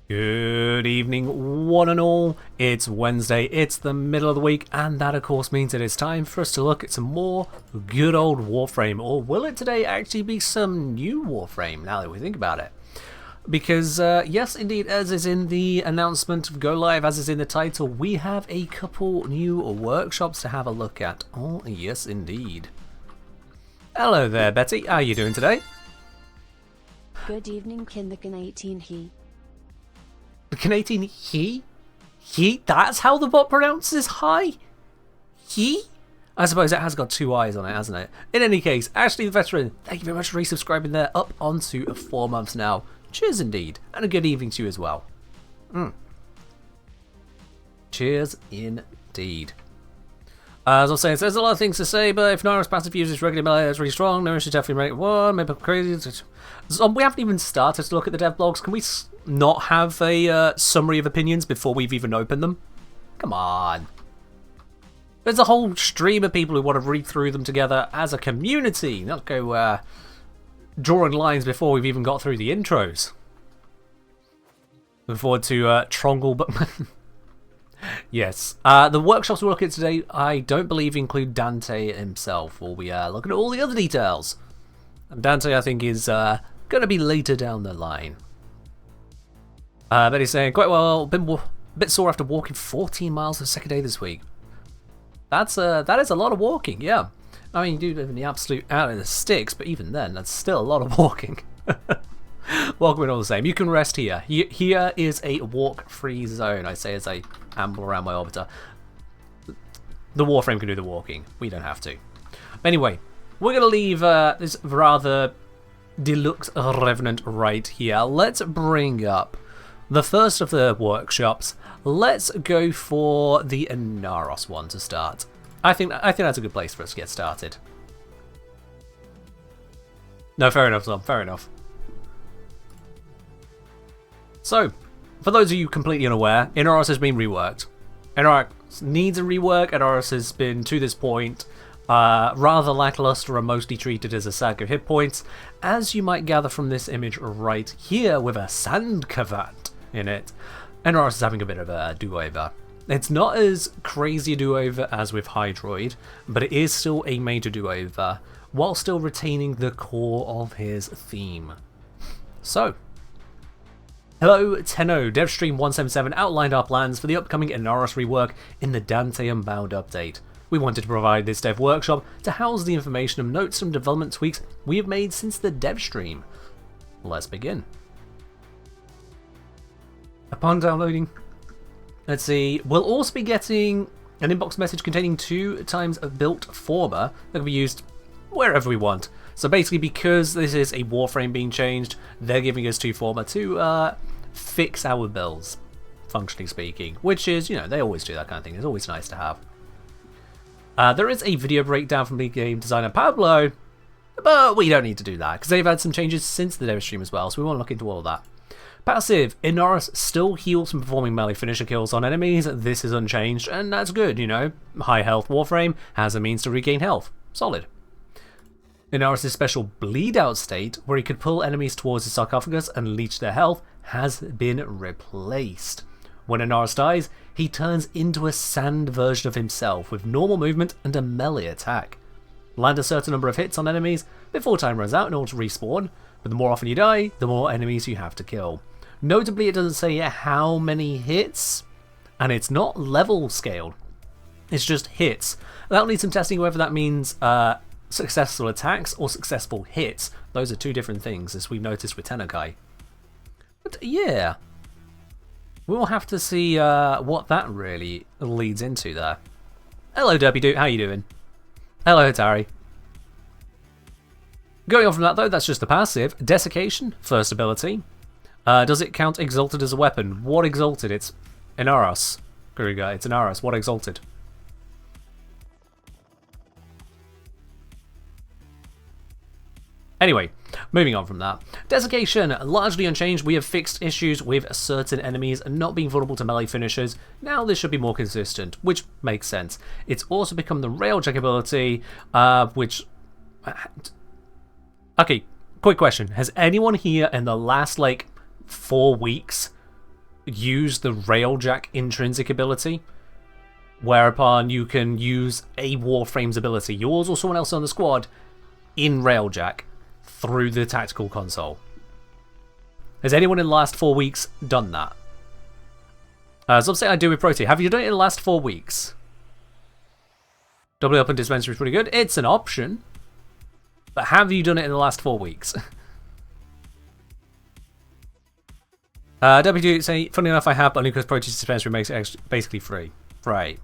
Good evening, one and all. It's Wednesday, it's the middle of the week, and that of course means it is time for us to look at some more good old Warframe. Or will it today actually be some new Warframe, now that we think about it? Because, yes indeed, as is in the announcement of Go Live, as is in the title, we have a couple new workshops to have a look at. Oh, yes indeed. Hello there, Betty. How are you doing today? Good evening, Kindergarten 18 he. The Canadian he? He? That's how the bot pronounces hi? He? I suppose it has got two eyes on it, hasn't it? In any case, Ashley the Veteran, thank you very much for resubscribing there, up onto 4 months now. Cheers indeed, and a good evening to you as well. Cheers indeed. As I was saying, there's a lot of things to say, but if Inaros passive uses regular melee, that's really strong. No, should definitely make one. Maybe crazy. So we haven't even started to look at the dev blogs. Can we not have a summary of opinions before we've even opened them? Come on. There's a whole stream of people who want to read through them together as a community, not go drawing lines before we've even got through the intros. Looking forward to Trongle, but yes. The workshops we're looking at today, I don't believe include Dante himself. We'll be looking at all the other details. And Dante, I think, is going to be later down the line. But he's saying, quite well, bit sore after walking 14 miles the second day this week. That is a lot of walking, yeah. I mean, you do live in the absolute out of the sticks, but even then, that's still a lot of walking. Welcome all the same. You can rest here. Here is a walk-free zone, I say as I amble around my orbiter. The Warframe can do the walking. We don't have to. Anyway, we're going to leave this rather deluxe Revenant right here. Let's bring up the first of the workshops. Let's go for the Inaros one to start. I think that's a good place for us to get started. No, fair enough, Tom. Fair enough. So, for those of you completely unaware, Inaros has been reworked. Inaros needs a rework. Inaros has been, to this point, rather lackluster and mostly treated as a sack of hit points, as you might gather from this image right here with a sand cavant in it. Inaros is having a bit of a do-over. It's not as crazy a do-over as with Hydroid, but it is still a major do-over, while still retaining the core of his theme. So, hello, Tenno, DevStream177 outlined our plans for the upcoming Inaros rework in the Dante Unbound update. We wanted to provide this dev workshop to house the information and notes from development tweaks we have made since the dev stream. Let's begin. Upon downloading, let's see, we'll also be getting an inbox message containing 2 times a built former that can be used wherever we want. So basically, because this is a Warframe being changed, they're giving us 2 former to fix our builds, functionally speaking, which is, you know, they always do that kind of thing. It's always nice to have. There is a video breakdown from lead game designer Pablo, but we don't need to do that because they've had some changes since the dev stream as well, so we won't look into all of that. Passive, Inaros still heals from performing melee finisher kills on enemies. This is unchanged, and that's good, you know. High health Warframe has a means to regain health. Solid. Inaros' special bleed out state, where he could pull enemies towards the sarcophagus and leech their health, has been replaced. When Inaros dies, he turns into a sand version of himself with normal movement and a melee attack. Land a certain number of hits on enemies before time runs out in order to respawn, but the more often you die, the more enemies you have to kill. Notably, it doesn't say how many hits, and it's not level scaled. It's just hits. That'll need some testing whether that means successful attacks or successful hits. Those are 2 different things, as we've noticed with Tenakai. But yeah, we'll have to see what that really leads into there. Hello, Derpy Dude, how you doing? Hello, Hatari. Going on from that though, that's just the passive. Desiccation, first ability. Does it count Exalted as a weapon? What Exalted? It's Inaros. Gruga, it's Inaros. What Exalted? Anyway, moving on from that. Desiccation, largely unchanged. We have fixed issues with certain enemies not being vulnerable to melee finishers. Now this should be more consistent, which makes sense. It's also become the railjack ability, which... Okay, quick question. Has anyone here in the last, like, 4 weeks use the Railjack intrinsic ability, whereupon you can use a Warframe's ability, yours or someone else on the squad, in Railjack through the tactical console. Has anyone in the last 4 weeks done that? So I'm saying I do with Protea. Have you done it in the last 4 weeks? Doubling up on Dispensary is pretty good. It's an option. But have you done it in the last 4 weeks? W2 say, funny enough, I have, but only because Protea's Dispensary makes it basically free. Right.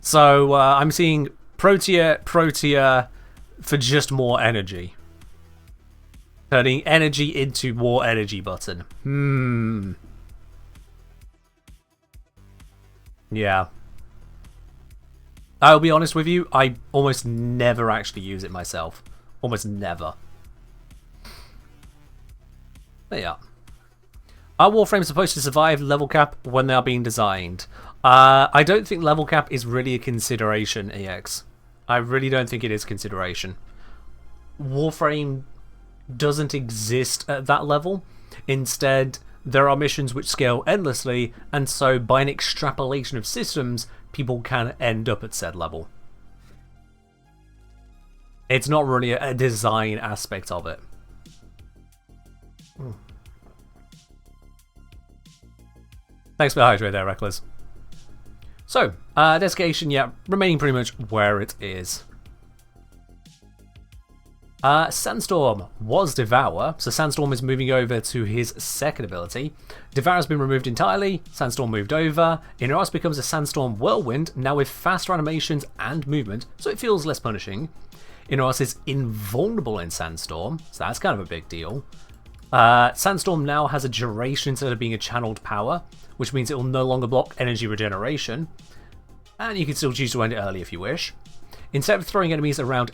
So I'm seeing Protea for just more energy. Turning energy into more energy button. Yeah. I'll be honest with you, I almost never actually use it myself. Almost never. There you are. Are Warframes supposed to survive level cap when they are being designed? I don't think level cap is really a consideration, EX. I really don't think it is consideration. Warframe doesn't exist at that level. Instead, there are missions which scale endlessly, and so by an extrapolation of systems, people can end up at said level. It's not really a design aspect of it. Thanks for the hydrate there, Reckless. So, desiccation, yeah, remaining pretty much where it is. Sandstorm was Devour, so Sandstorm is moving over to his second ability. Devour has been removed entirely, Sandstorm moved over. Inaros becomes a Sandstorm Whirlwind, now with faster animations and movement, so it feels less punishing. Inaros is invulnerable in Sandstorm, so that's kind of a big deal. Sandstorm now has a duration instead of being a channeled power, which means it will no longer block energy regeneration. And you can still choose to end it early if you wish. Instead of throwing enemies around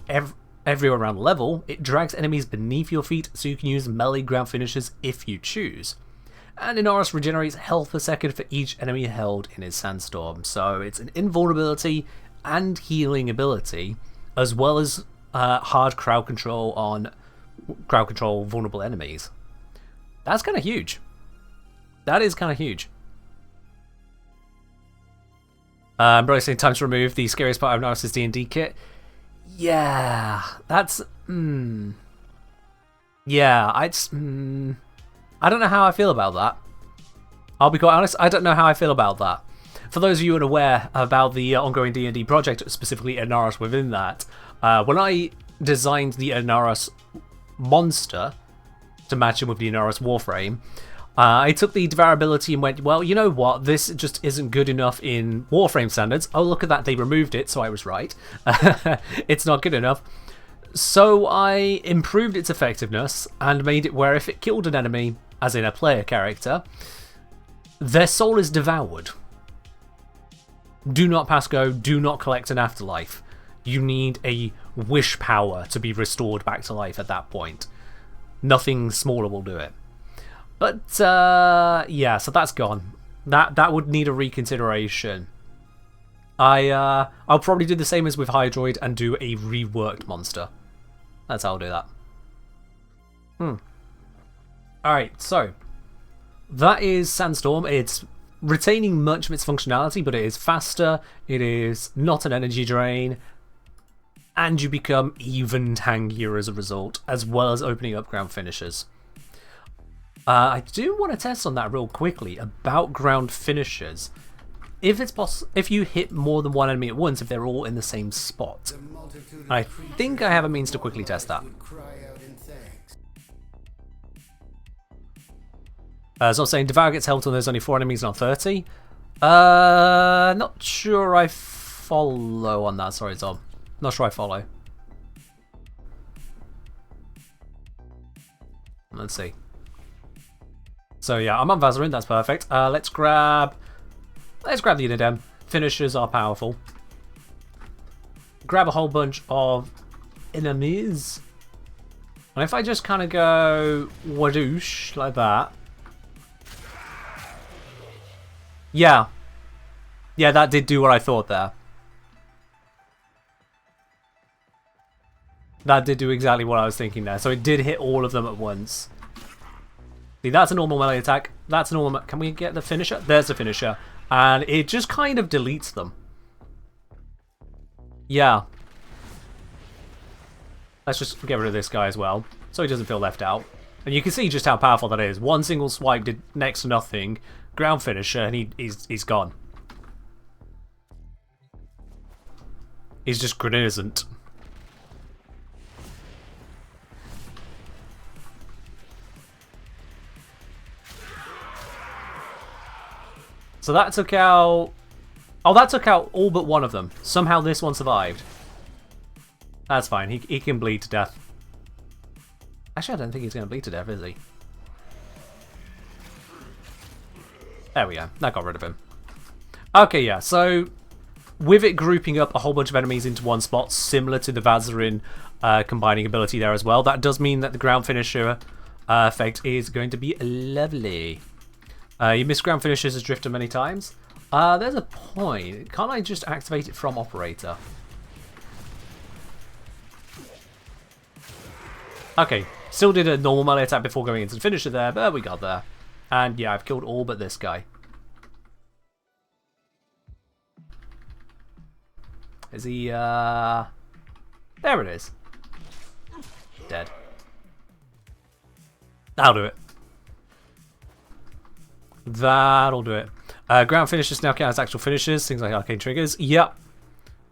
everywhere around level, it drags enemies beneath your feet so you can use melee ground finishes if you choose. And Inaros regenerates health per second for each enemy held in his Sandstorm, so it's an invulnerability and healing ability, as well as hard crowd control on vulnerable enemies. That's kind of huge. That is kind of huge. Bro saying time to remove the scariest part of Inaros' D&D kit. Yeah, that's yeah, I don't know how I feel about that. I'll be quite honest, I don't know how I feel about that. For those of you unaware about the ongoing D&D project, specifically Inaros within that, when I designed the Inaros monster to match him with the Inaros Warframe, I took the devourability and went, well, you know what, this just isn't good enough in Warframe standards. Oh, look at that, they removed it, so I was right. It's not good enough. So I improved its effectiveness and made it where if it killed an enemy, as in a player character, their soul is devoured. Do not pass go, do not collect an afterlife. You need a wish power to be restored back to life at that point. Nothing smaller will do it. But, yeah, so that's gone. That would need a reconsideration. I'll probably do the same as with Hydroid and do a reworked monster. That's how I'll do that. Alright, so that is Sandstorm. It's retaining much of its functionality, but it is faster, it is not an energy drain, and you become even tankier as a result, as well as opening up ground finishers. I do want to test on that real quickly about ground finishers. If it's if you hit more than one enemy at once, if they're all in the same spot. I think I have a means to quickly test that. So I'm saying Devour gets helped when there's only 4 enemies, not 30. Not sure I follow on that. Sorry, Tom. Not sure I follow. Let's see. So yeah, I'm on Vazarin, that's perfect. Let's grab the Inadem. Finishers are powerful. Grab a whole bunch of enemies. And if I just kind of go wadoosh like that. Yeah. Yeah, that did do what I thought there. That did do exactly what I was thinking there. So it did hit all of them at once. See, that's a normal melee attack. That's a normal... Can we get the finisher? There's the finisher. And it just kind of deletes them. Yeah. Let's just get rid of this guy as well, so he doesn't feel left out. And you can see just how powerful that is. One single swipe did next to nothing. Ground finisher, and he's gone. He's just grenadisant. So that took out... Oh, that took out all but one of them. Somehow this one survived. That's fine. He can bleed to death. Actually, I don't think he's going to bleed to death, is he? There we go. That got rid of him. Okay, yeah. So, with it grouping up a whole bunch of enemies into one spot, similar to the Vazarin combining ability there as well, that does mean that the ground finisher effect is going to be lovely. You missed ground finishers as Drifter many times. There's a point. Can't I just activate it from Operator? Okay, still did a normal melee attack before going into the finisher there, but we got there. And yeah, I've killed all but this guy. Is he, There it is. Dead. That'll do it. That'll do it. Ground finishers now count as actual finishers, things like arcane triggers. Yep.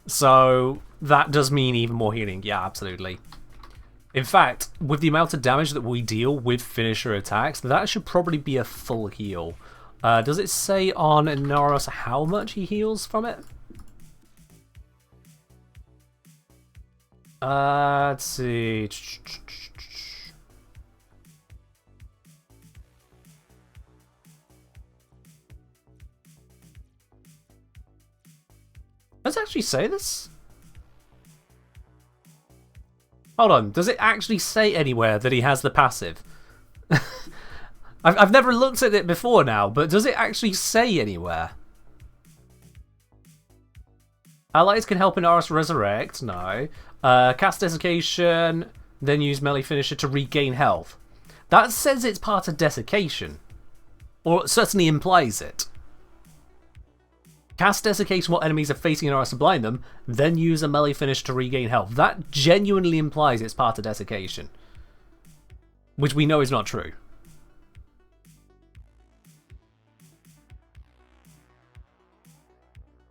So that does mean even more healing. Yeah, absolutely. In fact, with the amount of damage that we deal with finisher attacks, that should probably be a full heal. Does it say on Inaros how much he heals from it? Let's see. Does it actually say this? Hold on, does it actually say anywhere that he has the passive? I've never looked at it before now, but does it actually say anywhere? Allies can help Inaros resurrect, no. Cast Desiccation, then use melee finisher to regain health. That says it's part of Desiccation. Or it certainly implies it. Cast Desiccation while enemies are facing Inaros to blind them, then use a melee finish to regain health. That genuinely implies it's part of Desiccation. Which we know is not true.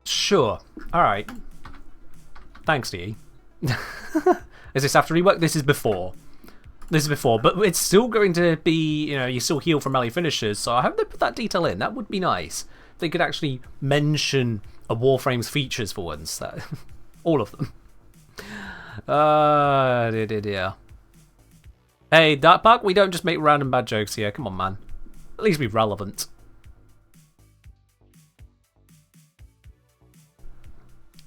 Sure. Alright. Thanks, DE. Is this after rework? This is before. This is before, but it's still going to be, you know, you still heal from melee finishers, so I hope they put that detail in. That would be nice. They could actually mention a Warframe's features for once. That, all of them. Dear. Hey, Dark Park, we don't just make random bad jokes here. Come on, man. At least be relevant.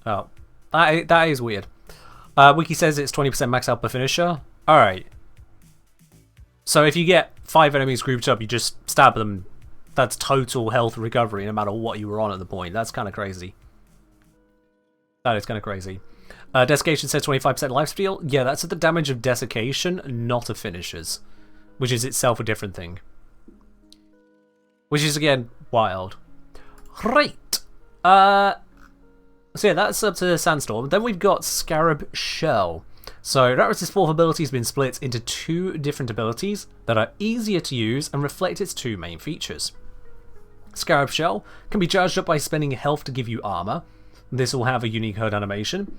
Oh, that is weird. Wiki says it's 20% max out per finisher. Alright. So if you get 5 enemies grouped up, you just stab them. That's total health recovery no matter what you were on at the point. That's kind of crazy. That is kind of crazy. Desiccation says 25% lifesteal. Yeah, that's at the damage of Desiccation, not of finishers. Which is itself a different thing. Which is, again, wild. Right. So yeah, that's up to Sandstorm. Then we've got Scarab Shell. So Inaros' fourth ability has been split into 2 different abilities that are easier to use and reflect its 2 main features. Scarab Shell can be charged up by spending health to give you armor. This will have a unique HUD animation.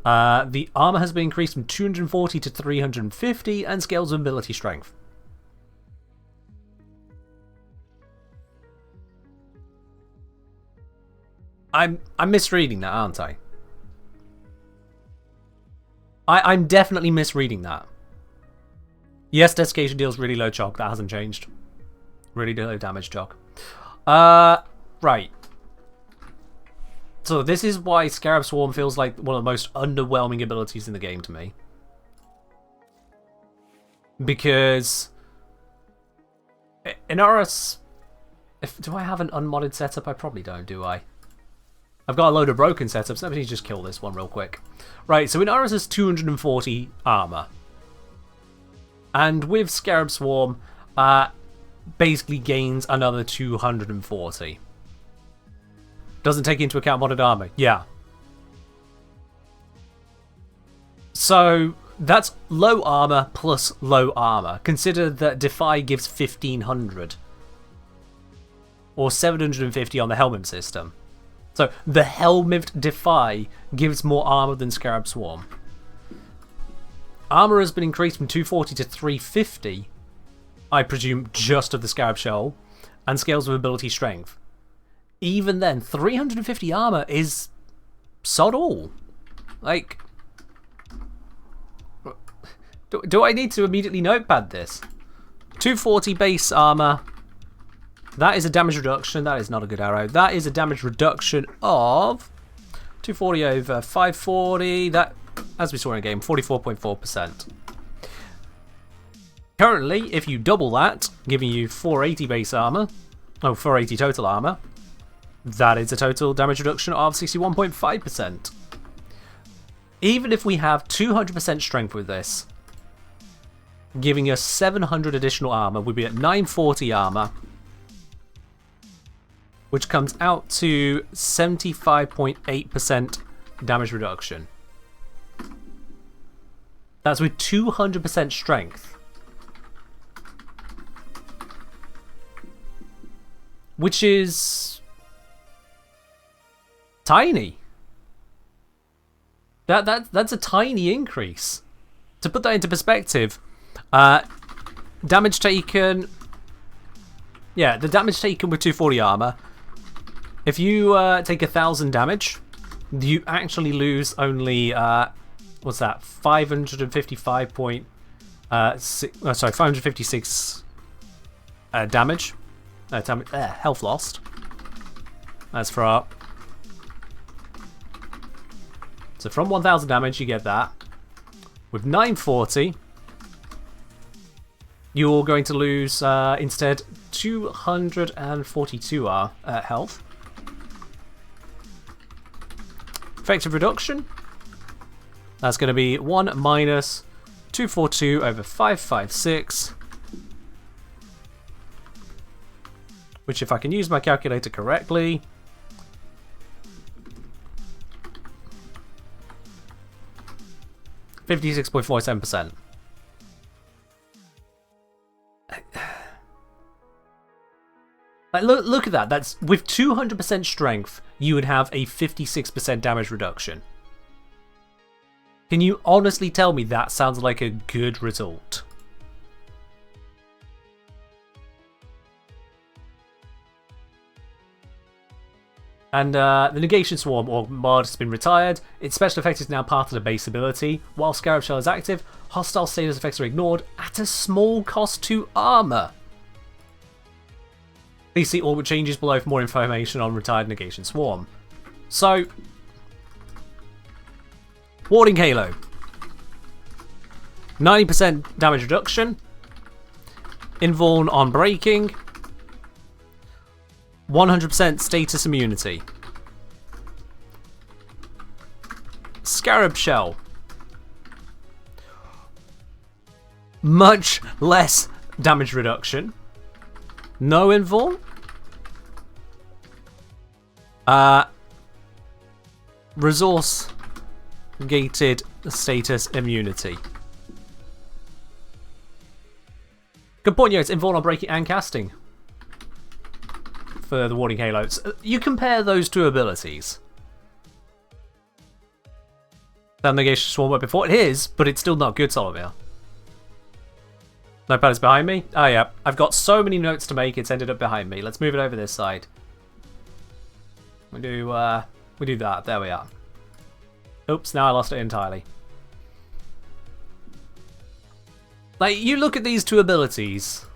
The armor has been increased from 240 to 350 and scales with ability strength. I'm misreading that, aren't I? I'm definitely misreading that. Yes, Desiccation deals really low choc. That hasn't changed. Really low damage choc. Right. So this is why Scarab Swarm feels like one of the most underwhelming abilities in the game to me. Because Inaros... Do I have an unmodded setup? I probably don't, do I? I've got a load of broken setups. Let me just kill this one real quick. Right, so Inaros has 240 armor. And with Scarab Swarm, basically gains another 240. Doesn't take into account modded armor. Yeah. So that's low armor plus low armor. Consider that Defy gives 1500. Or 750 on the Helminth system. So the Helminth Defy gives more armor than Scarab Swarm. Armor has been increased from 240 to 350, I presume just of the Scarab Shell, and scales of ability strength. Even then, 350 armor is sod all. Like, do I need to immediately notepad this? 240 base armor. That is a damage reduction. That is not a good arrow. That is a damage reduction of 240 over 540. That, as we saw in the game, 44.4%. Currently, if you double that, giving you 480 base armor, 480 total armor, that is a total damage reduction of 61.5%. Even if we have 200% strength with this, giving us 700 additional armor, we'd be at 940 armor, which comes out to 75.8% damage reduction. That's with 200% strength. Which is tiny. That's a tiny increase. To put that into perspective, damage taken... Yeah, the damage taken with 240 armor. If you take 1,000 damage, you actually lose only what's that? 556 damage. Health lost. That's for our. So from 1,000 damage, you get that. With 940, you're going to lose instead 242 health. Effective reduction. That's going to be 1 minus 242 over 556. Which, if I can use my calculator correctly, %56.47%. Like, look at that. That's with 200% strength, you would have a 56% damage reduction. Can you honestly tell me that sounds like a good result? And the Negation Swarm, or mod, has been retired. Its special effect is now part of the base ability. While Scarab Shell is active, hostile status effects are ignored at a small cost to armor. Please see all the changes below for more information on retired Negation Swarm. So, Warding Halo. 90% damage reduction. Invuln on breaking. 100% status immunity. Scarab Shell. Much less damage reduction. No invuln. Resource gated status immunity. Good point, it's invuln on breaking and casting for the Warding Halos. You compare those two abilities. That Negation Swarm worked before. It is, but it's still not good, Solomir. Notepad is behind me. Oh yeah, I've got so many notes to make, it's ended up behind me. Let's move it over this side. We do that. There we are. Oops, now I lost it entirely. Like, you look at these two abilities,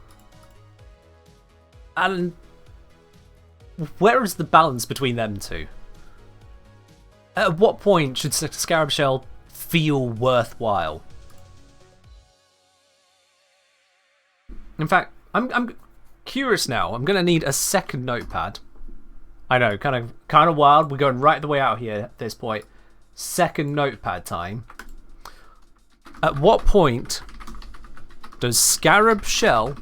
and where is the balance between them two? At what point should Scarab Shell feel worthwhile? In fact, I'm curious now. I'm gonna need a second notepad. I know, kind of wild. We're going right the way out here at this point. Second notepad time. At what point does Scarab Shell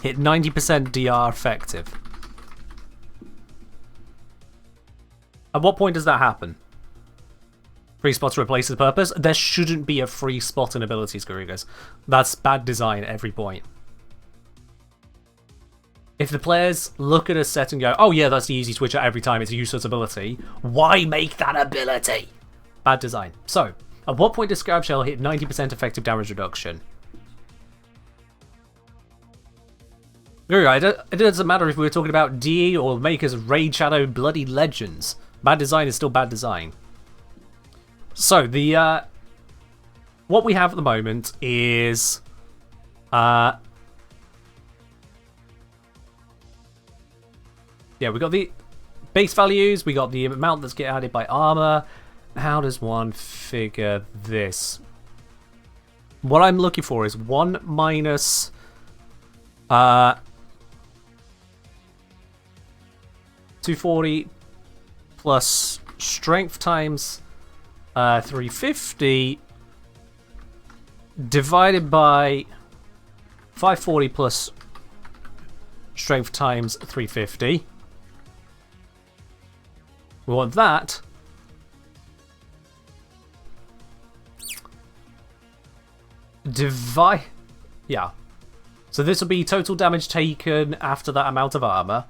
hit 90% DR effective. At what point does that happen? Free spots replace the purpose? There shouldn't be a free spot in abilities, Garugos. That's bad design at every point. If the players look at a set and go, oh yeah, that's the easy switch at every time, it's a useless ability, why make that ability? Bad design. So, at what point does Scarab Shell hit 90% effective damage reduction? It doesn't matter if we were talking about DE or makers of Raid Shadow Bloody Legends. Bad design is still bad design. So, the what we have at the moment is yeah, we got the base values, we got the amount that's get added by armor. How does one figure this? What I'm looking for is 1 minus 240 plus strength times 350 divided by 540 plus strength times 350. We want that. Divide. Yeah. So this will be total damage taken after that amount of armor.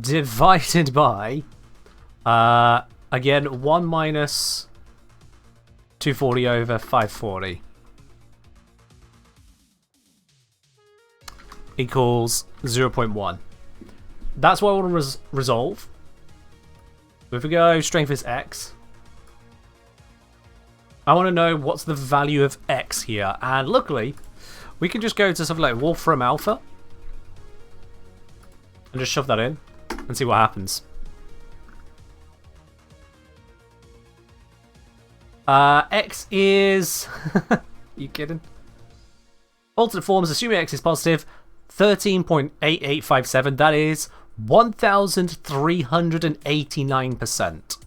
Divided by, again, 1 minus 240 over 540. Equals 0.1. That's what I want to resolve. So if we go strength is X, I want to know what's the value of X here. And luckily, we can just go to something like Warframe Alpha and just shove that in and see what happens. X is... you kidding? Alternate forms, assuming X is positive, 13.8857. That is 1,389%.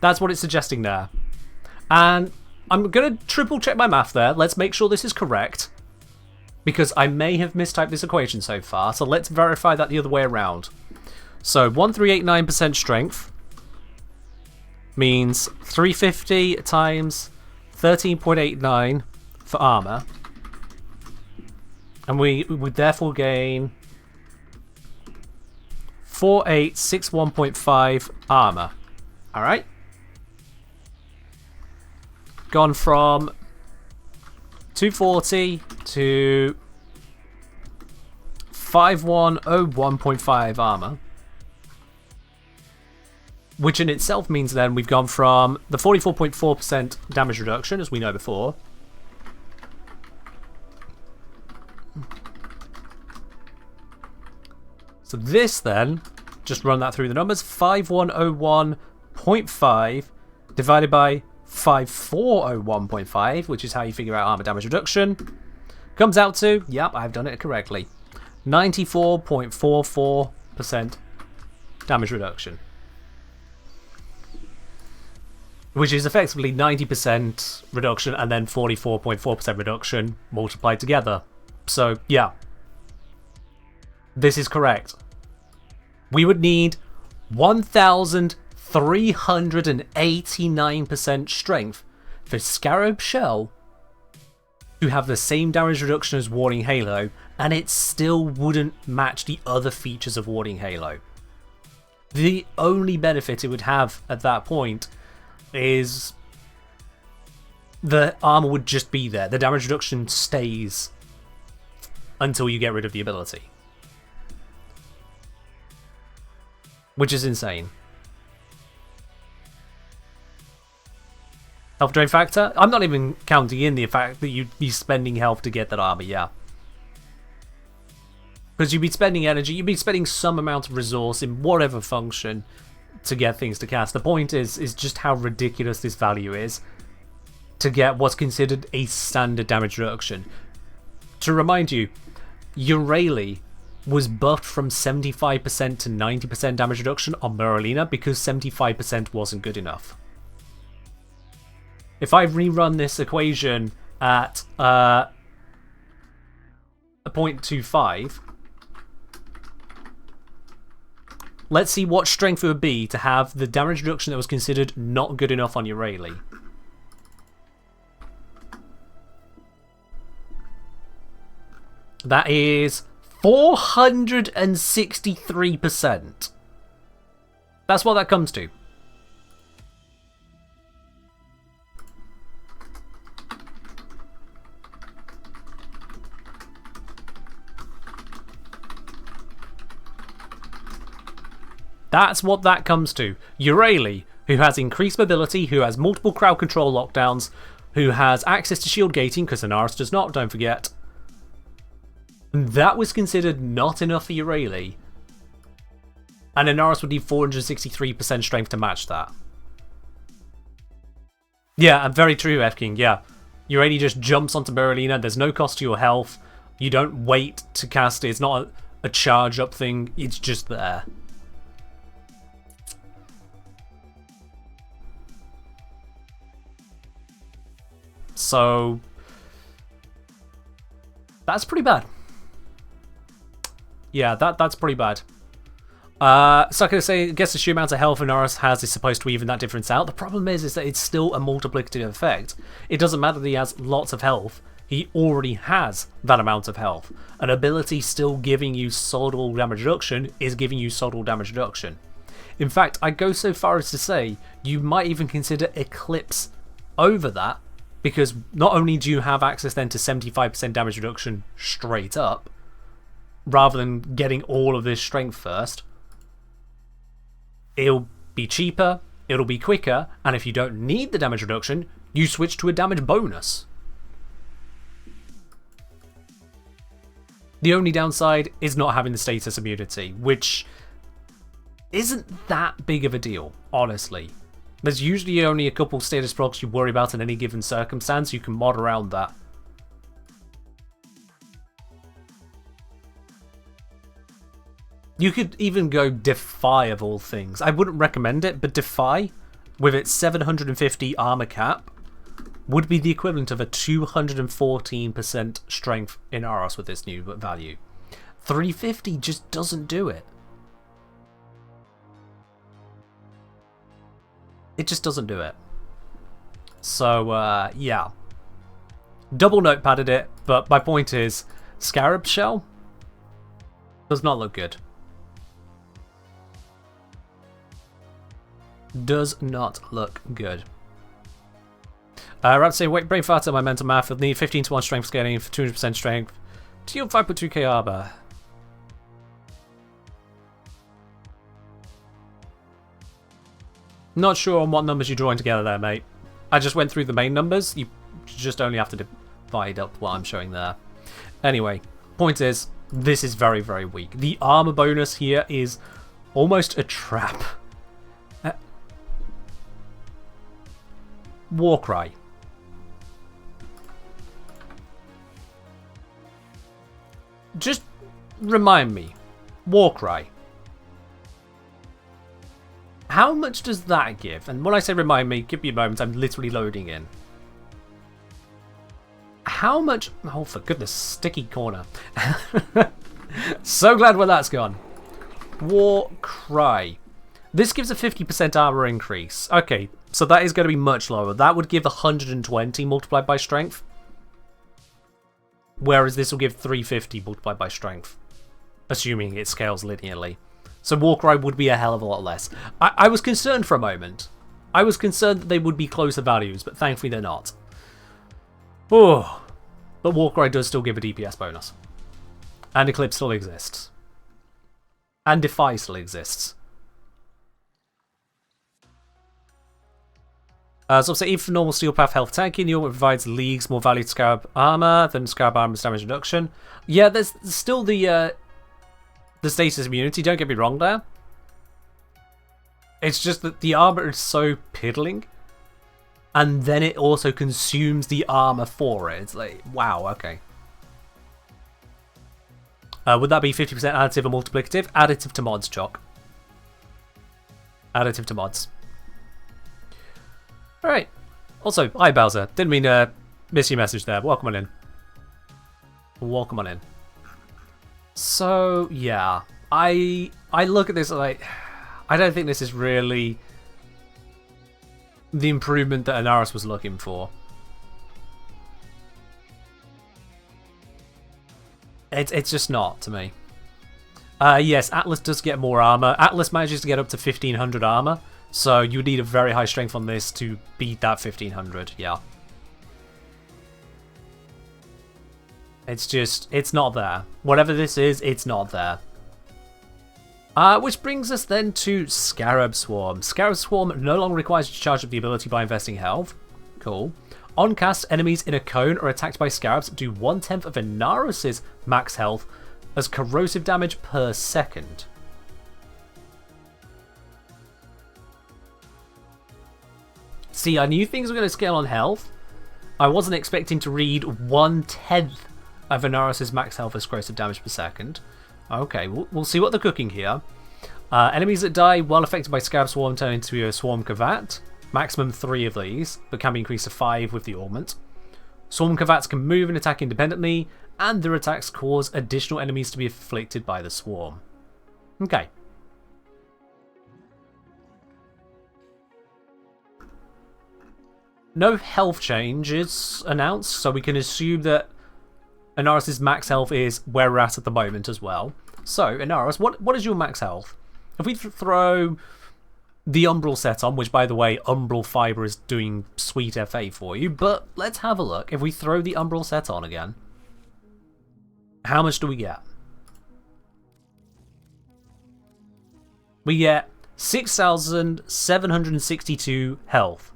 That's what it's suggesting there. And I'm going to triple check my math there. Let's make sure this is correct, because I may have mistyped this equation so far. So let's verify that the other way around. So 1,389% strength means 350 times 13.89 for armor. And we would therefore gain 4861.5 armor. Alright. Gone from 240 to 5101.5 armor. Which in itself means then we've gone from the 44.4% damage reduction, as we know before. So this then, just run that through the numbers, 5101.5 divided by 5401.5, which is how you figure out armor damage reduction, comes out to, yep, I've done it correctly, 94.44% damage reduction. Which is effectively 90% reduction and then 44.4% reduction multiplied together. So, yeah. This is correct. We would need 1,389% strength for Scarab Shell to have the same damage reduction as Warding Halo, and it still wouldn't match the other features of Warding Halo. The only benefit it would have at that point is the armor would just be there. The damage reduction stays until you get rid of the ability. Which is insane. Health drain factor? I'm not even counting in the fact that you'd be spending health to get that armor, yeah. Because you'd be spending energy, you'd be spending some amount of resource in whatever function to get things to cast. The point is just how ridiculous this value is to get what's considered a standard damage reduction. To remind you, your Rayleigh was buffed from 75% to 90% damage reduction on Merlina because 75% wasn't good enough. If I rerun this equation at 0.25, let's see what strength it would be to have the damage reduction that was considered not good enough on Uraili. That is 463%. That's what that comes to. That's what that comes to. Uraili, who has increased mobility, who has multiple crowd control lockdowns, who has access to shield gating, because Inaros does not, don't forget. That was considered not enough for Uraili. And Inaros would need 463% strength to match that. Yeah, and very true, F-King, yeah. Uraili just jumps onto Merlina, there's no cost to your health, you don't wait to cast it, it's not a charge up thing, it's just there. So that's pretty bad. Yeah, that's pretty bad. So I'm gonna say, I guess the sheer amount of health Inaros has is supposed to even that difference out. The problem is that it's still a multiplicative effect. It doesn't matter that he has lots of health. He already has that amount of health. An ability still giving you solid damage reduction is giving you solid damage reduction. In fact, I go so far as to say you might even consider Eclipse over that, because not only do you have access then to 75% damage reduction straight up, rather than getting all of this strength first, it'll be cheaper, it'll be quicker, and if you don't need the damage reduction, you switch to a damage bonus. The only downside is not having the status immunity, which isn't that big of a deal, honestly. There's usually only a couple status procs you worry about in any given circumstance, you can mod around that. You could even go Defy of all things. I wouldn't recommend it, but Defy, with its 750 armor cap, would be the equivalent of a 214% strength in Inaros with this new value. 350 just doesn't do it. It just doesn't do it. So, yeah. Double notepadded it, but my point is, Scarab Shell does not look good. Does not look good. Rather say, wait, brain fart on my mental math. You'll need 15 to 1 strength scaling for 200% strength. To 5.2k armor. Not sure on what numbers you're drawing together there, mate. I just went through the main numbers. You just only have to divide up what I'm showing there. Anyway, point is, this is very, very weak. The armor bonus here is almost a trap. Warcry. Just remind me, Warcry. How much does that give? And when I say remind me, give me a moment, I'm literally loading in. How much... Oh, for goodness, sticky corner. So glad where that's gone. Warcry. This gives a 50% armor increase. Okay, so that is going to be much lower. That would give 120 multiplied by strength. Whereas this will give 350 multiplied by strength. Assuming it scales linearly. So Warcry would be a hell of a lot less. I was concerned for a moment. I was concerned that they would be closer values, but thankfully they're not. Oh, but Warcry does still give a DPS bonus. And Eclipse still exists. And Defy still exists. So say even for normal Steel Path health tanking, the armor provides leagues more value to Scarab armor than Scarab armor's damage reduction. Yeah, there's still the status immunity, don't get me wrong there. It's just that the armor is so piddling, and then it also consumes the armor for it. It's like, wow, okay. Would that be 50% additive or multiplicative? Additive to mods, Chalk. Additive to mods. Alright. Also, hi Bowser. Didn't mean to miss your message there. Welcome on in. Welcome on in. So, yeah. I look at this like... I don't think this is really the improvement that Inaros was looking for. It's just not, to me. Yes, Atlas does get more armor. Atlas manages to get up to 1500 armor, so you need a very high strength on this to beat that 1500, yeah. It's just, it's not there. Whatever this is, it's not there. Which brings us then to Scarab Swarm. Scarab Swarm no longer requires you to charge up the ability by investing health. Cool. On cast, enemies in a cone or attacked by scarabs do 1/10 of Inaros' max health as corrosive damage per second. See, I knew things were going to scale on health. I wasn't expecting to read 1/10 of Inaros' max health as corrosive damage per second. Okay, we'll see what they're cooking here. Enemies that die while affected by Scarab Swarm turn into a Swarm Kavat. Maximum 3 of these, but can be increased to 5 with the augment. Swarm Kavats can move and attack independently, and their attacks cause additional enemies to be afflicted by the swarm. Okay. No health change is announced, so we can assume that Inaros' max health is where we're at the moment as well. So, Inaros, what is your max health? If we throw the Umbral set on, which by the way, Umbral Fiber is doing sweet FA for you, but let's have a look. If we throw the Umbral set on again, how much do we get? We get 6,762 health.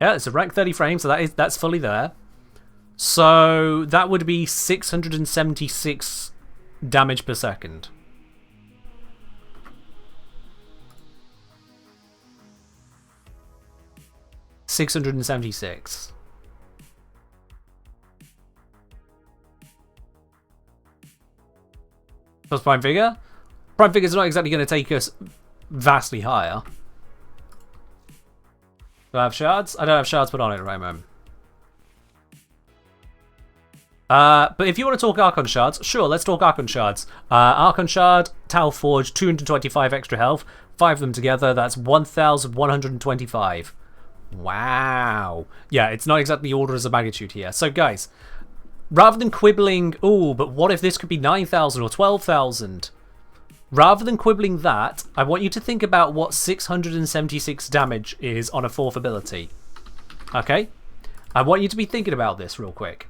Yeah, it's a rank 30 frame, so that's fully there. So that would be 676 damage per second. $676. Plus Prime Figure? Prime Figure's not exactly going to take us vastly higher. Do I have shards? I don't have shards put on it at the right moment. But if you want to talk Archon shards, sure, let's talk Archon shards. Archon shard, Tau Forge, 225 extra health. 5 of them together, that's 1,125. Wow. Yeah, it's not exactly the orders of magnitude here. So guys, rather than quibbling, oh, but what if this could be 9,000 or 12,000? Rather than quibbling that, I want you to think about what 676 damage is on a 4th ability. Okay? I want you to be thinking about this real quick.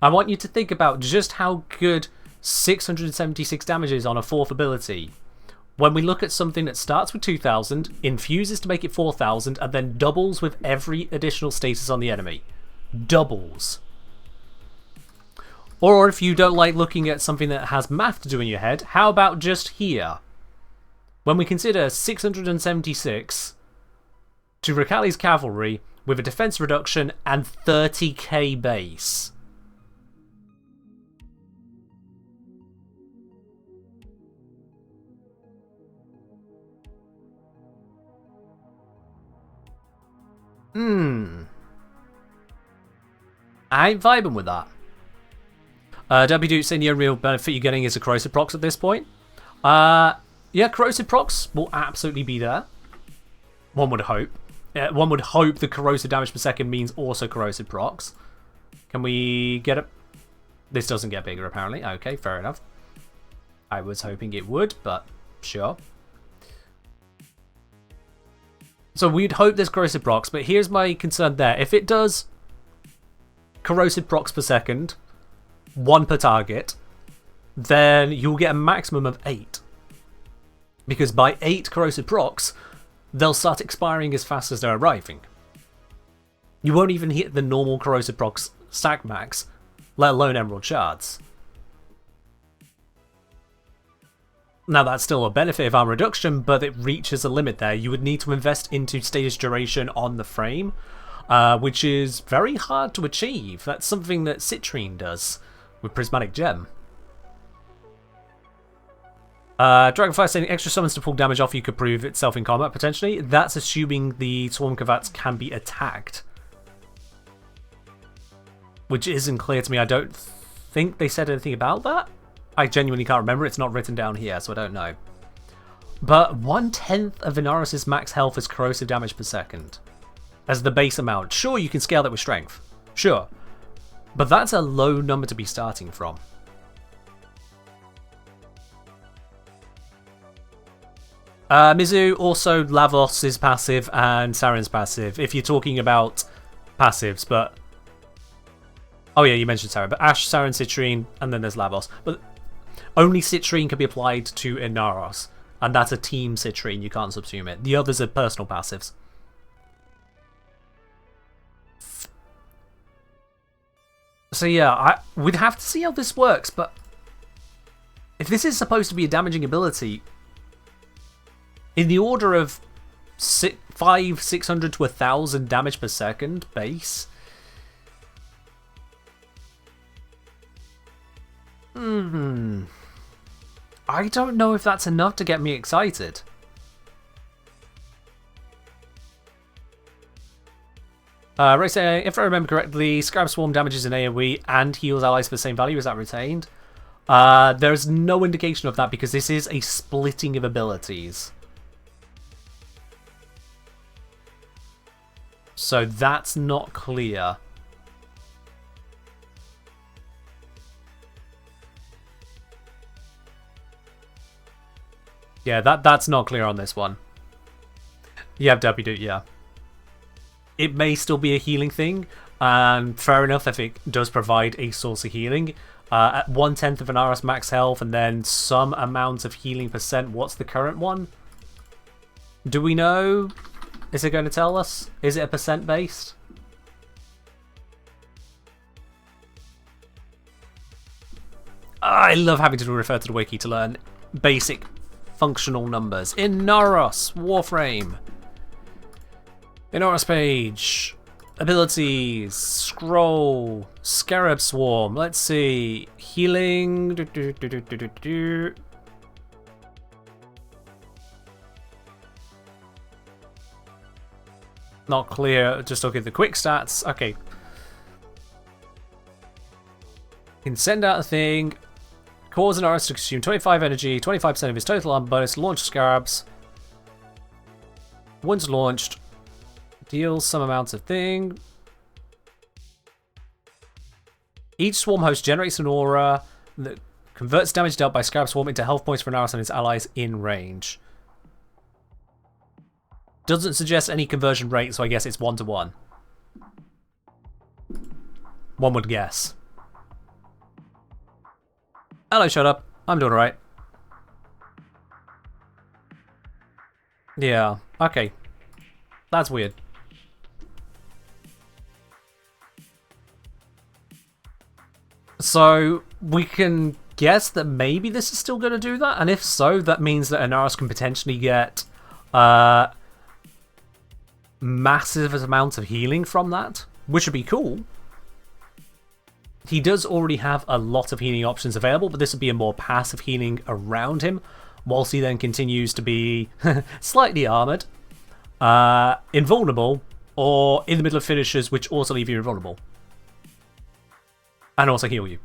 I want you to think about just how good 676 damage is on a 4th ability. When we look at something that starts with 2,000, infuses to make it 4,000, and then doubles with every additional status on the enemy. Doubles. Or if you don't like looking at something that has math to do in your head, how about just here? When we consider 676 to Rakali's cavalry with a defense reduction and 30k base. I ain't vibing with that. W Duke saying the only real benefit you're getting is a corrosive procs at this point. Yeah, corrosive procs will absolutely be there. One would hope. One would hope the corrosive damage per second means also corrosive procs. Can we get it? This doesn't get bigger apparently. Okay, fair enough. I was hoping it would, but sure. So we'd hope there's corrosive procs, but here's my concern there. If it does corrosive procs per second, 1 per target, then you'll get a maximum of 8. Because by 8 corrosive procs, they'll start expiring as fast as they're arriving. You won't even hit the normal corrosive procs stack max, let alone emerald shards. Now that's still a benefit of armor reduction, but it reaches a limit there. You would need to invest into status duration on the frame. which is very hard to achieve. That's something that Citrine does with Prismatic Gem. Dragonfire saying extra summons to pull damage off you could prove itself in combat, potentially. That's assuming the Swarm Cravats can be attacked. Which isn't clear to me. I don't think they said anything about that. I genuinely can't remember. It's not written down here, so I don't know. But 1/10 of Inaros' max health is corrosive damage per second. As the base amount. Sure, you can scale that with strength. Sure. But that's a low number to be starting from. Mizu, also Lavos is passive and Saren's passive, if you're talking about passives, but... Oh yeah, you mentioned Saren, but Ash, Saren, Citrine, and then there's Lavos. But only Citrine can be applied to Inaros, and that's a team Citrine, you can't subsume it. The others are personal passives. So yeah, we'd have to see how this works, but... If this is supposed to be a damaging ability... In the order of 600 to 1,000 damage per second base. I don't know if that's enough to get me excited. Ray saying, if I remember correctly, Scarab Swarm damages an AoE and heals allies for the same value. Is that retained? There's no indication of that because this is a splitting of abilities. So that's not clear. Yeah, that's not clear on this one. Yeah, WD, yeah. It may still be a healing thing, and fair enough if it does provide a source of healing. At 1/10 of Inaros max health and then some amount of healing percent. What's the current one? Do we know? Is it going to tell us? Is it a percent based? I love having to refer to the wiki to learn basic functional numbers. Inaros, Warframe. Inaros page. Abilities. Scroll. Scarab Swarm. Let's see. Healing. Not clear, just looking at the quick stats. Okay. Can send out a thing. Cause an artist to consume 25 energy, 25% of his total armor bonus, launch scarabs. Once launched, deals some amounts of thing. Each swarm host generates an aura that converts damage dealt by Scarab Swarm into health points for Inaros and his allies in range. Doesn't suggest any conversion rate, so I guess it's 1-to-1. One would guess. Hello, shut up. I'm doing alright. Yeah, okay. That's weird. So, we can guess that maybe this is still going to do that, and if so, that means that Inaros can potentially get massive amounts of healing from that, which would be cool. He does already have a lot of healing options available, but this would be a more passive healing around him, whilst he then continues to be slightly armoured, invulnerable, or in the middle of finishers, which also leave you invulnerable. And also heal you.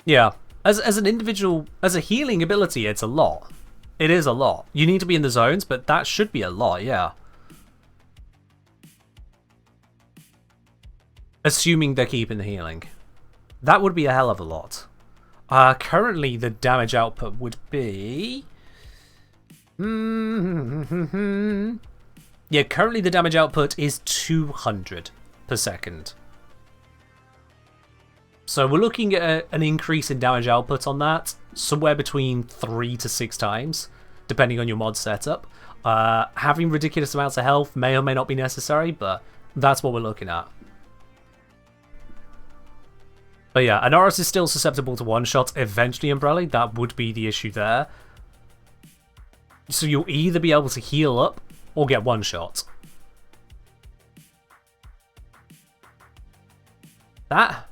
Yeah, as an individual, as a healing ability, it's a lot. It is a lot. You need to be in the zones, but that should be a lot, yeah. Assuming they're keeping the healing. That would be a hell of a lot. Currently, the damage output would be... Yeah, currently the damage output is 200 per second. So we're looking at an increase in damage output on that, somewhere between 3 to 6 times, depending on your mod setup. Having ridiculous amounts of health may or may not be necessary, but that's what we're looking at. But yeah, Inaros is still susceptible to one-shots, eventually Umbrella. That would be the issue there. So you'll either be able to heal up or get one shot. That...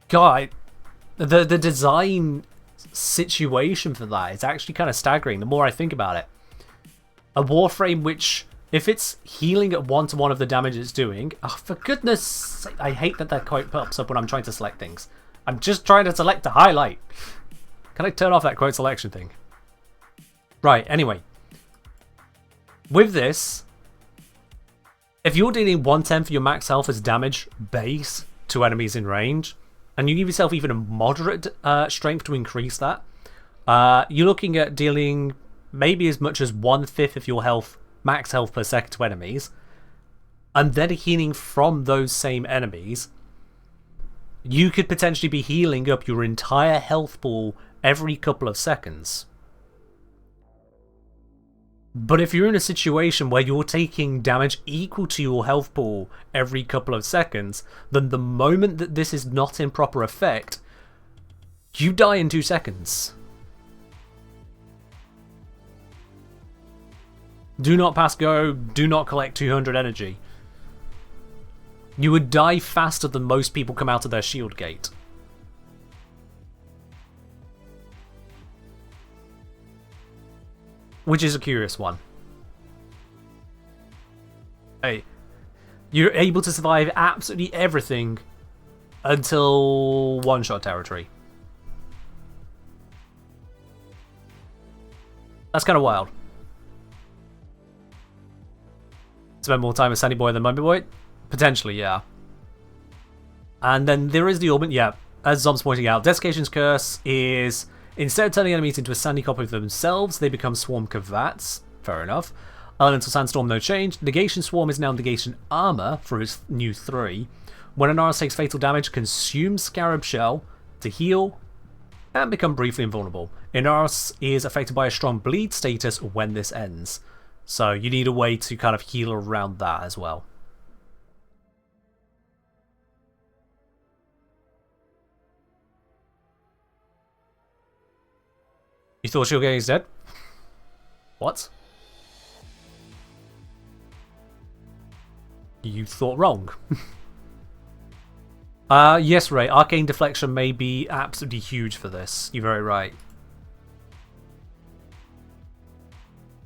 God, the design situation for that is actually kind of staggering the more I think about it. A Warframe which, if it's healing at 1-to-1 of the damage it's doing... Oh, for goodness sake, I hate that that quote pops up when I'm trying to select things. I'm just trying to select a highlight. Can I turn off that quote selection thing? Right, anyway. With this, if you're dealing 1/10 of your max health as damage base to enemies in range, and you give yourself even a moderate strength to increase that, you're looking at dealing maybe as much as 1/5 of your health, max health per second to enemies, and then healing from those same enemies. You could potentially be healing up your entire health pool every couple of seconds. But if you're in a situation where you're taking damage equal to your health pool every couple of seconds, then the moment that this is not in proper effect, you die in 2 seconds. Do not pass go, do not collect 200 energy. You would die faster than most people come out of their shield gate. Which is a curious one. Hey, you're able to survive absolutely everything until one-shot territory. That's kind of wild. Spend more time with Sandy Boy than Mummy Boy? Potentially, yeah. And then there is the augment, yeah. As Zom's pointing out, Desiccation's Curse is... Instead of turning enemies into a sandy copy of themselves, they become Swarm Cavats. Fair enough. Elemental Sandstorm, no change. Negation Swarm is now Negation Armor for its new 3. When Inaros takes fatal damage, consume Scarab Shell to heal and become briefly invulnerable. Inaros is affected by a strong bleed status when this ends. So you need a way to kind of heal around that as well. You thought Shilgate is dead? What? You thought wrong. Yes, Ray. Arcane Deflection may be absolutely huge for this. You're very right.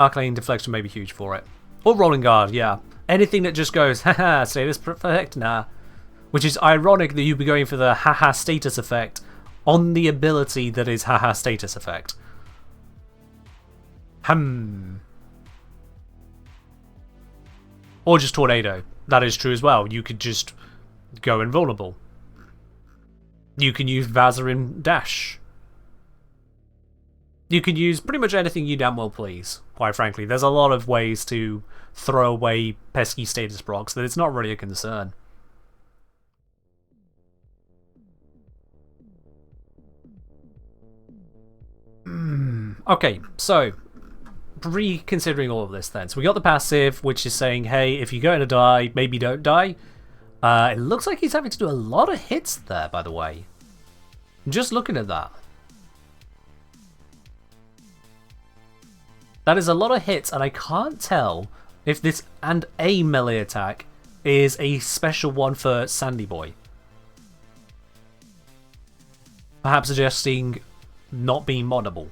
Arcane Deflection may be huge for it. Or Rolling Guard, yeah. Anything that just goes, haha, status effect, nah. Which is ironic that you'd be going for the haha status effect on the ability that is haha status effect. Or just Tornado. That is true as well. You could just go invulnerable. You can use Vazarin Dash. You can use pretty much anything you damn well please, quite frankly. There's a lot of ways to throw away pesky status procs that it's not really a concern. Okay, so reconsidering all of this then. So we got the passive, which is saying, hey, if you're going to die, maybe don't die. It looks like he's having to do a lot of hits there, by the way. Just looking at that. That is a lot of hits, and I can't tell if this and a melee attack is a special one for Sandy Boy. Perhaps suggesting not being moddable.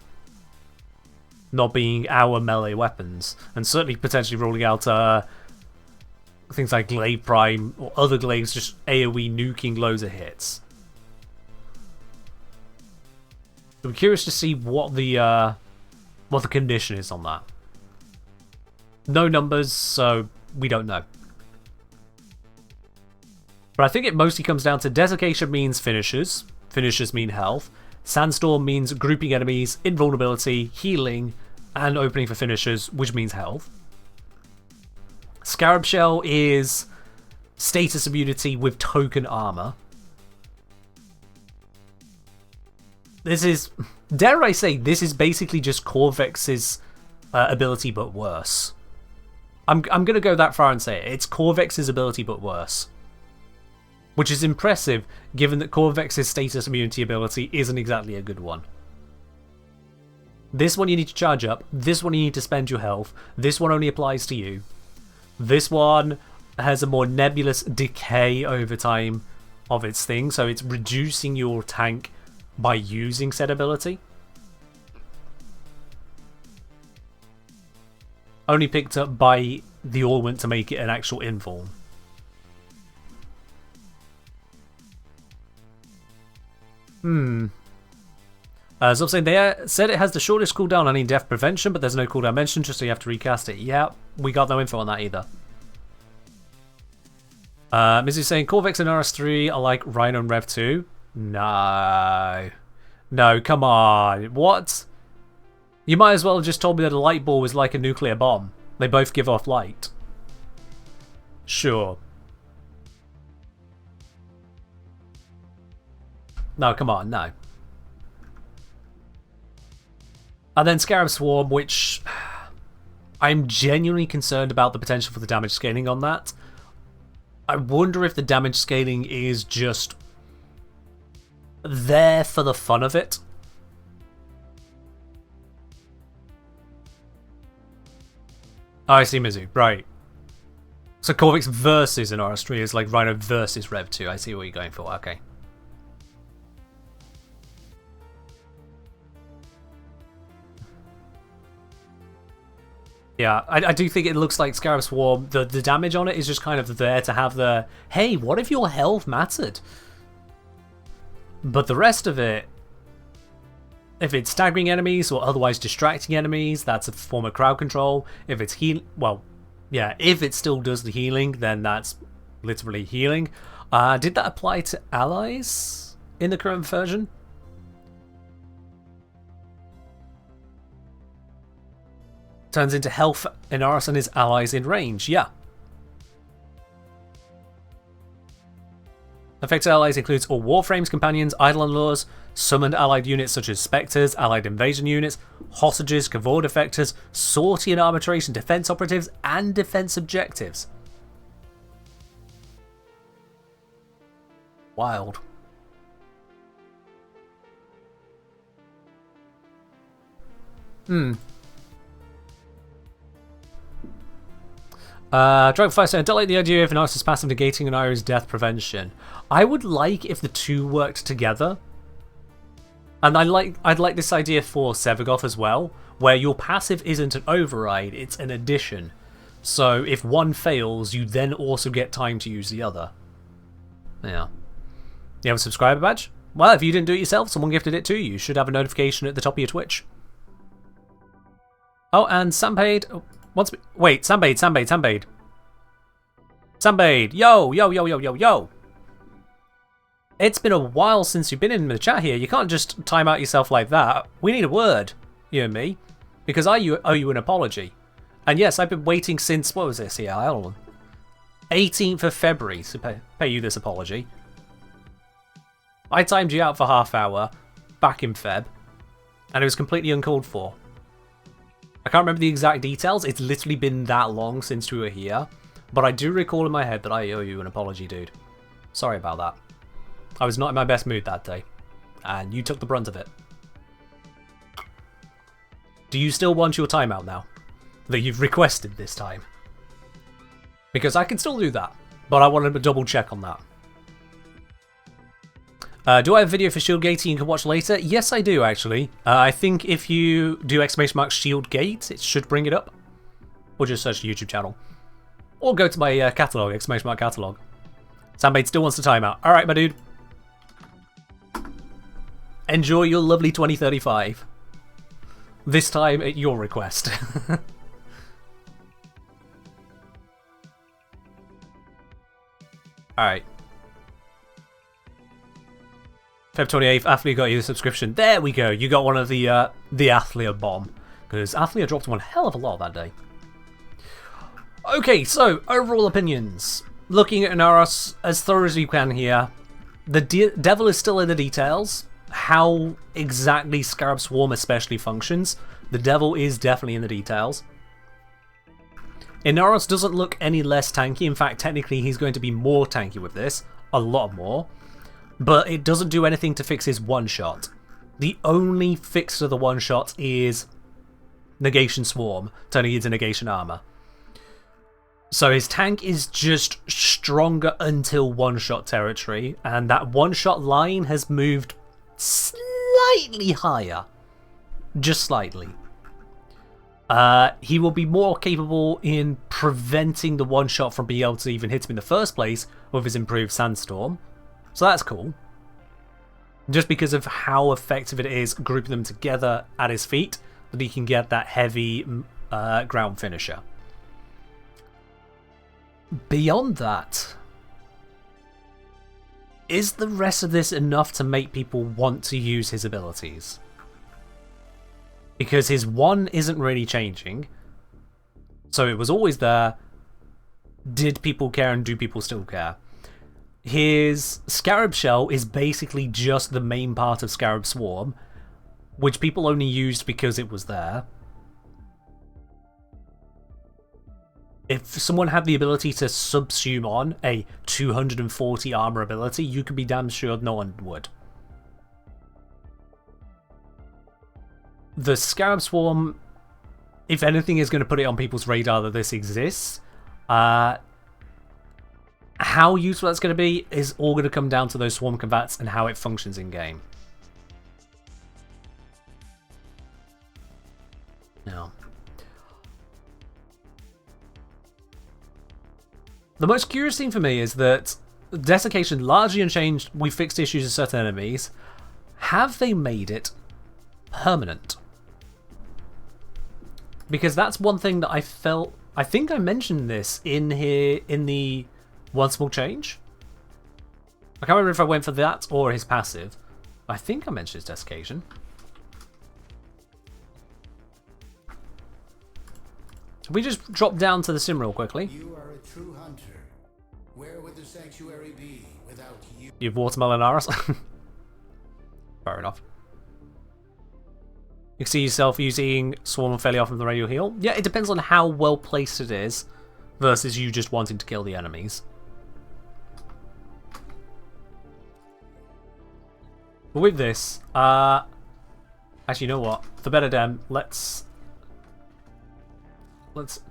Not being our melee weapons. And certainly potentially ruling out things like Glaive Prime or other glaives just AoE nuking loads of hits. I'm curious to see what the condition is on that. No numbers, so we don't know. But I think it mostly comes down to Desiccation means finishers. Finishers mean health. Sandstorm means grouping enemies, invulnerability, healing, and opening for finishers, which means health. Scarab Shell is status immunity with token armor. This is, dare I say, this is basically just Corvex's ability but worse. I'm going to go that far and say it. It's Corvex's ability but worse. Which is impressive, given that Corvex's status immunity ability isn't exactly a good one. This one you need to charge up. This one you need to spend your health. This one only applies to you. This one has a more nebulous decay over time of its thing, so it's reducing your tank by using said ability. Only picked up by the ornament to make it an actual inform. As I was saying, they said it has the shortest cooldown on any death prevention, but there's no cooldown mentioned, just so you have to recast it. Yeah, we got no info on that either. Mizu's saying, Corvex and RS3 are like Rhino and Rev 2. No. No, come on. What? You might as well have just told me that a light ball was like a nuclear bomb. They both give off light. Sure. No, come on, no. And then Scarab Swarm, which I'm genuinely concerned about the potential for the damage scaling on that. I wonder if the damage scaling is just there for the fun of it. Oh, I see Mizu, right. So Corvix versus an RS3 is like Rhino versus Rev 2. I see what you're going for, okay. Yeah, I do think it looks like Scarab Swarm. The damage on it is just kind of there to have the, hey, what if your health mattered? But the rest of it, if it's staggering enemies or otherwise distracting enemies, that's a form of crowd control. If it's well, yeah, if it still does the healing, then that's literally healing. Did that apply to allies in the current version? Turns into health Inaros and his allies in range, yeah. Affected allies includes all Warframes, companions, Eidolon lures, summoned allied units such as Spectres, allied invasion units, hostages, Kavor defectors, sortie and arbitration defense operatives, and defense objectives. Wild. Dragonfire said, I don't like the idea of Inaros' passive negating an Iro's death prevention. I would like if the two worked together. And I'd like this idea for Sevagoth as well, where your passive isn't an override, it's an addition. So if one fails, you then also get time to use the other. Yeah. You have a subscriber badge? Well, if you didn't do it yourself, someone gifted it to you. You should have a notification at the top of your Twitch. Oh, and Sampade... Wait, Sambade. Sambade, yo. It's been a while since you've been in the chat here. You can't just time out yourself like that. We need a word, you and me, because I owe you an apology. And yes, I've been waiting since, what was this here? 18th of February to pay you this apology. I timed you out for half hour back in Feb, and it was completely uncalled for. I can't remember the exact details, it's literally been that long since we were here, but I do recall in my head that I owe you an apology, dude. Sorry about that. I was not in my best mood that day, and you took the brunt of it. Do you still want your timeout now? That you've requested this time? Because I can still do that, but I wanted to double check on that. Do I have a video for Shieldgate you can watch later? Yes, I do, actually. I think if you do !Shieldgate, it should bring it up. Or just search the YouTube channel. Or go to my catalogue, !Catalogue. Sambade still wants to time out. Alright, my dude. Enjoy your lovely 2035. This time at your request. Alright. Feb 28th, Athlia got you the subscription. There we go. You got one of the Athlia bomb. Because Athlia dropped one hell of a lot that day. Okay, so, overall opinions. Looking at Inaros as thorough as you can here. The devil is still in the details. How exactly Scarab Swarm especially functions. The devil is definitely in the details. Inaros doesn't look any less tanky. In fact, technically he's going to be more tanky with this. A lot more. But it doesn't do anything to fix his one-shot. The only fix to the one-shot is Negation Swarm, turning into Negation Armor. So his tank is just stronger until one-shot territory, and that one-shot line has moved slightly higher. Just slightly. He will be more capable in preventing the one-shot from being able to even hit him in the first place with his improved Sandstorm. So that's cool. Just because of how effective it is grouping them together at his feet, that he can get that heavy ground finisher. Beyond that, is the rest of this enough to make people want to use his abilities? Because his 1 isn't really changing, so it was always there. Did people care, and do people still care? His Scarab Shell is basically just the main part of Scarab Swarm, which people only used because it was there. If someone had the ability to subsume on a 240 armor ability, you could be damn sure no one would. The Scarab Swarm, if anything, is going to put it on people's radar that this exists. How useful that's going to be is all going to come down to those Swarm Combats and how it functions in-game. Now, the most curious thing for me is that Desiccation largely unchanged. We fixed issues with certain enemies. Have they made it permanent? Because that's one thing that I felt. I think I mentioned this in here in the One Small Change. I can't remember if I went for that or his passive. I think I mentioned his Desiccation. We just drop down to the sim real quickly. You are a true hunter. Where would the sanctuary be without you? You've watermelon Inaros. Fair enough. You can see yourself using Swarm fairly often with the radial heal. Yeah, it depends on how well placed it is versus you just wanting to kill the enemies. But with this, actually, you know what? For better dem, let's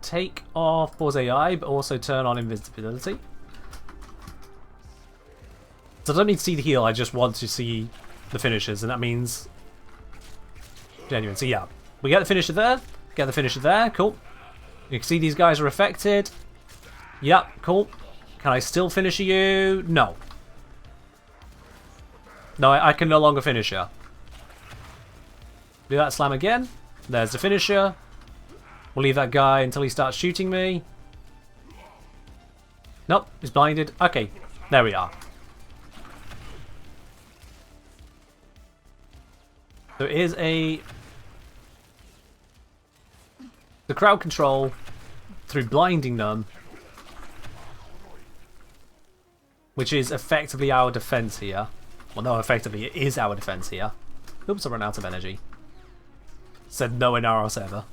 take off Pause AI, but also turn on invisibility. So I don't need to see the heal, I just want to see the finishers, and that means genuine. So yeah, we get the finisher there, get the finisher there, cool. You can see these guys are affected. Yep, cool. Can I still finish you? No. No, I can no longer finish her. Do that slam again. There's the finisher. We'll leave that guy until he starts shooting me. Nope, he's blinded. Okay, there we are. So it is the crowd control through blinding them, which is effectively our defense here. Well, no, effectively it is our defense here. Oops, I ran out of energy. Said no Inaros ever.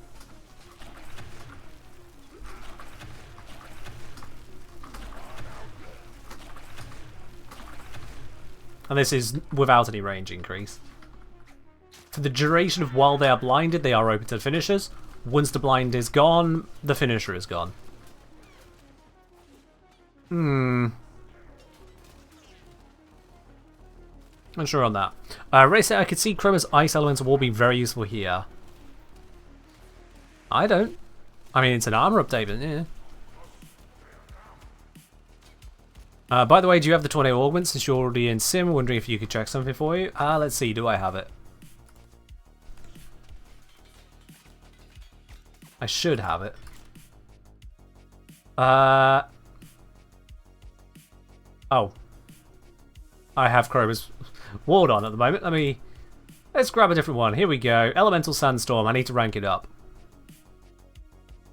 And this is without any range increase. For the duration of while they are blinded, they are open to the finishers. Once the blind is gone, the finisher is gone. Unsure on that. Ray said I could see Chroma's ice elemental will be very useful here. I don't. I mean, it's an armor update, but yeah. By the way, do you have the tornado augment since you're already in sim? Wondering if you could check something for you. Let's see, do I have it? I should have it. Oh. I have Chroma's ward on at the moment. Let's grab a different one. Here we go. Elemental Sandstorm. I need to rank it up.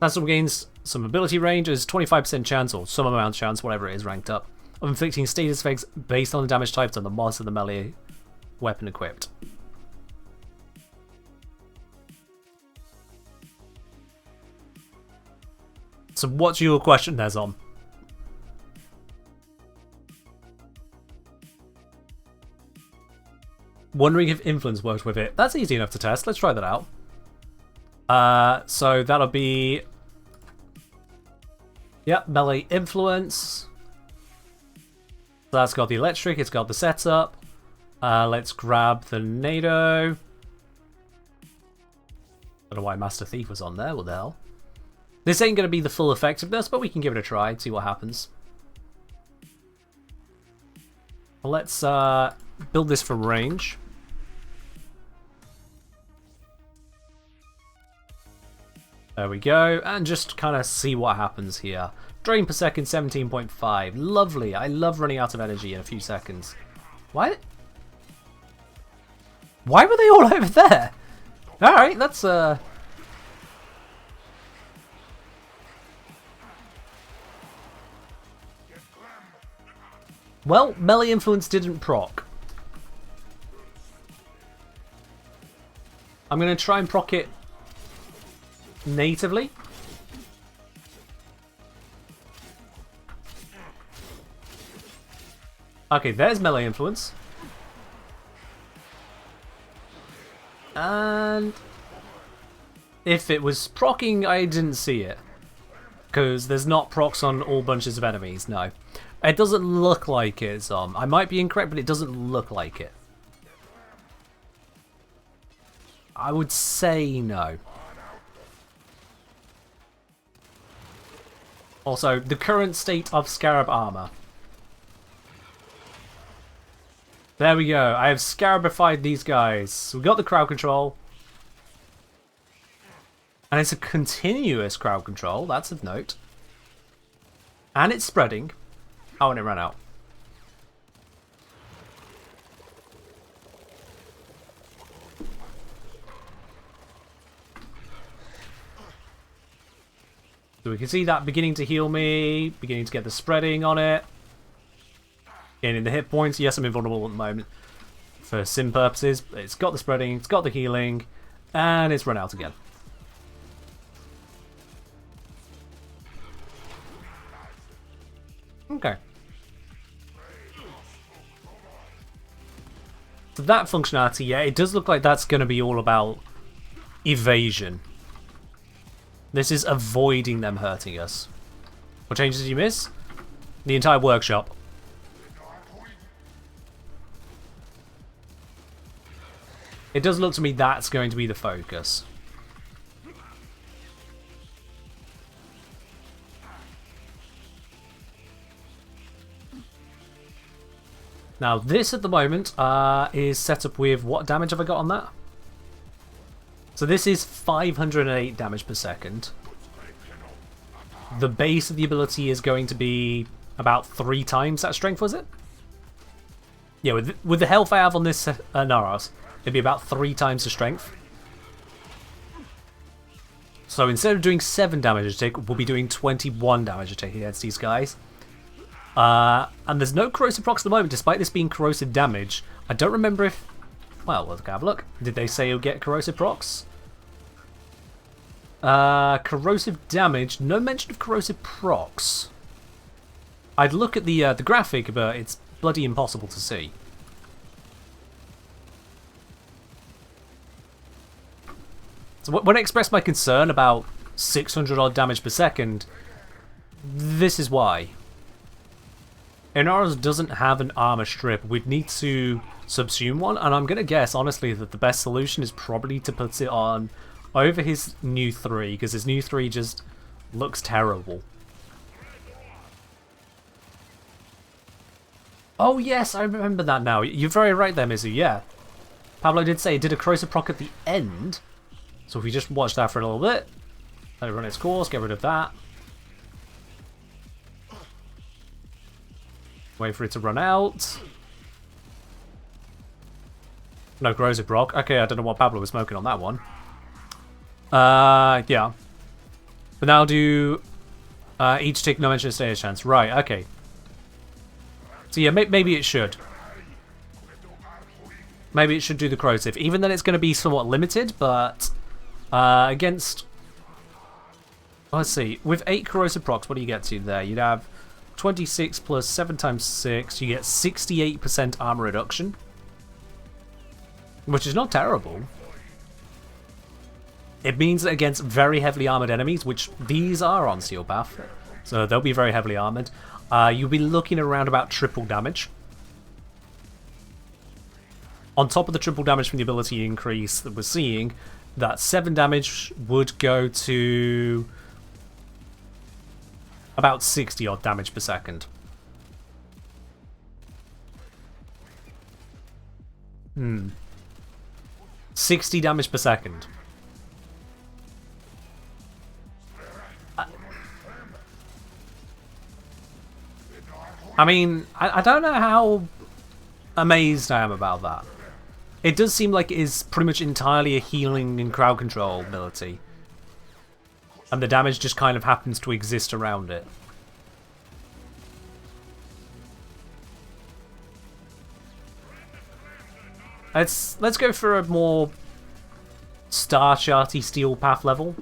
Sandstorm gains some ability range. There's 25% chance, or some amount of chance, whatever it is, ranked up, of inflicting status effects based on the damage types on the monster of the melee weapon equipped. So what's your question there, Zom? Wondering if influence works with it. That's easy enough to test. Let's try that out. So that'll be... Yep, melee influence. So that's got the electric, it's got the setup. Let's grab the NATO. Don't know why Master Thief was on there, what the hell. This ain't going to be the full effectiveness, but we can give it a try and see what happens. Let's build this for range. There we go, and just kind of see what happens here. Drain per second, 17.5. Lovely. I love running out of energy in a few seconds. Why were they all over there? Alright, that's Well, melee influence didn't proc. I'm going to try and proc it natively. Okay, there's melee influence. And if it was procking, I didn't see it. Because there's not procs on all bunches of enemies, no. It doesn't look like it's on. I might be incorrect, but it doesn't look like it. I would say no. Also, the current state of Scarab armor. There we go. I have Scarabified these guys. We got the crowd control. And it's a continuous crowd control. That's of note. And it's spreading. Oh, and it ran out. So we can see that beginning to heal me, beginning to get the spreading on it. Gaining the hit points. Yes, I'm invulnerable at the moment for sim purposes. It's got the spreading, it's got the healing, and it's run out again. Okay. So that functionality, yeah, it does look like that's going to be all about evasion. This is avoiding them hurting us. What changes did you miss? The entire workshop. It does look to me that's going to be the focus. Now this at the moment is set up with, what damage have I got on that? So this is 508 damage per second. The base of the ability is going to be about 3 times that strength, was it? Yeah, with the health I have on this Inaros, it'd be about 3 times the strength. So instead of doing 7 damage a tick, we'll be doing 21 damage a tick against these guys. And there's no corrosive procs at the moment, despite this being corrosive damage. I don't remember if... Well, let's have a look. Did they say you'll get corrosive procs? Corrosive damage. No mention of corrosive procs. I'd look at the graphic, but it's bloody impossible to see. So when I express my concern about 600 odd damage per second, this is why. Inaros doesn't have an armor strip. We'd need to subsume one, and I'm going to guess, honestly, that the best solution is probably to put it on over his new 3, because his new 3 just looks terrible. Oh yes, I remember that now. You're very right there, Mizu, yeah. Pablo did say it did a corrosive proc at the end, so if we just watch that for a little bit, let it run its course, get rid of that. Wait for it to run out. No corrosive proc. Okay, I don't know what Pablo was smoking on that one. Yeah. But now do each tick, no mention of stage chance. Right, okay. So yeah, maybe it should. Maybe it should do the corrosive. Even then it's going to be somewhat limited, but against... Let's see. With 8 corrosive procs, what do you get to there? You'd have 26 plus 7 times 6. You get 68% armor reduction. which is not terrible. It means that against very heavily armored enemies, which these are on Steel Path, so they'll be very heavily armored, you'll be looking around about triple damage. On top of the triple damage from the ability increase that we're seeing, that 7 damage would go to about 60 odd damage per second. 60 damage per second. I mean, I don't know how amazed I am about that. It does seem like it is pretty much entirely a healing and crowd control ability. And the damage just kind of happens to exist around it. Let's go for a more star charty Steel Path level.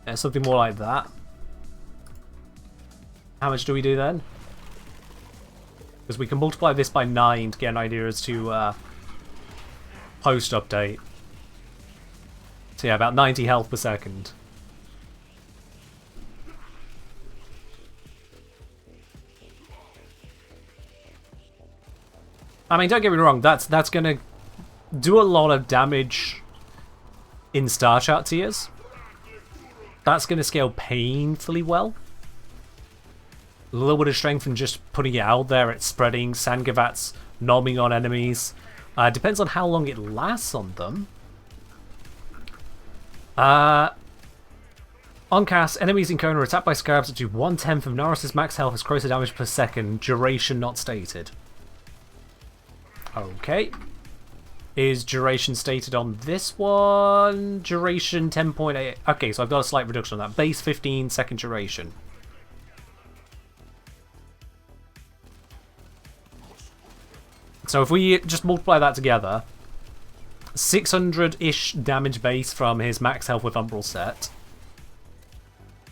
Yeah, something more like that. How much do we do then? Because we can multiply this by 9 to get an idea as to post-update. So yeah, about 90 health per second. I mean, don't get me wrong, that's gonna do a lot of damage in Star Chart tiers. That's gonna scale painfully well. A little bit of strength and just putting it out there, it's spreading, Sangavats nomming on enemies. Depends on how long it lasts on them. On cast, enemies in Kona are attacked by Scarabs that do 1/10 of Inaros' max health as corrosive damage per second, duration not stated. Okay. Is duration stated on this one? Duration 10.8. Okay, so I've got a slight reduction on that. Base 15 second duration. So if we just multiply that together, 600-ish damage base from his max health with Umbral set.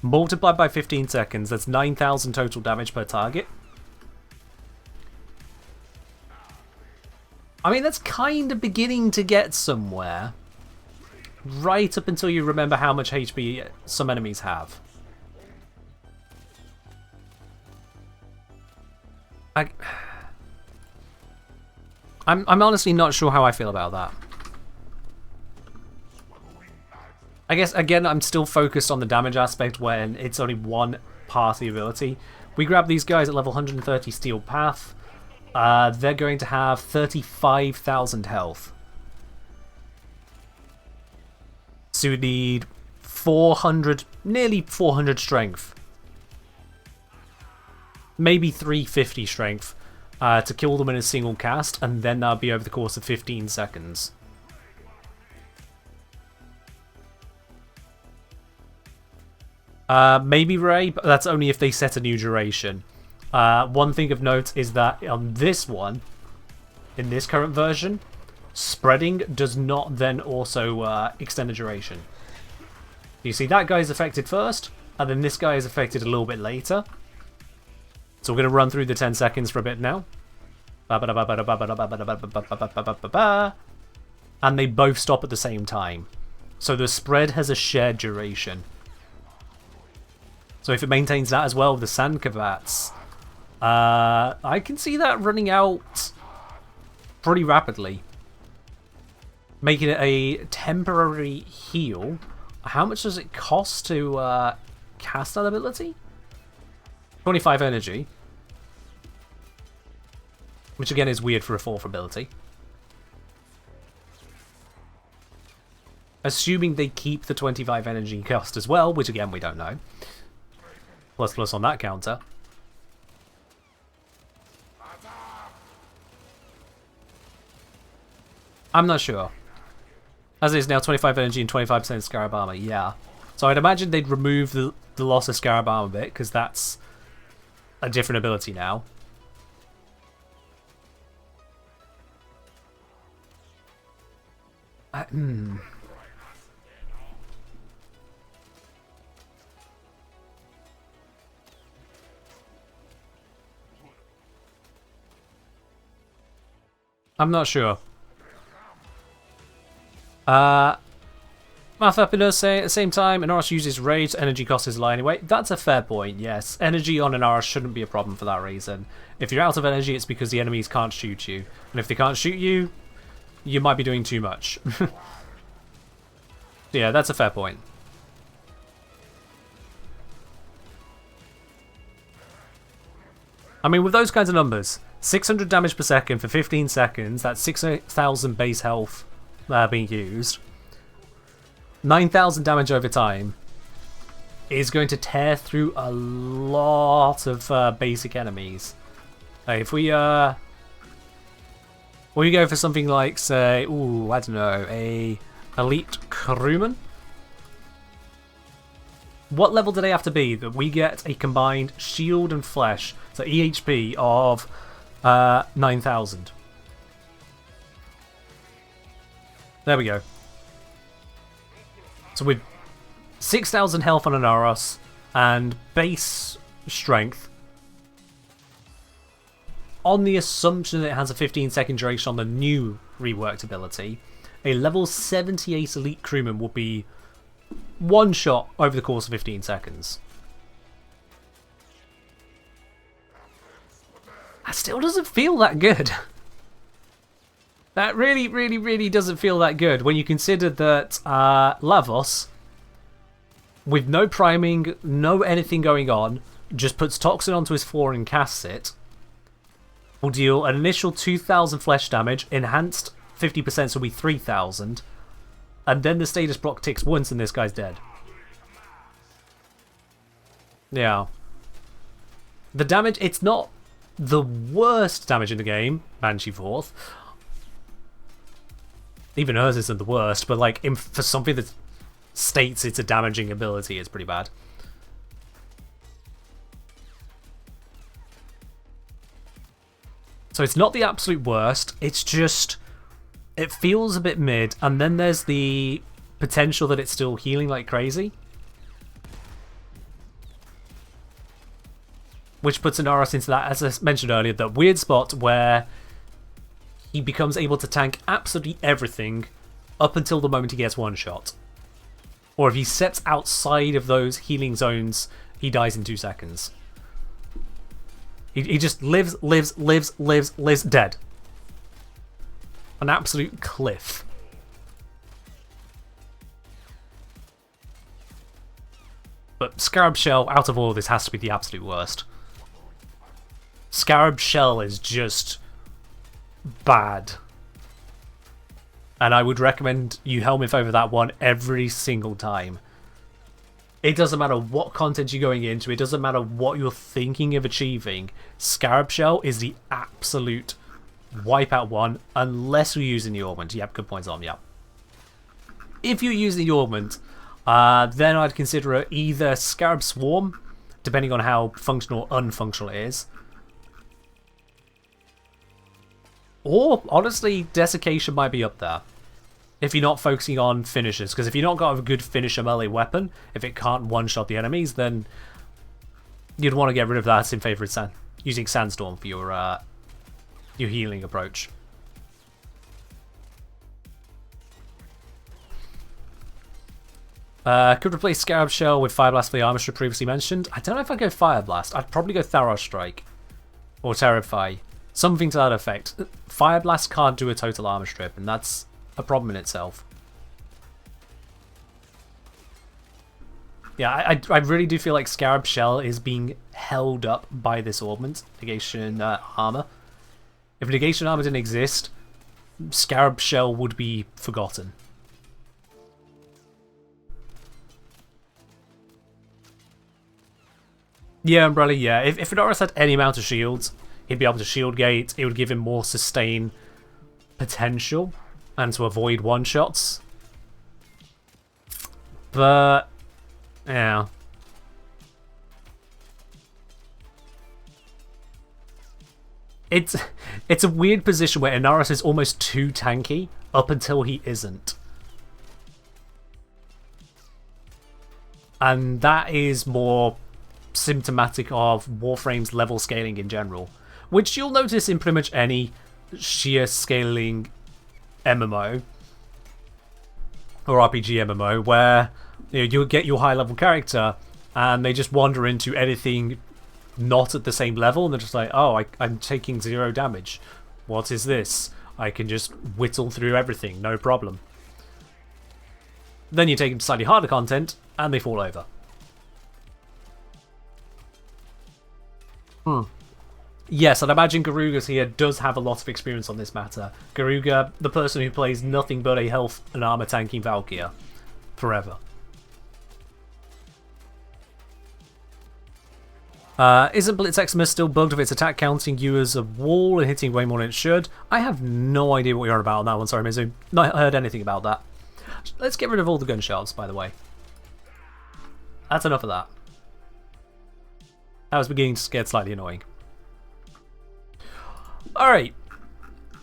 Multiplied by 15 seconds, that's 9,000 total damage per target. I mean, that's kind of beginning to get somewhere. Right up until you remember how much HP some enemies have. I'm honestly not sure how I feel about that. I guess, again, I'm still focused on the damage aspect when it's only one part of the ability. We grab these guys at level 130 Steel Path. They're going to have 35,000 health. So we need 400, nearly 400 strength. Maybe 350 strength to kill them in a single cast, and then that'll be over the course of 15 seconds. Maybe Ray, but that's only if they set a new duration. One thing of note is that on this one, in this current version, spreading does not then also extend the duration. You see, that guy is affected first, and then this guy is affected a little bit later. So we're going to run through the 10 seconds for a bit now. And they both stop at the same time. So the spread has a shared duration. So if it maintains that as well with the Sandkavats, I can see that running out pretty rapidly. Making it a temporary heal. How much does it cost to cast that ability? 25 energy. Which again is weird for a 4th ability. Assuming they keep the 25 energy cost as well, which again we don't know. ++ on that counter. I'm not sure. As it is now, 25 energy and 25% Scarab armor, yeah. So I'd imagine they'd remove the loss of Scarab armor bit, because that's a different ability now. I'm not sure. Math Happiness say at the same time, Inaros uses rage, energy cost is low anyway. That's a fair point, yes. Energy on Inaros shouldn't be a problem for that reason. If you're out of energy, it's because the enemies can't shoot you. And if they can't shoot you, you might be doing too much. Yeah, that's a fair point. I mean, with those kinds of numbers, 600 damage per second for 15 seconds, that's 6,000 base health being used. 9,000 damage over time is going to tear through a lot of basic enemies. If we go for something like, say, ooh, I don't know, a elite crewman. What level do they have to be that we get a combined shield and flesh, so EHP of 9,000? There we go. So with 6,000 health on Inaros and base strength, on the assumption that it has a 15-second duration on the new reworked ability, a level 78 elite crewman will be one shot over the course of 15 seconds. That still doesn't feel that good. That really doesn't feel that good when you consider that Lavos, with no priming, no anything going on, just puts Toxin onto his floor and casts it, will deal an initial 2,000 flesh damage, enhanced 50%, so it'll be 3,000, and then the status block ticks once and this guy's dead. Yeah. The damage, it's not the worst damage in the game, Banshee 4th. Even hers isn't the worst, but like for something that states it's a damaging ability, it's pretty bad. So it's not the absolute worst, it's just, it feels a bit mid, and then there's the potential that it's still healing like crazy. Which puts Inaros into that, as I mentioned earlier, that weird spot where he becomes able to tank absolutely everything up until the moment he gets one shot. Or if he steps outside of those healing zones, he dies in 2 seconds. He just lives, dead. An absolute cliff. But Scarab Shell, out of all of this, has to be the absolute worst. Scarab Shell is just bad. And I would recommend you helmet over that one every single time. It doesn't matter what content you're going into, it doesn't matter what you're thinking of achieving, Scarab Shell is the absolute wipeout one, unless you're using the augment. Yep, good points on, yep. If you're using the augment, then I'd consider it either Scarab Swarm, depending on how functional or unfunctional it is, or, honestly, Desiccation might be up there. If you're not focusing on finishers. Because if you're not got a good finisher melee weapon, if it can't one-shot the enemies, then you'd want to get rid of that in favour of using Sandstorm for your healing approach. Could replace Scarab Shell with Fire Blast for the armor strip previously mentioned. I don't know if I'd go Fire Blast. I'd probably go Tharos Strike. Or Terrify. Something to that effect. Fire Blast can't do a total armor strip, and that's a problem in itself. Yeah, I really do feel like Scarab Shell is being held up by this augment, Negation Armor. If Negation Armor didn't exist, Scarab Shell would be forgotten. Yeah, Umbrella, yeah. If Inaros had any amount of shields, he'd be able to shield gate, it would give him more sustain potential, and to avoid one-shots. But, yeah. It's a weird position where Inaros is almost too tanky, up until he isn't. And that is more symptomatic of Warframe's level scaling in general, which you'll notice in pretty much any sheer scaling MMO or RPG MMO where you'll get your high level character and they just wander into anything not at the same level and they're just like, oh, I'm taking 0 damage. What is this? I can just whittle through everything, no problem. Then you take them to slightly harder content and they fall over. Yes, I'd imagine Garuga's here does have a lot of experience on this matter. Garuga, the person who plays nothing but a health and armor tanking Valkyr. Forever. Isn't Blitzeximus still bugged with its attack counting you as a wall and hitting way more than it should? I have no idea what you're on about on that one, sorry Mizu. Not heard anything about that. Let's get rid of all the gunshots, by the way. That's enough of that. That was beginning to get slightly annoying. Alright.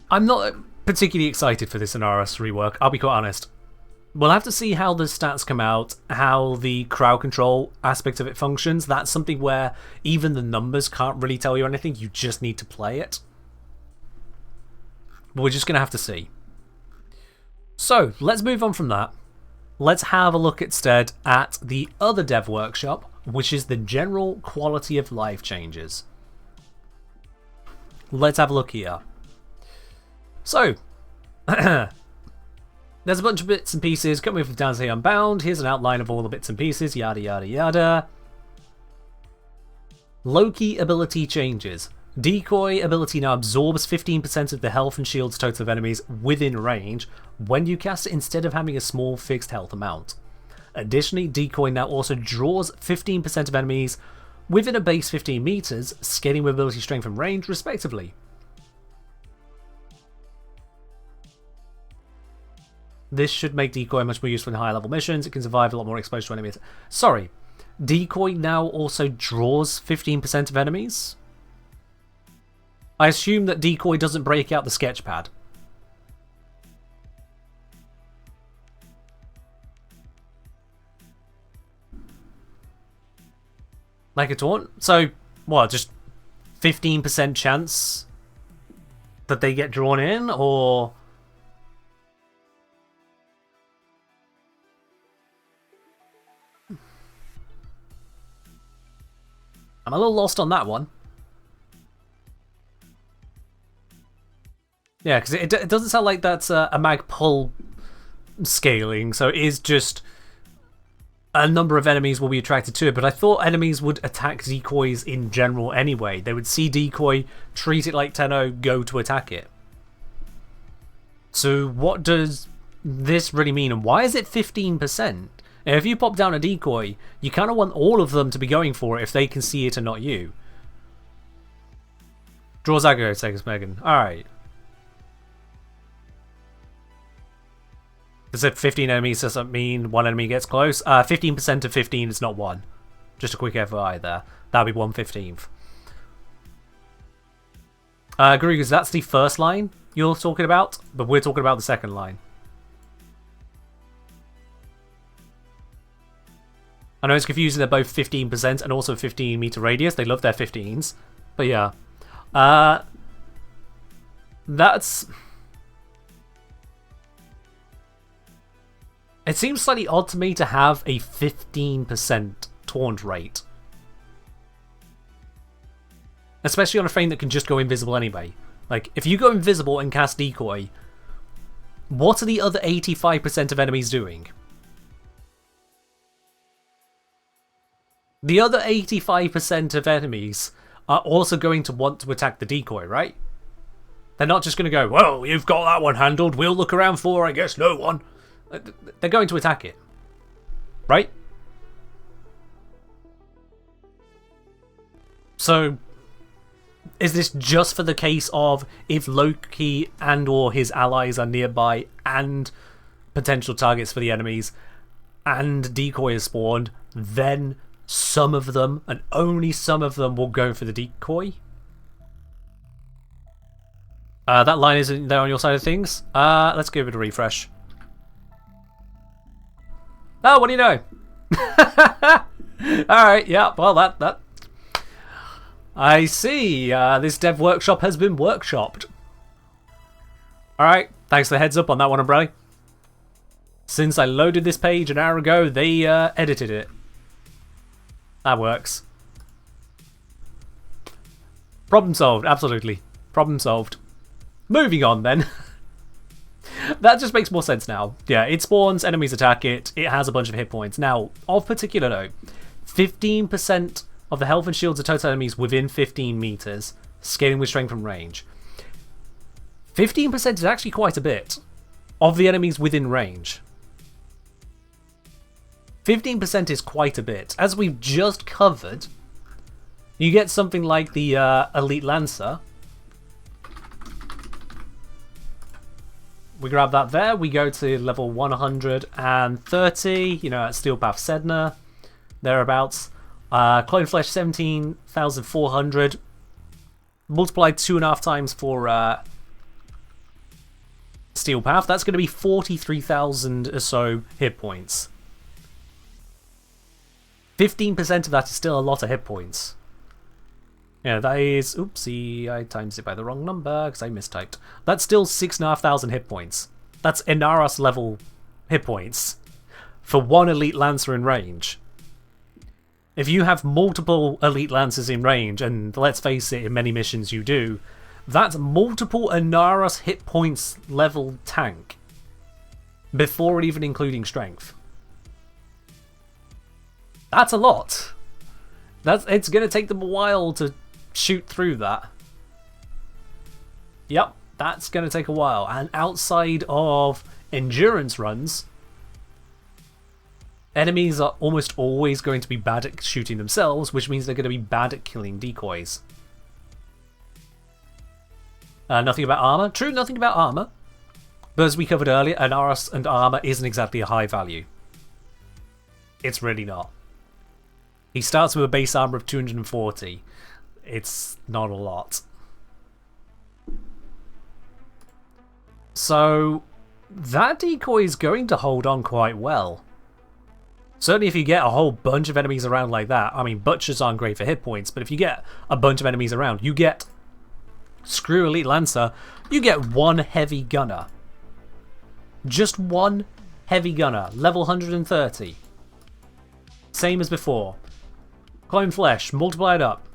I'm not particularly excited for this Inaros rework, I'll be quite honest. We'll have to see how the stats come out, how the crowd control aspect of it functions. That's something where even the numbers can't really tell you anything, you just need to play it. But we're just going to have to see. So, let's move on from that. Let's have a look instead at the other dev workshop, which is the general quality of life changes. Let's have a look here. So, there's a bunch of bits and pieces coming from Down to Unbound. Here's an outline of all the bits and pieces, yada yada yada. Loki ability changes. Decoy ability now absorbs 15% of the health and shields total of enemies within range when you cast it instead of having a small fixed health amount. Additionally, Decoy now also draws 15% of enemies within a base 15 meters, scaling with ability strength and range respectively. This should make Decoy much more useful in higher level missions. It can survive a lot more exposure to enemies. Sorry, Decoy now also draws 15% of enemies? I assume that Decoy doesn't break out the sketchpad. Like a taunt? So, what, just 15% chance that they get drawn in, or... I'm a little lost on that one. Yeah, because it doesn't sound like that's a mag pull scaling, so it is just a number of enemies will be attracted to it, but I thought enemies would attack decoys in general anyway. They would see decoy, treat it like Tenno, go to attack it. So what does this really mean, and why is it 15%? Now, if you pop down a decoy, you kind of want all of them to be going for it if they can see it and not you. Draws aggro, takes Megan. Alright. Does it 15 enemies doesn't mean one enemy gets close? 15% of 15 is not 1. Just a quick FYI there. That would be 1/15. Garrigus, that's the first line you're talking about, but we're talking about the second line. I know it's confusing, they're both 15% and also 15 meter radius. They love their 15s. But yeah. That's... It seems slightly odd to me to have a 15% taunt rate. Especially on a frame that can just go invisible anyway. Like, if you go invisible and cast Decoy, what are the other 85% of enemies doing? The other 85% of enemies are also going to want to attack the Decoy, right? They're not just going to go, well, you've got that one handled, we'll look around for, I guess, no one. They're going to attack it, right? So, is this just for the case of if Loki and or his allies are nearby and potential targets for the enemies and Decoy is spawned, then some of them, and only some of them, will go for the Decoy? That line isn't there on your side of things. Let's give it a refresh. Oh, what do you know? Alright, yeah, well, that... I see. This dev workshop has been workshopped. Alright, thanks for the heads up on that one, Umbrella. Since I loaded this page an hour ago, they edited it. That works. Problem solved, absolutely. Problem solved. Moving on then. That just makes more sense now. Yeah, it spawns, enemies attack it, it has a bunch of hit points. Now, of particular note, 15% of the health and shields of total enemies within 15 meters, scaling with strength and range. 15% is actually quite a bit of the enemies within range. 15% is quite a bit. As we've just covered, you get something like the Elite Lancer. We grab that there, we go to level 130, you know, at Steel Path Sedna, thereabouts. Clone Flesh 17,400, multiplied 2.5 times for Steel Path, that's going to be 43,000 or so hit points. 15% of that is still a lot of hit points. Yeah, that is... Oopsie, I times it by the wrong number because I mistyped. That's still 6,500 hit points. That's Inaros level hit points for one Elite Lancer in range. If you have multiple Elite Lancers in range, and let's face it, in many missions you do, that's multiple Inaros hit points level tank before even including strength. That's a lot. It's going to take them a while to shoot through that. Yep, that's going to take a while. And outside of endurance runs, enemies are almost always going to be bad at shooting themselves, which means they're going to be bad at killing decoys. Nothing about armor. True, nothing about armor. But as we covered earlier, Inaros and armor isn't exactly a high value. It's really not. He starts with a base armor of 240. It's not a lot. So that decoy is going to hold on quite well. Certainly if you get a whole bunch of enemies around like that. I mean, butchers aren't great for hit points, but if you get a bunch of enemies around, you get... Screw Elite Lancer, you get one heavy gunner. Just one heavy gunner. Level 130. Same as before. Clone Flesh, multiplied up.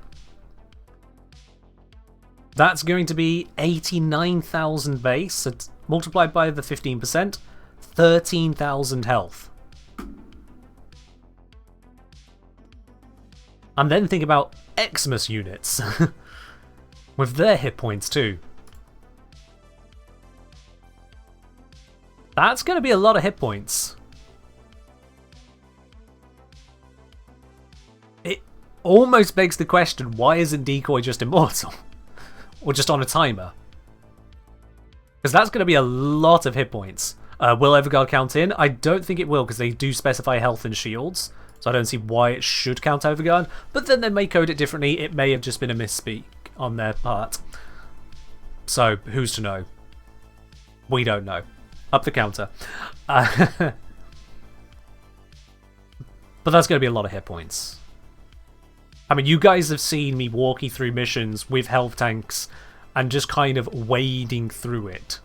That's going to be 89,000 base, so multiplied by the 15%, 13,000 health. And then think about Xmas units, with their hit points too. That's going to be a lot of hit points. It almost begs the question, why isn't Decoy just immortal? Or just on a timer? Because that's going to be a lot of hit points. Will Everguard count in? I don't think it will, because they do specify health and shields. So I don't see why it should count Everguard. But then they may code it differently. It may have just been a misspeak on their part. So, who's to know? We don't know. Up the counter. But that's going to be a lot of hit points. I mean, you guys have seen me walking through missions with health tanks and just kind of wading through it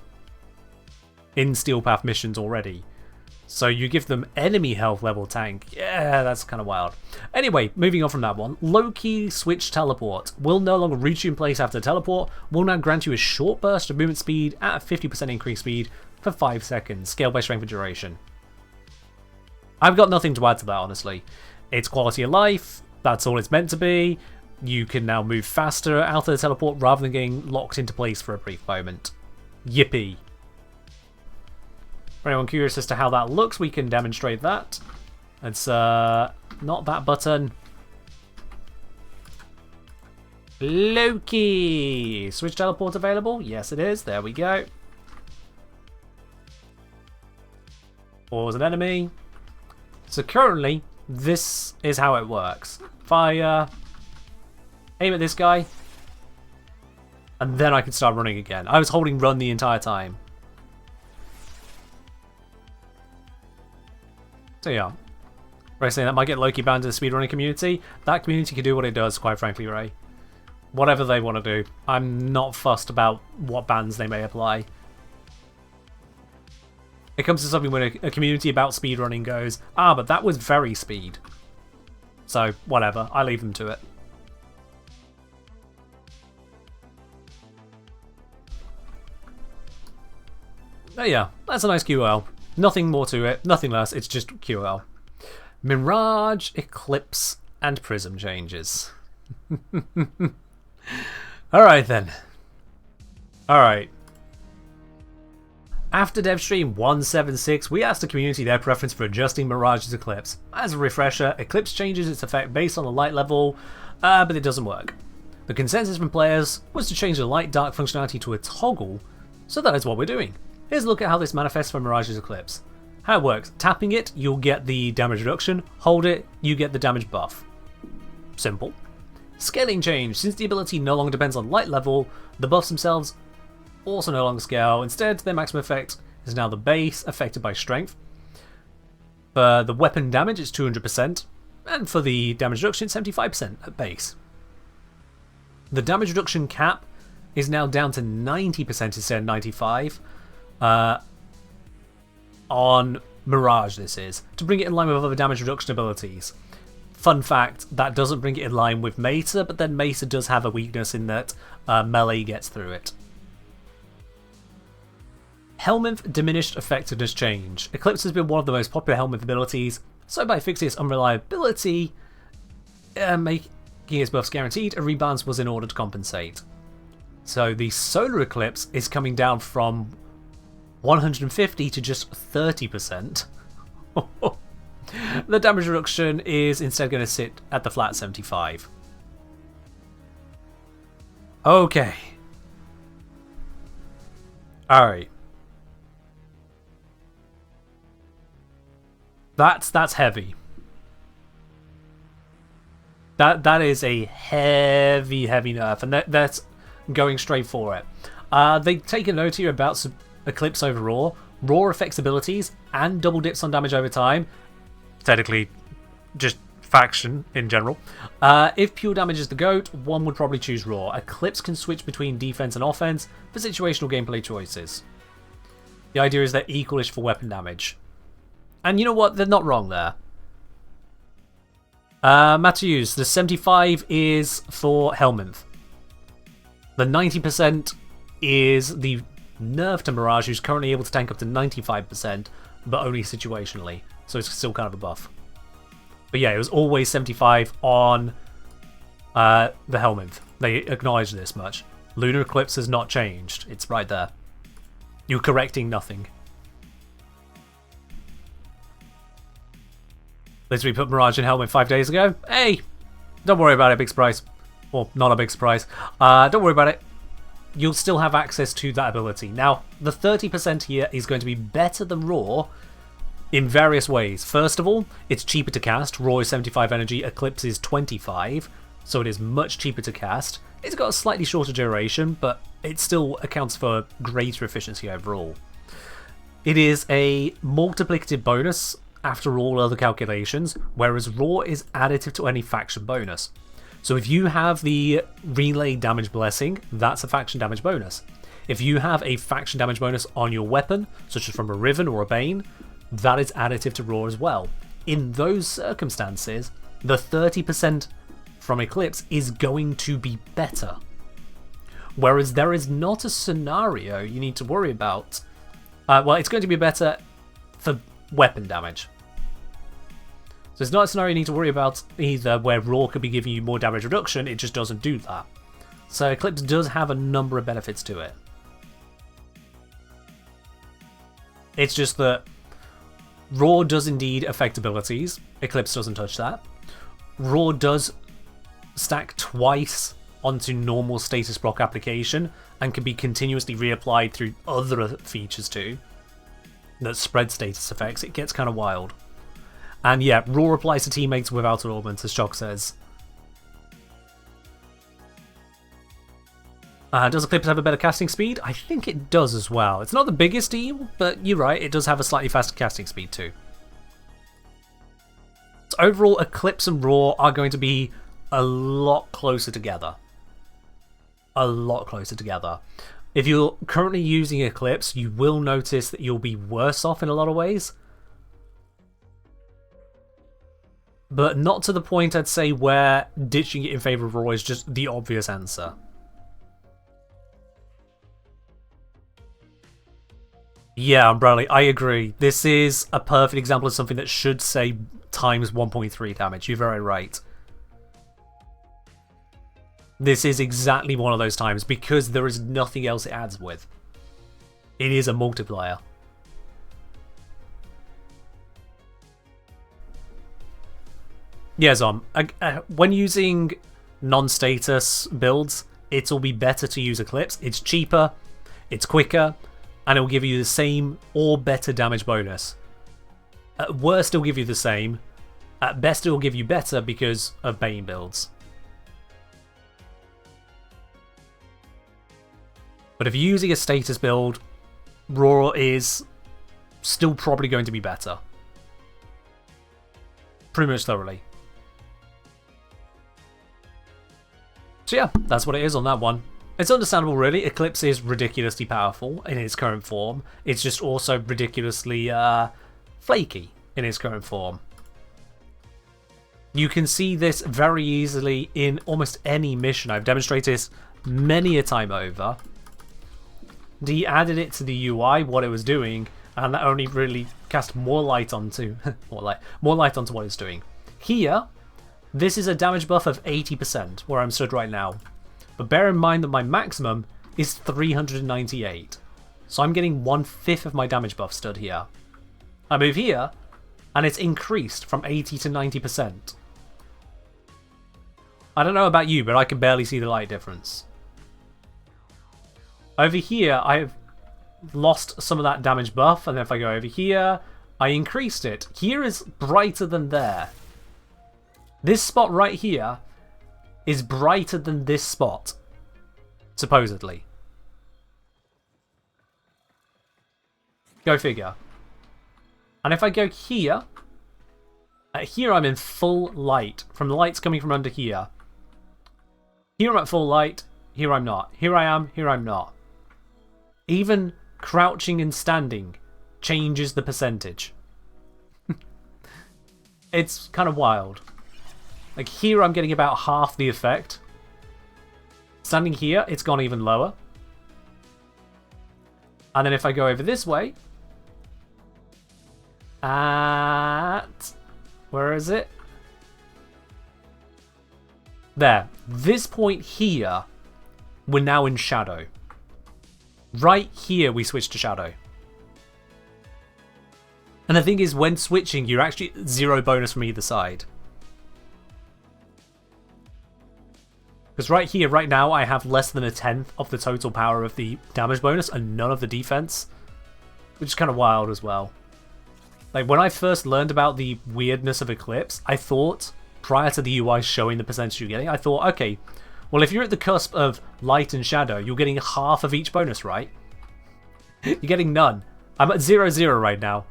in Steel Path missions already. So you give them enemy health level tank. Yeah, that's kind of wild. Anyway, moving on from that one. Low-key switch teleport. Will no longer reach you in place after teleport. Will now grant you a short burst of movement speed at a 50% increased speed for 5 seconds. Scaled by strength and duration. I've got nothing to add to that, honestly. It's quality of life. That's all it's meant to be. You can now move faster out of the teleport rather than getting locked into place for a brief moment. Yippee. For anyone curious as to how that looks, we can demonstrate that. It's not that button. Loki! Switch teleport available? Yes, it is. There we go. Pause an enemy. So currently, this is how it works. If I aim at this guy, and then I can start running again. I was holding run the entire time. So yeah. Ray saying that might get Loki banned in the speedrunning community. That community can do what it does, quite frankly, Ray. Whatever they want to do. I'm not fussed about what bans they may apply. It comes to something when a community about speedrunning goes, ah, but that was very speed. So, whatever, I leave them to it. Oh yeah, that's a nice QoL. Nothing more to it, nothing less, it's just QoL. Mirage, Eclipse, and Prism changes. Alright then. Alright. After DevStream 176, we asked the community their preference for adjusting Mirage's Eclipse. As a refresher, Eclipse changes its effect based on the light level, but it doesn't work. The consensus from players was to change the light-dark functionality to a toggle, so that is what we're doing. Here's a look at how this manifests for Mirage's Eclipse. How it works: tapping it, you'll get the damage reduction, hold it, you get the damage buff. Simple. Scaling change: since the ability no longer depends on light level, the buffs themselves also no longer scale. Instead, their maximum effect is now the base, affected by strength. For the weapon damage, it's 200%, and for the damage reduction, 75% at base. The damage reduction cap is now down to 90% instead of 95%. On Mirage, this is, to bring it in line with other damage reduction abilities. Fun fact, that doesn't bring it in line with Mesa, but then Mesa does have a weakness in that melee gets through it. Helminth diminished effectiveness change. Eclipse has been one of the most popular Helminth abilities, so by fixing its unreliability, making its buffs guaranteed, a rebalance was in order to compensate. So the Solar Eclipse is coming down from 150 to just 30%. The damage reduction is instead going to sit at the flat 75. Okay. Alright. That's heavy. That is a heavy nerf, and that's going straight for it. They take a note here about Eclipse over Raw. Raw affects abilities and double dips on damage over time. Technically, just faction in general. If pure damage is the GOAT, one would probably choose Raw. Eclipse can switch between defense and offense for situational gameplay choices. The idea is they're equalish for weapon damage. And you know what? They're not wrong there. Matthews, the 75 is for Helminth. The 90% is the nerf to Mirage, who's currently able to tank up to 95%, but only situationally. So it's still kind of a buff. But yeah, it was always 75 on the Helminth. They acknowledge this much. Lunar Eclipse has not changed. It's right there. You're correcting nothing. Literally put Mirage in Helminth 5 days ago. Hey! Don't worry about it, big surprise. Well, not a big surprise. Don't worry about it. You'll still have access to that ability. Now, the 30% here is going to be better than Raw in various ways. First of all, it's cheaper to cast. Raw is 75 energy, Eclipse is 25, so it is much cheaper to cast. It's got a slightly shorter duration, but it still accounts for greater efficiency overall. It is a multiplicative bonus after all other calculations, whereas Raw is additive to any faction bonus. So if you have the Relay Damage Blessing, that's a faction damage bonus. If you have a faction damage bonus on your weapon, such as from a Riven or a Bane, that is additive to Raw as well. In those circumstances, the 30% from Eclipse is going to be better. Whereas there is not a scenario you need to worry about. Well, it's going to be better for weapon damage. So it's not a scenario you need to worry about either where Raw could be giving you more damage reduction, it just doesn't do that. So Eclipse does have a number of benefits to it. It's just that Raw does indeed affect abilities, Eclipse doesn't touch that. Raw does stack twice onto normal status block application and can be continuously reapplied through other features too that spread status effects. It gets kind of wild. And yeah, Raw applies to teammates without an augment, as Shock says. Does Eclipse have a better casting speed? I think it does as well. It's not the biggest deal, but you're right, it does have a slightly faster casting speed too. So overall, Eclipse and Raw are going to be a lot closer together. A lot closer together. If you're currently using Eclipse, you will notice that you'll be worse off in a lot of ways. But not to the point, I'd say, where ditching it in favor of Raw is just the obvious answer. Yeah, Umbrella, I agree. This is a perfect example of something that should say times 1.3 damage. You're very right. This is exactly one of those times because there is nothing else it adds with. It is a multiplier. Yeah, Zom. When using non-status builds, it'll be better to use Eclipse. It's cheaper, it's quicker, and it'll give you the same or better damage bonus. At worst, it'll give you the same. At best, it'll give you better because of Bane builds. But if you're using a status build, Raw is still probably going to be better. Pretty much thoroughly. So yeah, that's what it is on that one. It's understandable really, Eclipse is ridiculously powerful in its current form. It's just also ridiculously flaky in its current form. You can see this very easily in almost any mission. I've demonstrated this many a time over. He added it to the UI, what it was doing, and that only really cast more light onto more light onto what it's doing. Here, this is a damage buff of 80%, where I'm stood right now. But bear in mind that my maximum is 398. So I'm getting 1/5 of my damage buff stood here. I move here, and it's increased from 80 to 90%. I don't know about you, but I can barely see the light difference. Over here, I've lost some of that damage buff, and then if I go over here, I increased it. Here is brighter than there. This spot right here is brighter than this spot, supposedly. Go figure. And if I go here, here I'm in full light, from the lights coming from under here. Here I'm at full light, here I'm not. Here I am, here I'm not. Even crouching and standing changes the percentage. It's kind of wild. Like here I'm getting about half the effect. Standing here, it's gone even lower. And then if I go over this way, where is it? There. This point here, we're now in shadow. Right here, we switch to shadow. And the thing is, when switching, you're actually 0 bonus from either side. Because right here, right now, I have less than 1/10 of the total power of the damage bonus and none of the defense. Which is kind of wild as well. Like, when I first learned about the weirdness of Eclipse, I thought, prior to the UI showing the percentage you're getting, I thought, okay, well, if you're at the cusp of light and shadow, you're getting half of each bonus, right? You're getting none. I'm at 0/0 right now.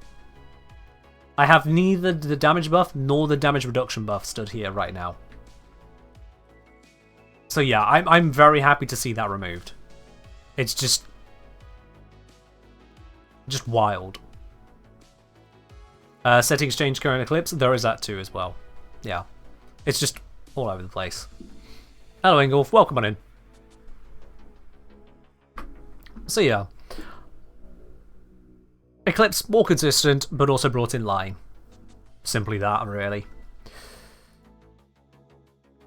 I have neither the damage buff nor the damage reduction buff stood here right now. So yeah, I'm very happy to see that removed. It's just wild. Settings change current Eclipse. There is that too as well. Yeah, it's just all over the place. Hello, Ingolf. Welcome on in. So yeah, Eclipse more consistent, but also brought in line. Simply that, really.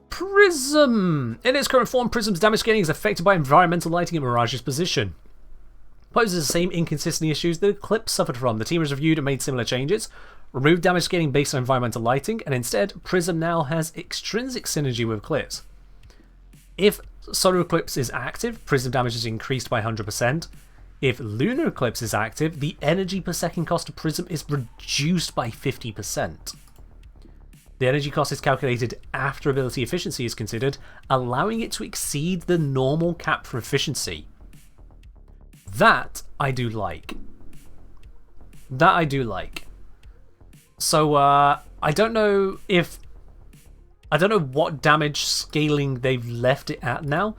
Prism! In its current form, Prism's damage scaling is affected by environmental lighting and Mirage's position. Poses the same inconsistency issues that Eclipse suffered from. The team has reviewed and made similar changes. Removed damage scaling based on environmental lighting, and instead, Prism now has extrinsic synergy with Eclipse. If Solar Eclipse is active, Prism damage is increased by 100%. If Lunar Eclipse is active, the energy per second cost of Prism is reduced by 50%. The energy cost is calculated after ability efficiency is considered, allowing it to exceed the normal cap for efficiency. That I do like. That I do like. So, I don't know what damage scaling they've left it at now.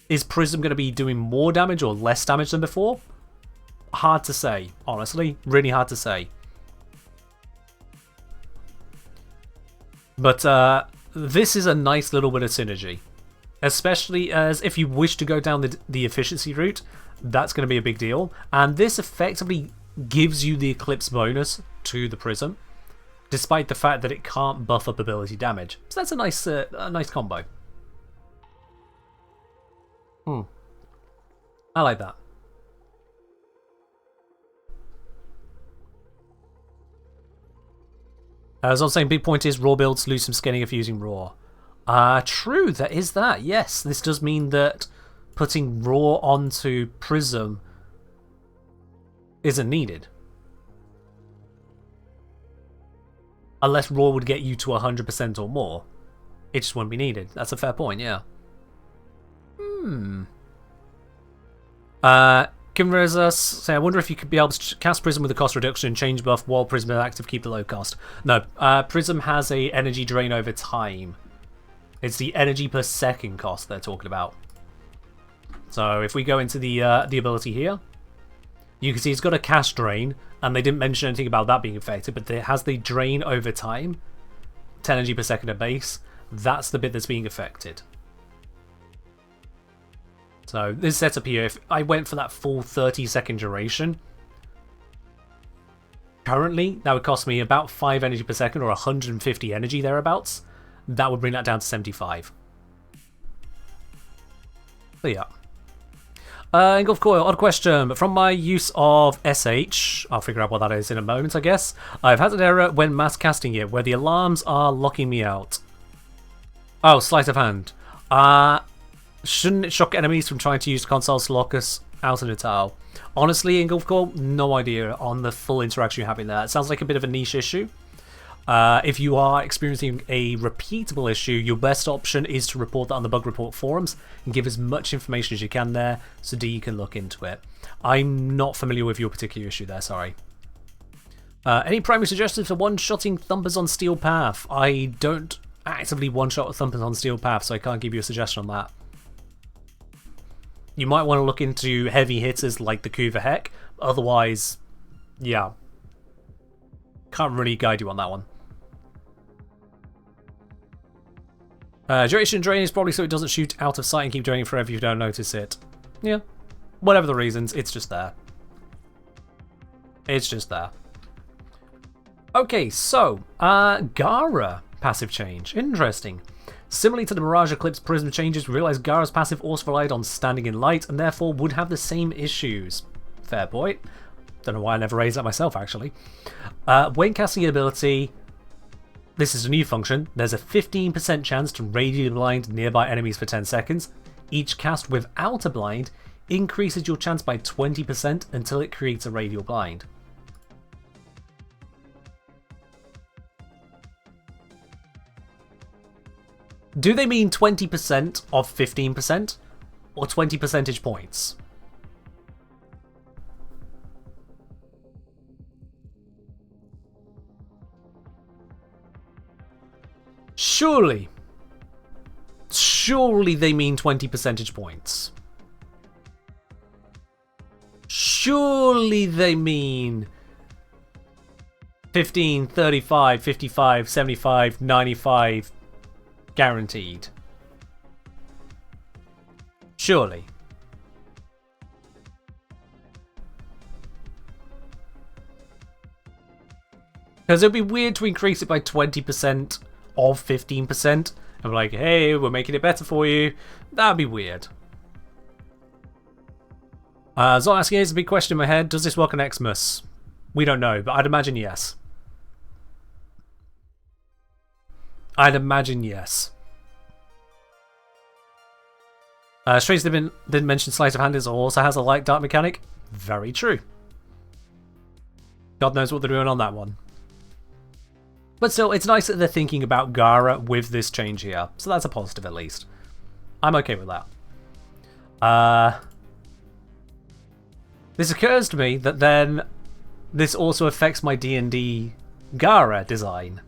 Is Prism going to be doing more damage or less damage than before? Hard to say, honestly. Really hard to say. But this is a nice little bit of synergy. Especially as if you wish to go down the efficiency route, that's going to be a big deal. And this effectively gives you the Eclipse bonus to the Prism, despite the fact that it can't buff up ability damage. So that's a nice combo. I like that. As I was saying, big point is raw builds lose some scaling if using raw. True, there is that. Yes, this does mean that putting raw onto Prism isn't needed. Unless raw would get you to 100% or more. It just wouldn't be needed. That's a fair point, yeah. Kimrezas say, I wonder if you could be able to cast Prism with a cost reduction and change buff while Prism is active, keep the low cost. No, Prism has a energy drain over time. It's the energy per second cost they're talking about. So if we go into the ability here, you can see it's got a cast drain, and they didn't mention anything about that being affected, but it has the drain over time, 10 energy per second at base. That's the bit that's being affected. So this setup here, if I went for that full 30-second duration, currently that would cost me about 5 energy per second or 150 energy thereabouts. That would bring that down to 75. So yeah. Engulf Coil, odd question, but from my use of SH, I'll figure out what that is in a moment, I guess. I've had an error when mass casting it, where the alarms are locking me out. Oh, sleight of hand. Shouldn't it shock enemies from trying to use consoles to lock us out in a tile? Honestly, Engulf Coil, no idea on the full interaction you're having there. It sounds like a bit of a niche issue. If you are experiencing a repeatable issue, your best option is to report that on the bug report forums and give as much information as you can there so D can look into it. I'm not familiar with your particular issue there, sorry. Any primary suggestions for one-shotting Thumpers on Steel Path? I don't actively one-shot Thumpers on Steel Path, so I can't give you a suggestion on that. You might want to look into heavy hitters like the Kuva Heck, otherwise, yeah. Can't really guide you on that one. Duration drain is probably so it doesn't shoot out of sight and keep draining forever if you don't notice it. Yeah. Whatever the reasons, it's just there. It's just there. Okay, so, Gara passive change. Interesting. Similarly to the Mirage Eclipse Prism changes, we realise Gara's passive also relied on standing in light and therefore would have the same issues. Fair point. Don't know why I never raised that myself, actually. When casting an ability, this is a new function, there's a 15% chance to radially blind nearby enemies for 10 seconds. Each cast without a blind increases your chance by 20% until it creates a radial blind. Do they mean 20% of 15% or 20 percentage points? Surely they mean 20 percentage points. Surely they mean 15, 35, 55, 75, 95 guaranteed. Surely. Because it would be weird to increase it by 20% of 15% and be like, hey, we're making it better for you. That'd be weird. Zot asking, here's a big question in my head. Does this work on Xmas? We don't know, but I'd imagine yes. I'd imagine yes. Strange didn't mention Sleight of Hand also has a light dark mechanic. Very true. God knows what they're doing on that one. But still, it's nice that they're thinking about Gara with this change here. So that's a positive at least. I'm okay with that. This occurs to me that then this also affects my D&D Gara design.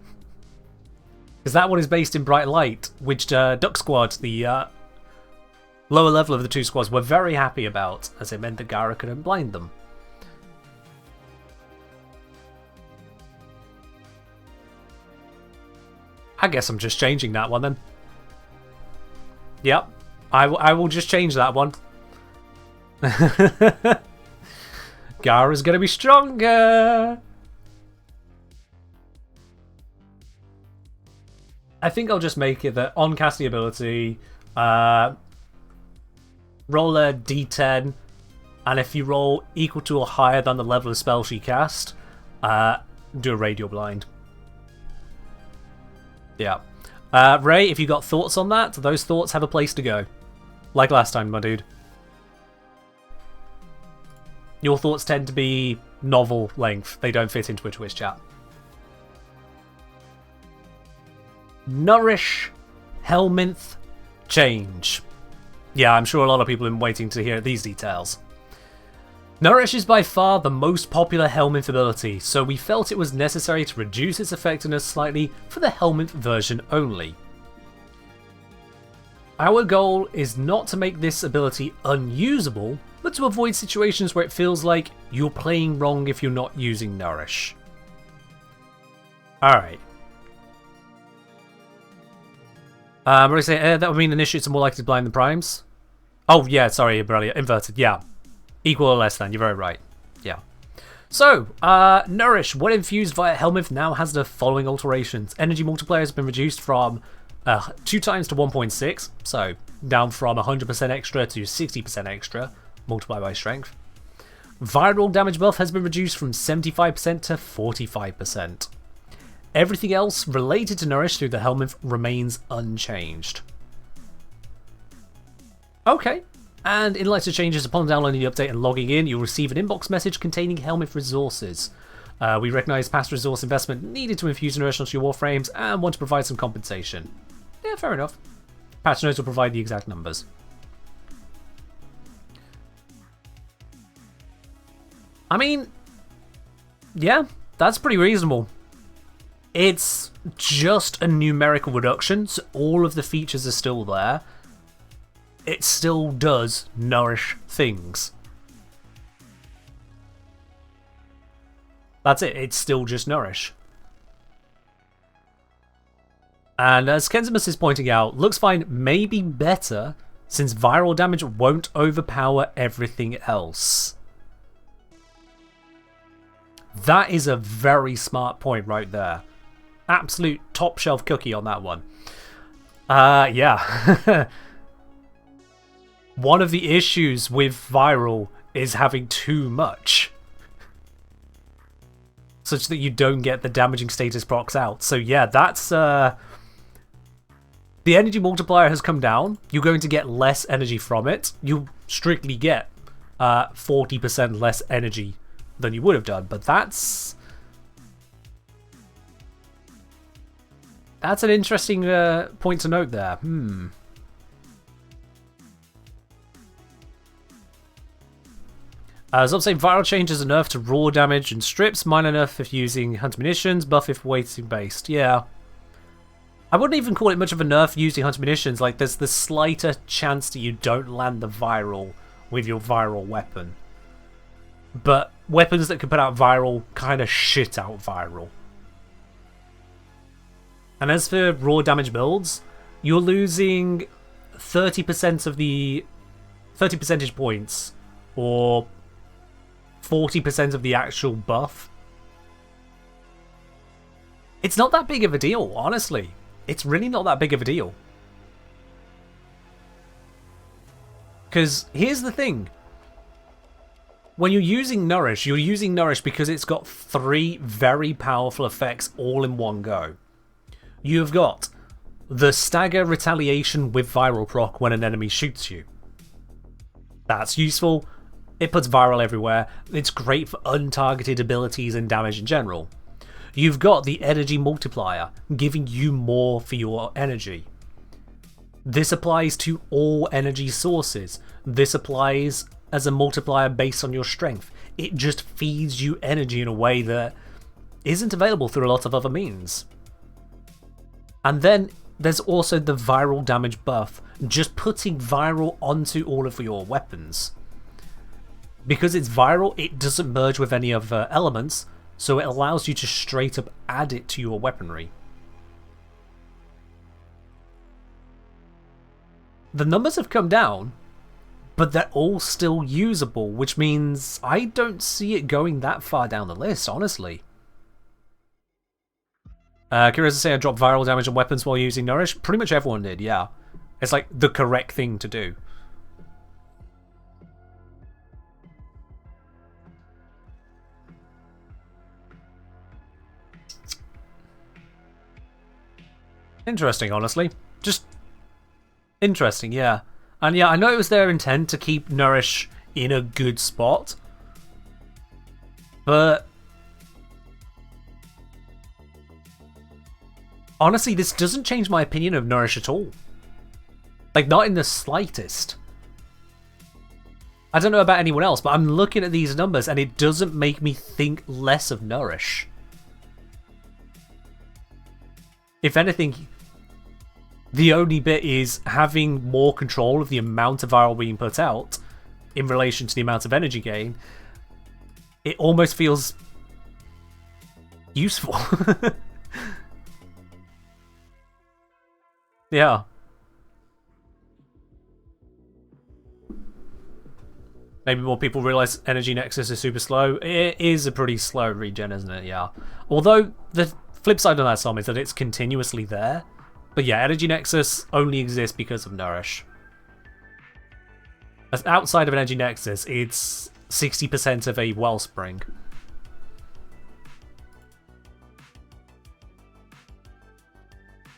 Because that one is based in Bright Light, which Duck Squad, the lower level of the two squads were very happy about, as it meant that Gara couldn't blind them. I guess I'm just changing that one then. Yep, I will just change that one. Gara's gonna be stronger! I think I'll just make it that on casting ability, roll a d10, and if you roll equal to or higher than the level of spell she cast, do a radial blind. Yeah. Ray, if you got thoughts on that, those thoughts have a place to go. Like last time, my dude. Your thoughts tend to be novel length. They don't fit into a Twitch chat. Nourish, Helminth, change. Yeah, I'm sure a lot of people have been waiting to hear these details. Nourish is by far the most popular Helminth ability, so we felt it was necessary to reduce its effectiveness slightly for the Helminth version only. Our goal is not to make this ability unusable, but to avoid situations where it feels like you're playing wrong if you're not using Nourish. Alright. What do I say? That would mean initiates are more likely to blind than primes? Oh, yeah, sorry, inverted, yeah. Equal or less than, you're very right. Yeah. So, Nourish, when infused via Helminth, now has the following alterations. Energy multiplier has been reduced from 2 times to 1.6, so down from 100% extra to 60% extra, multiplied by strength. Viral damage buff has been reduced from 75% to 45%. Everything else related to Nourish through the Helminth remains unchanged. Okay. And in light of changes, upon downloading the update and logging in, you'll receive an inbox message containing Helminth resources. We recognise past resource investment needed to infuse Nourish onto your Warframes and want to provide some compensation. Yeah, fair enough. Patch notes will provide the exact numbers. I mean, yeah, that's pretty reasonable. It's just a numerical reduction, so all of the features are still there. It still does Nourish things. That's it, it's still just Nourish. And as Kenzimus is pointing out, looks fine, maybe better, since viral damage won't overpower everything else. That is a very smart point right there. Absolute top shelf cookie on that one. Yeah. One of the issues with viral is having too much, such that you don't get the damaging status procs out. So yeah, that's the energy multiplier has come down. You're going to get less energy from it. You strictly get 40% less energy than you would have done, but that's an interesting point to note there. As I'm saying, viral changes a nerf to raw damage and strips, minor nerf if using hunter munitions, buff if weighting based. Yeah. I wouldn't even call it much of a nerf using hunter munitions, like there's the slighter chance that you don't land the viral with your viral weapon. But weapons that can put out viral kind of shit out viral. And as for raw damage builds, you're losing 30% of the 30 percentage points, or 40% of the actual buff. It's not that big of a deal, honestly. It's really not that big of a deal. Because here's the thing. When you're using Nourish because it's got 3 very powerful effects all in one go. You've got the stagger retaliation with viral proc when an enemy shoots you. That's useful. It puts viral everywhere. It's great for untargeted abilities and damage in general. You've got the energy multiplier, giving you more for your energy. This applies to all energy sources. This applies as a multiplier based on your strength. It just feeds you energy in a way that isn't available through a lot of other means. And then there's also the viral damage buff. Just putting viral onto all of your weapons. Because it's viral, it doesn't merge with any other elements, so it allows you to straight up add it to your weaponry. The numbers have come down, but they're all still usable, which means I don't see it going that far down the list, honestly. Curious to say I dropped viral damage on weapons while using Nourish. Pretty much everyone did, yeah. It's like the correct thing to do. Interesting, honestly. Just interesting, yeah. And yeah, I know it was their intent to keep Nourish in a good spot. But honestly, this doesn't change my opinion of Nourish at all. Like, not in the slightest. I don't know about anyone else, but I'm looking at these numbers and it doesn't make me think less of Nourish. If anything, the only bit is having more control of the amount of viral being put out in relation to the amount of energy gain. It almost feels useful. Yeah. Maybe more people realize Energy Nexus is super slow. It is a pretty slow regen, isn't it? Yeah. Although the flip side of that, Tom, is that it's continuously there. But yeah, Energy Nexus only exists because of Nourish. As outside of Energy Nexus, it's 60% of a wellspring.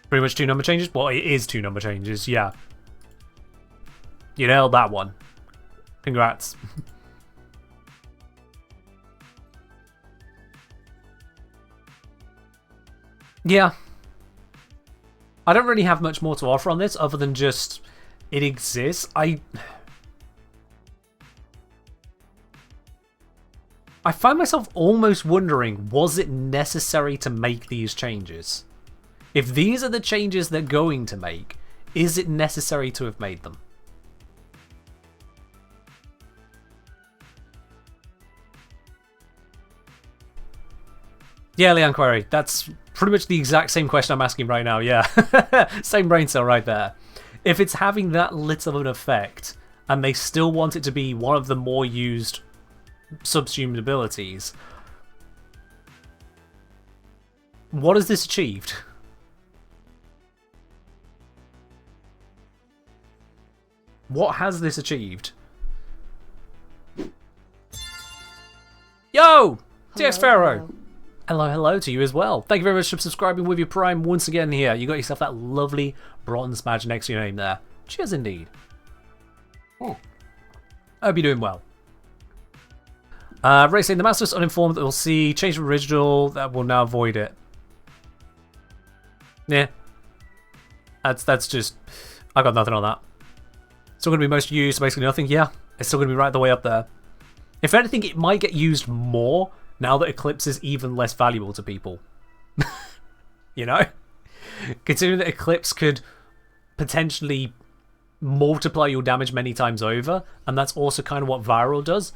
Pretty much 2 number changes? Well, it is 2 number changes, yeah. You nailed that one. Congrats. Yeah. I don't really have much more to offer on this other than just it exists. I find myself almost wondering, was it necessary to make these changes? If these are the changes they're going to make, is it necessary to have made them? Yeah, Leon Query, that's pretty much the exact same question I'm asking right now, yeah. Same brain cell right there. If it's having that little of an effect, and they still want it to be one of the more used subsumed abilities, what has this achieved? What has this achieved? Yo! TX Pharaoh! Hello, hello to you as well. Thank you very much for subscribing with your Prime once again here. You got yourself that lovely bronze badge next to your name there. Cheers indeed. I hope you're doing well. Ray saying the master's uninformed that we'll see change from original that will now avoid it. Yeah. That's just, I got nothing on that. Still going to be most used, basically nothing. Yeah, it's still going to be right the way up there. If anything, it might get used more now that Eclipse is even less valuable to people. You know? Considering that Eclipse could potentially multiply your damage many times over, and that's also kind of what Viral does,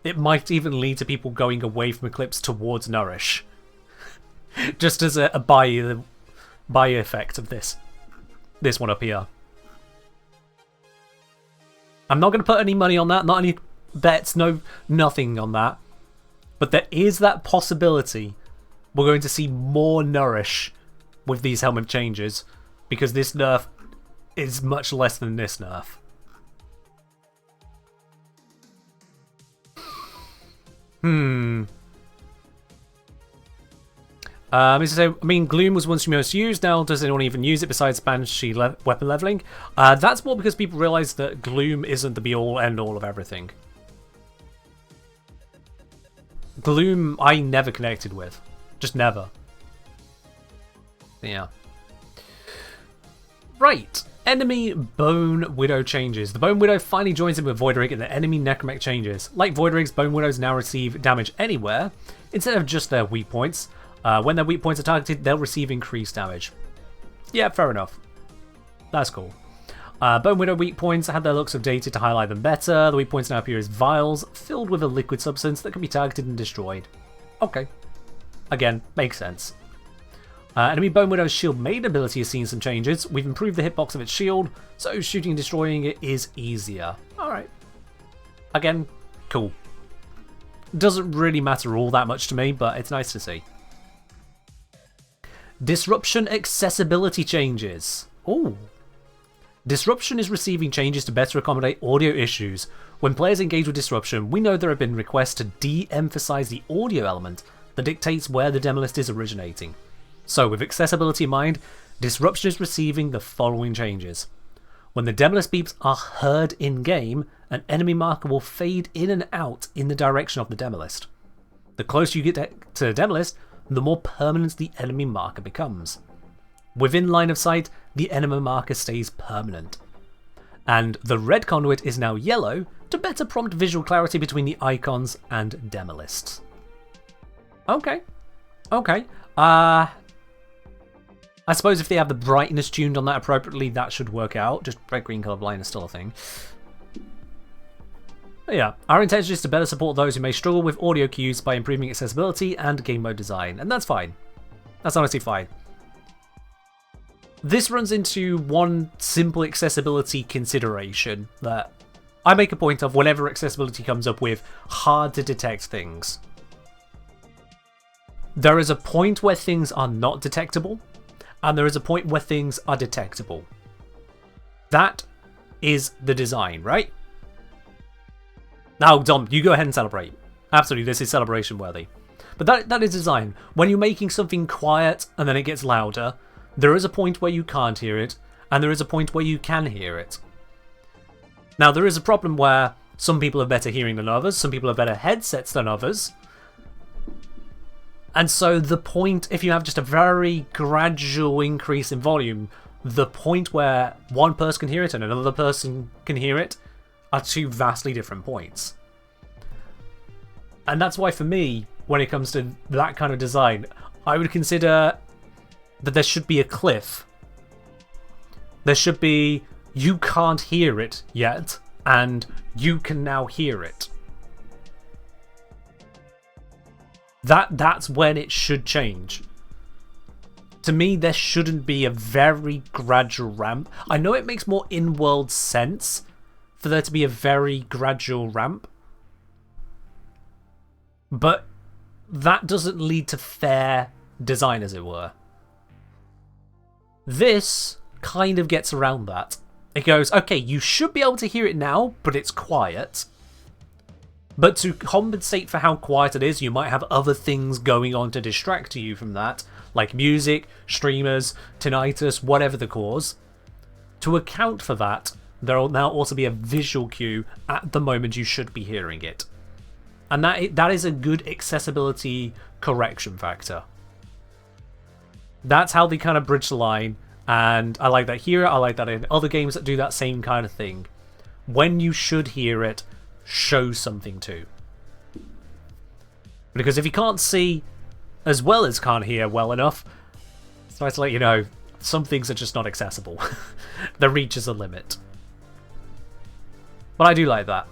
it might even lead to people going away from Eclipse towards Nourish. Just as a buy effect of this one up here. I'm not going to put any money on that, not any bets, no, nothing on that. But there is that possibility we're going to see more Nourish with these helmet changes, because this nerf is much less than this nerf. I mean, Gloom was once most used, now does anyone even use it besides Banshee weapon leveling? That's more because people realise that Gloom isn't the be-all, end-all of everything. Gloom, I never connected with. Just never. Yeah. Right. Enemy Bone Widow changes. The Bone Widow finally joins in with Voidrig and the enemy Necromech changes. Like Voidrig's, Bone Widows now receive damage anywhere, instead of just their weak points. When their weak points are targeted, they'll receive increased damage. Yeah, fair enough. That's cool. Bone Widow weak points had their looks updated to highlight them better. The weak points now appear as vials filled with a liquid substance that can be targeted and destroyed. Okay. Again, makes sense. Enemy Bone Widow's shield main ability has seen some changes. We've improved the hitbox of its shield, so shooting and destroying it is easier. Alright. Again, cool. Doesn't really matter all that much to me, but it's nice to see. Disruption accessibility changes. Ooh. Disruption is receiving changes to better accommodate audio issues. When players engage with Disruption, we know there have been requests to de-emphasize the audio element that dictates where the Demolist is originating. So, with accessibility in mind, Disruption is receiving the following changes. When the Demolist beeps are heard in-game, an enemy marker will fade in and out in the direction of the Demolist. The closer you get to the Demolist, the more permanent the enemy marker becomes. Within line of sight, the enemy marker stays permanent. And the red conduit is now yellow to better prompt visual clarity between the icons and Demolists. Okay. Okay. I suppose if they have the brightness tuned on that appropriately, that should work out. Just red-green colorblind is still a thing. But yeah, our intention is to better support those who may struggle with audio cues by improving accessibility and game mode design, and that's fine. That's honestly fine. This runs into one simple accessibility consideration that I make a point of whenever accessibility comes up with hard to detect things. There is a point where things are not detectable, and there is a point where things are detectable. That is the design, right? Now, Dom, you go ahead and celebrate. Absolutely, this is celebration worthy. But that is design. When you're making something quiet and then it gets louder, there is a point where you can't hear it, and there is a point where you can hear it. Now, there is a problem where some people have better hearing than others, some people have better headsets than others. And so the point, if you have just a very gradual increase in volume, the point where one person can hear it and another person can hear it are two vastly different points. And that's why for me, when it comes to that kind of design, I would consider that there should be a cliff. There should be, you can't hear it yet, and you can now hear it. That's when it should change. To me, there shouldn't be a very gradual ramp. I know it makes more in-world sense for there to be a very gradual ramp, but that doesn't lead to fair design, as it were. This kind of gets around that. It goes, okay, you should be able to hear it now, but it's quiet. But to compensate for how quiet it is, you might have other things going on to distract you from that, like music, streamers, tinnitus, whatever the cause. To account for that, there will now also be a visual cue at the moment you should be hearing it. And that is a good accessibility correction factor. That's how they kind of bridge the line, and I like that here, I like that in other games that do that same kind of thing. When you should hear it, show something too. Because if you can't see as well as can't hear well enough, it's nice to let you know, some things are just not accessible. The reach is a limit. But I do like that.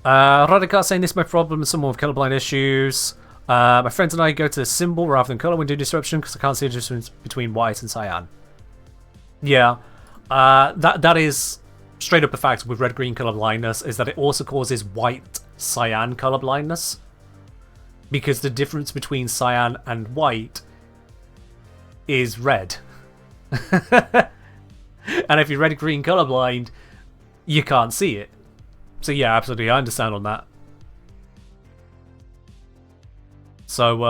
Radical saying this is my problem, someone with colorblind issues. My friends and I go to the symbol rather than color when doing disruption because I can't see the difference between white and cyan. Yeah, that is straight up a fact with red-green color blindness, is that it also causes white-cyan color blindness. Because the difference between cyan and white is red. And if you're red-green colorblind, you can't see it. So yeah, absolutely, I understand on that. So,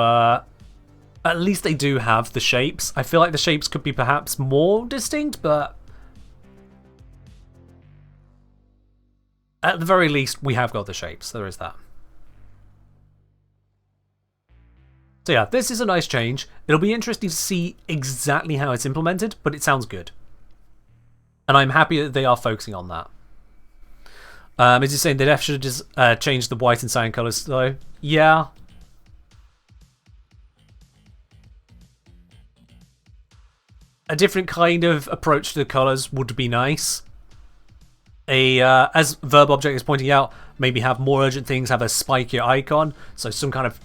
at least they do have the shapes. I feel like the shapes could be perhaps more distinct, but at the very least, we have got the shapes. There is that. So yeah, this is a nice change. It'll be interesting to see exactly how it's implemented, but it sounds good. And I'm happy that they are focusing on that. Is he saying they should have just changed the white and cyan colours though? Yeah. a different kind of approach to the colours would be nice. As Verb Object is pointing out, maybe have more urgent things have a spikier icon, so some kind of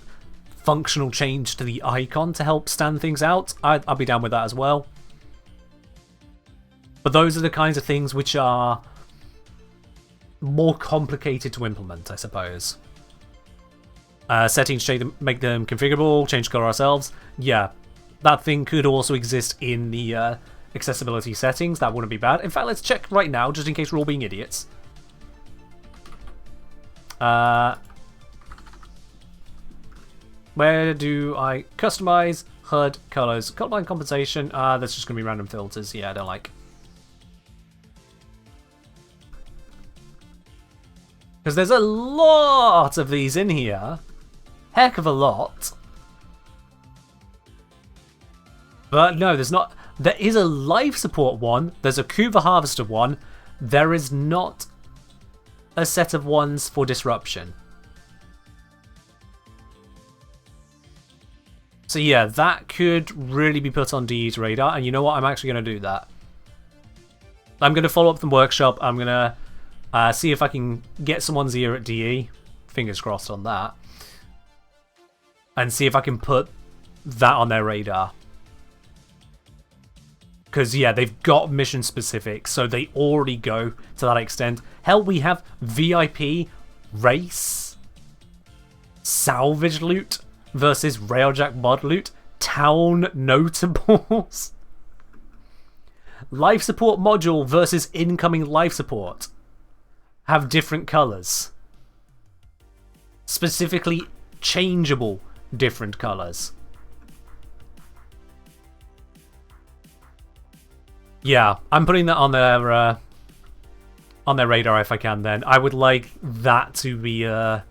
functional change to the icon to help stand things out. I'll be down with that as well. But those are the kinds of things which are more complicated to implement, I suppose. Settings, make them configurable, change color ourselves. Yeah, that thing could also exist in the accessibility settings. That wouldn't be bad. In fact, let's check right now, just in case we're all being idiots. Where do I customize HUD colors? Colorblind compensation. That's just going to be random filters. Yeah, I don't like. Because there's a lot of these in here. Heck of a lot. But no, there's not. There is a life support one. There's a Kuva Harvester one. There is not a set of ones for disruption. So yeah, that could really be put on DE's radar. And you know what? I'm actually going to do that. I'm going to follow up the workshop. I'm going to see if I can get someone's ear at DE. Fingers crossed on that. And see if I can put that on their radar. Because, yeah, they've got mission specific, so they already go to that extent. Hell, we have VIP, race, salvage loot versus Railjack mod loot, town notables, life support module versus incoming life support. Have different colours. Specifically changeable different colours. Yeah, I'm putting that on their radar if I can. Then I would like that to be a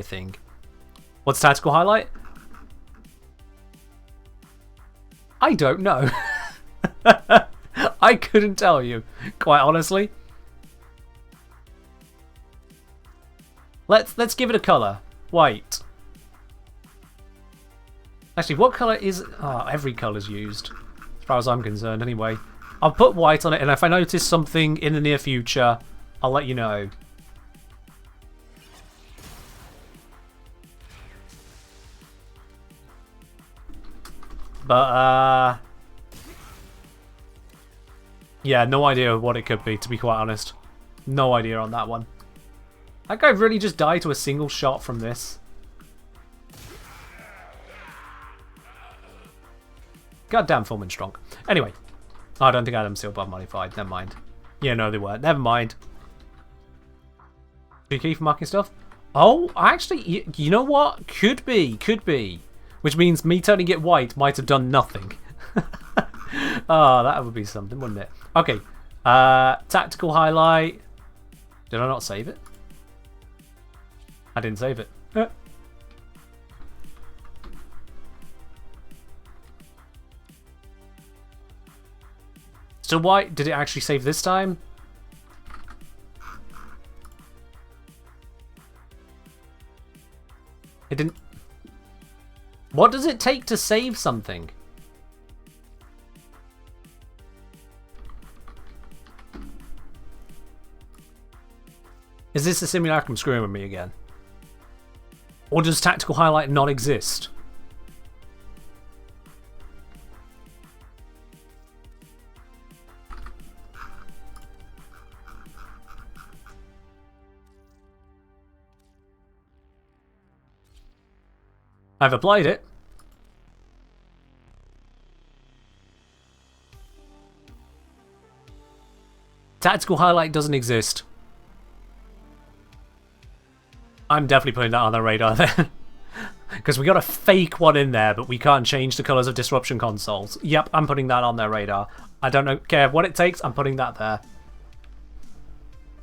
thing. What's tactical highlight? I don't know. I couldn't tell you, quite honestly. Let's give it a color. White. Actually, what color is? Oh, every color's used, as far as I'm concerned. Anyway. I'll put white on it, and if I notice something in the near future, I'll let you know. But, yeah, no idea what it could be, to be quite honest. No idea on that one. That guy really just died to a single shot from this. Goddamn Fulman Strong. Anyway. I don't think Adam's still modified. Never mind. Yeah, no, they weren't. Never mind. Do you keep marking stuff? Oh, actually, you know what? Could be. Could be. Which means me turning it white might have done nothing. Oh, that would be something, wouldn't it? Okay. Tactical highlight. Did I not save it? I didn't save it. So why did it actually save this time? It didn't. What does it take to save something? Is this a simulacrum screwing with me again? Or does tactical highlight not exist? I've applied it. Tactical highlight doesn't exist. I'm definitely putting that on the radar then. Because we got a fake one in there, but we can't change the colours of disruption consoles. Yep, I'm putting that on their radar. I don't care what it takes, I'm putting that there.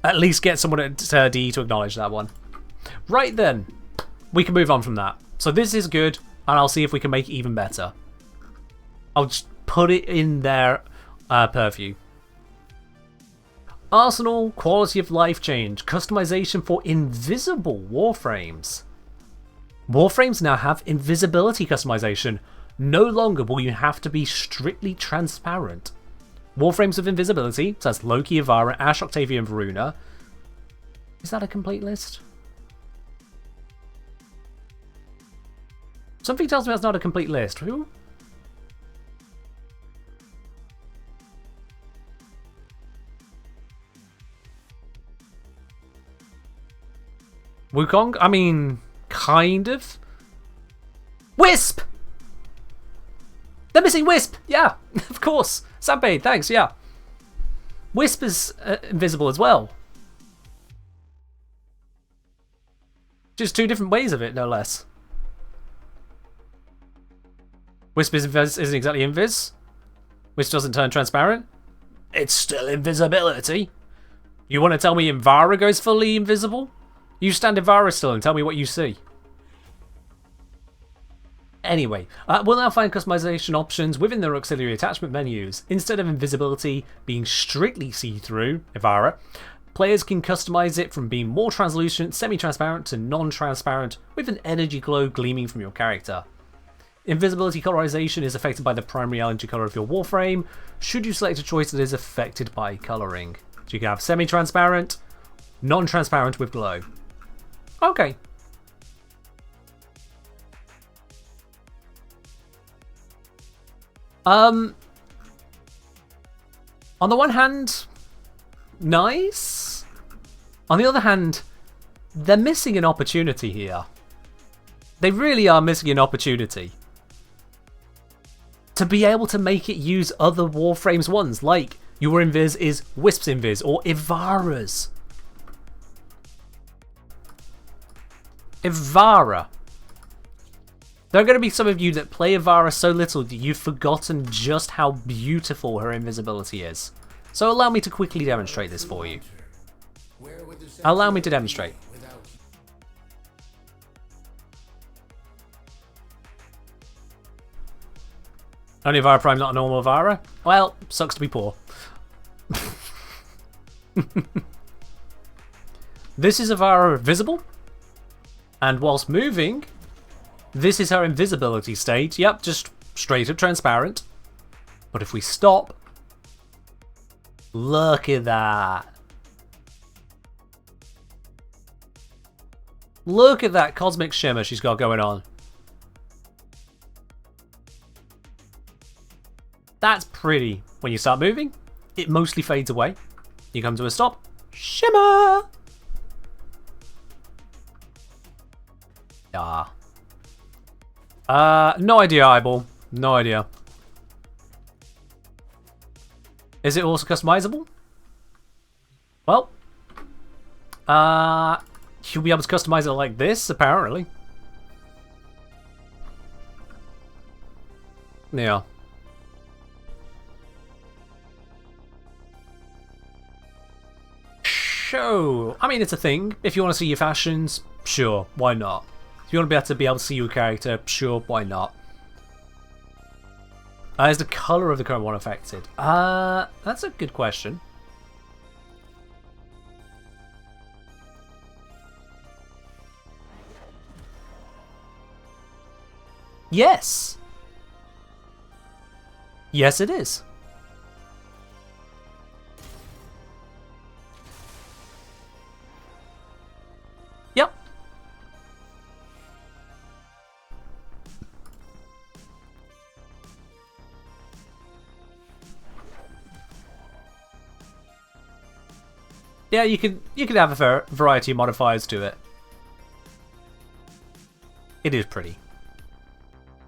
At least get someone at D to acknowledge that one. Right then, we can move on from that. So this is good, and I'll see if we can make it even better. I'll just put it in their purview. Arsenal, quality of life change, customization for invisible Warframes. Warframes now have invisibility customization. No longer will you have to be strictly transparent. Warframes with invisibility, so that's Loki, Ivara, Ash, Octavia, and Varuna. Is that a complete list? Something tells me that's not a complete list. Who? Wukong? I mean, kind of. Wisp! They're missing Wisp! Yeah, of course. Sanpei, thanks, yeah. Wisp is invisible as well. Just two different ways of it, no less. Wisp isn't exactly invis. Wisp doesn't turn transparent. It's still invisibility. You want to tell me Ivara goes fully invisible? You stand Ivara still and tell me what you see. Anyway, we'll now find customization options within their auxiliary attachment menus. Instead of invisibility being strictly see-through, Ivara, players can customize it from being more translucent, semi-transparent to non-transparent with an energy glow gleaming from your character. Invisibility colorization is affected by the primary energy color of your Warframe, should you select a choice that is affected by coloring. So you can have semi-transparent, non-transparent with glow. Okay. On the one hand, nice. On the other hand, they're missing an opportunity here. They really are missing an opportunity to be able to make it use other Warframes ones, like your Invis is Wisp's Invis or Ivara's. Ivara. There are going to be some of you that play Ivara so little that you've forgotten just how beautiful her invisibility is. So allow me to quickly demonstrate this for you. Allow me to demonstrate. Only Ivara Prime, not a normal Ivara? Well, sucks to be poor. This is Ivara visible. And whilst moving, this is her invisibility state. Yep, just straight up transparent. But if we stop, look at that. Look at that cosmic shimmer she's got going on. That's pretty. When you start moving, it mostly fades away. You come to a stop, shimmer! Ah. No idea, Eyeball. No idea. Is it also customizable? Well, you'll be able to customize it like this, apparently. Yeah. Sure. I mean, it's a thing. If you want to see your fashions, sure, why not? If you want to be able to see your character, sure, why not? Is the colour of the current one affected? That's a good question. Yes! Yes, it is. Yep. Yeah, you could have a variety of modifiers to it. It is pretty.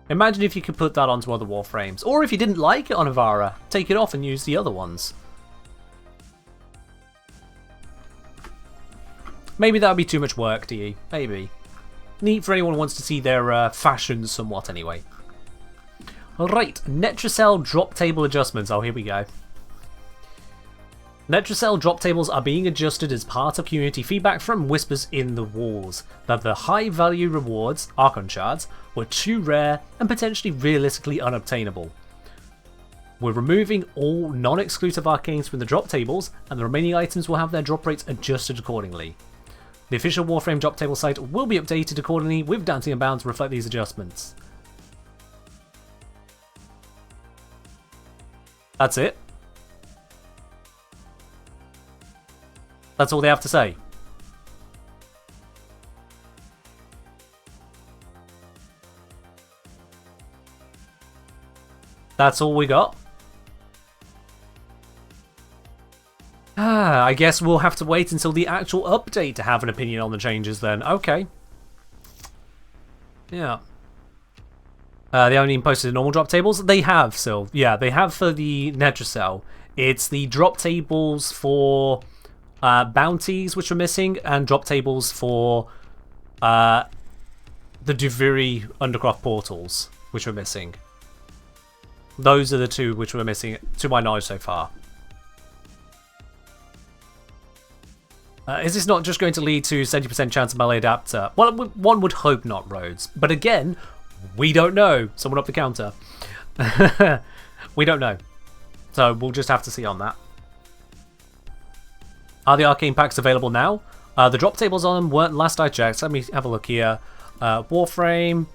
Imagine if you could put that onto other Warframes. Or if you didn't like it on Ivara, take it off and use the other ones. Maybe that would be too much work to you. Maybe. Neat for anyone who wants to see their fashions somewhat anyway. Alright, Netracell drop table adjustments. Oh, here we go. Netracell drop tables are being adjusted as part of community feedback from whispers in the walls that the high value rewards, Archon shards, were too rare and potentially realistically unobtainable. We're removing all non-exclusive arcanes from the drop tables, and the remaining items will have their drop rates adjusted accordingly. The official Warframe drop table site will be updated accordingly with Dancing Unbound to reflect these adjustments. That's it. That's all they have to say. That's all we got. I guess we'll have to wait until the actual update to have an opinion on the changes then. Okay. Yeah. They haven't even posted the normal drop tables. They have, so yeah, they have for the Netracell. It's the drop tables for bounties which are missing, and drop tables for the Duviri Undercroft portals which are missing. Those are the two which were missing, to my knowledge so far. Is this not just going to lead to 70% chance of melee adapter? Well, one would hope not, Rhodes. But again, we don't know. Someone up the counter. We don't know. So we'll just have to see on that. Are the arcane packs available now? The drop tables on them weren't last I checked. Let me have a look here. Warframe.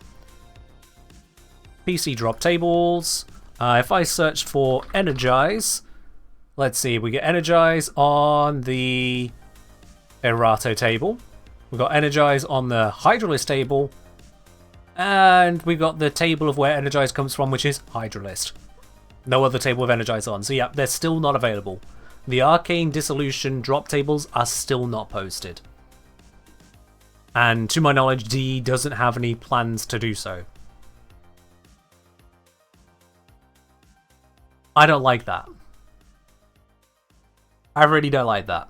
PC drop tables. If I search for Energize, let's see. We get Energize on the Erato table. We've got Energize on the Hydralist table. And we've got the table of where Energize comes from, which is Hydralist. No other table with Energize on. So yeah, they're still not available. The Arcane Dissolution drop tables are still not posted. And to my knowledge, D doesn't have any plans to do so. I don't like that. I really don't like that.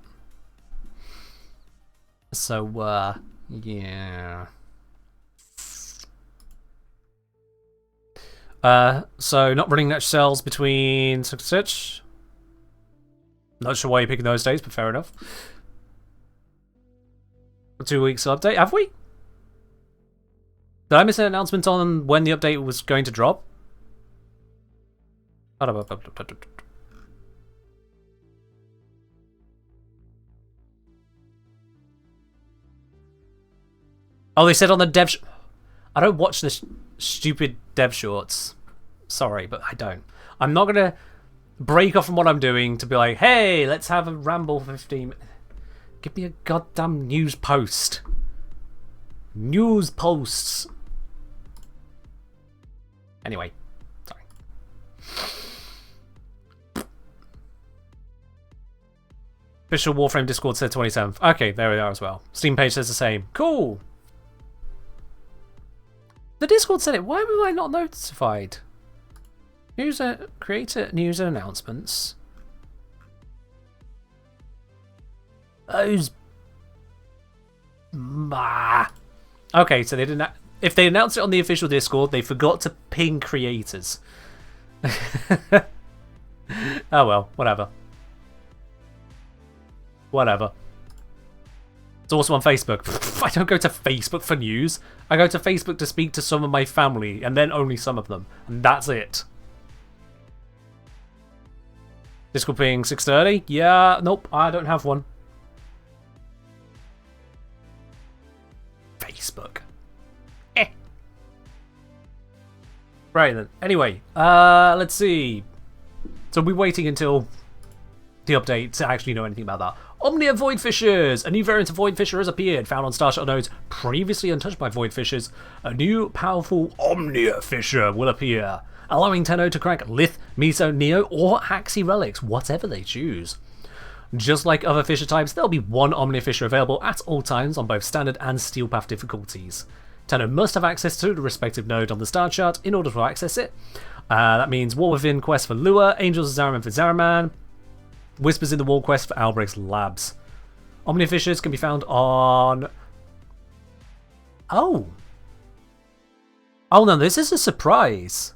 So, yeah. So not running net cells between such. Not sure why you're picking those days, but fair enough. 2 weeks update, have we? Did I miss an announcement on when the update was going to drop? Oh, they said on the dev. I don't watch this stupid dev shorts. Sorry, but I don't. I'm not gonna break off from what I'm doing to be like, hey, let's have a ramble for 15 minutes. Give me a goddamn news post. News posts. Anyway, sorry. Official Warframe Discord said 27th. Okay, there we are as well. Steam page says the same. Cool. The Discord said it. Why were I not notified? User creator news and announcements. Those. Okay, so they didn't. If they announced it on the official Discord, they forgot to ping creators. Oh well, whatever. Whatever. It's also on Facebook. I don't go to Facebook for news. I go to Facebook to speak to some of my family, and then only some of them. And that's it. Discord ping 6:30? Yeah, nope, I don't have one. Facebook. Right then. Anyway, let's see. So we're waiting until the update to actually know anything about that. Omnia Void Fissures! A new variant of Void Fissure has appeared, found on Starshot nodes previously untouched by Void Fissures. A new powerful Omnia Fissure will appear, allowing Tenno to crack Lith, Miso, Neo, or Haxi relics, whatever they choose. Just like other fissure types, there'll be one Omnia Fissure available at all times on both standard and steel path difficulties. Tenno must have access to the respective node on the star chart in order to access it. That means War Within quest for Lua, Angels of Zariman for Zariman, Whispers in the Wall quest for Albric's Labs. Omnia Fissures can be found on... Oh no, this is a surprise.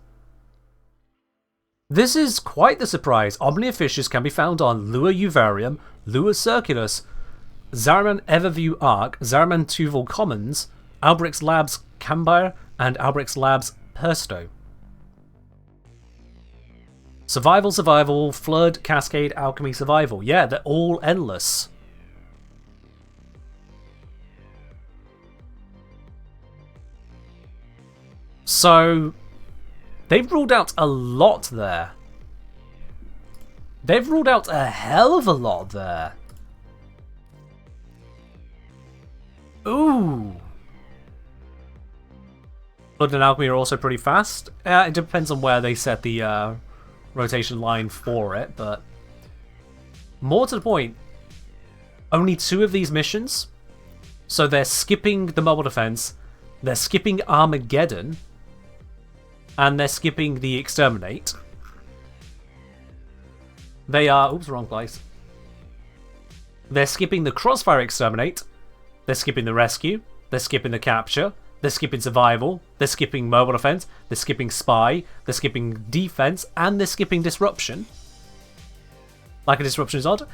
This is quite the surprise. Omnia Fissures can be found on Lua Uvarium, Lua Circulus, Zariman Everview Arc, Zariman Tuval Commons, Albric's Labs Cambyr, and Albric's Labs Persto. Survival, Flood, Cascade, Alchemy, Survival. Yeah, they're all endless. So, they've ruled out a lot there. They've ruled out a hell of a lot there. Ooh. Blood and Alchemy are also pretty fast. It depends on where they set the rotation line for it, but more to the point, only 2 of these missions, so they're skipping the mobile defense, they're skipping Armageddon, and they're skipping the Exterminate. They are... Oops, wrong place. They're skipping the Crossfire Exterminate, they're skipping the Rescue, they're skipping the Capture, they're skipping Survival, they're skipping Mobile Defense, they're skipping Spy, they're skipping Defense, and they're skipping Disruption. Lack of Disruption is odd.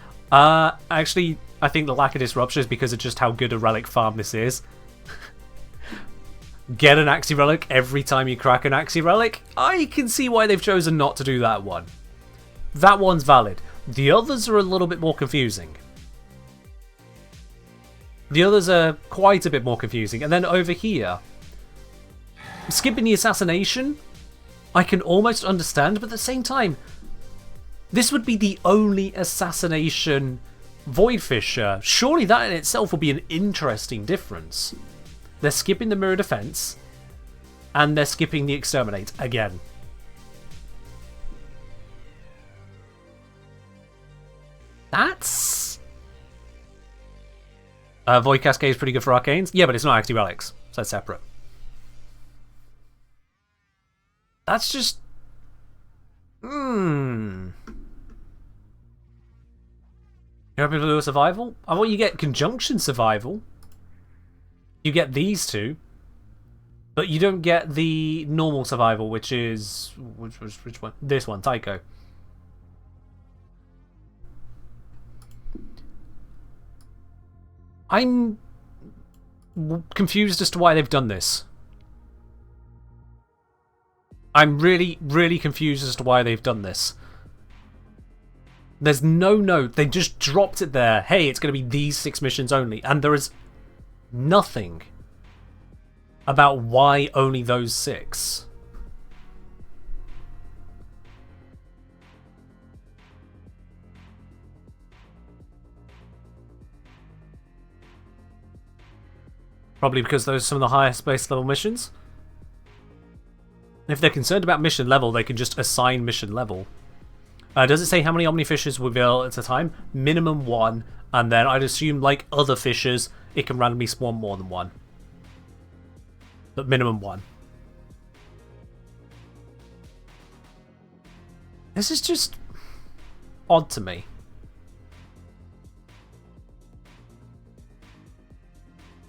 Actually, I think the lack of Disruption is because of just how good a relic farm this is. Get an Axie Relic every time you crack an Axie Relic? I can see why they've chosen not to do that one. That one's valid. The others are a little bit more confusing. The others are quite a bit more confusing. And then over here, skipping the Assassination, I can almost understand, but at the same time, this would be the only Assassination Void Fisher. Surely that in itself will be an interesting difference. They're skipping the Mirror Defense, and they're skipping the Exterminate again. That's... Void Cascade is pretty good for Arcanes. Yeah, but it's not actually Relics, so it's separate. That's just... You're happy to do a Survival? I want you get Conjunction Survival. You get these 2. But you don't get the normal Survival, which is... Which one? This one, Tycho. I'm confused as to why they've done this. I'm really, really confused as to why they've done this. There's no note. They just dropped it there. Hey, it's going to be these 6 missions only. And there is nothing about why only those 6. Probably because those are some of the highest base level missions. If they're concerned about mission level, they can just assign mission level. Does it say how many Omnifishers will reveal at a time? Minimum 1, and then I'd assume, like other fishers, it can randomly spawn more than 1. But minimum 1. This is just odd to me.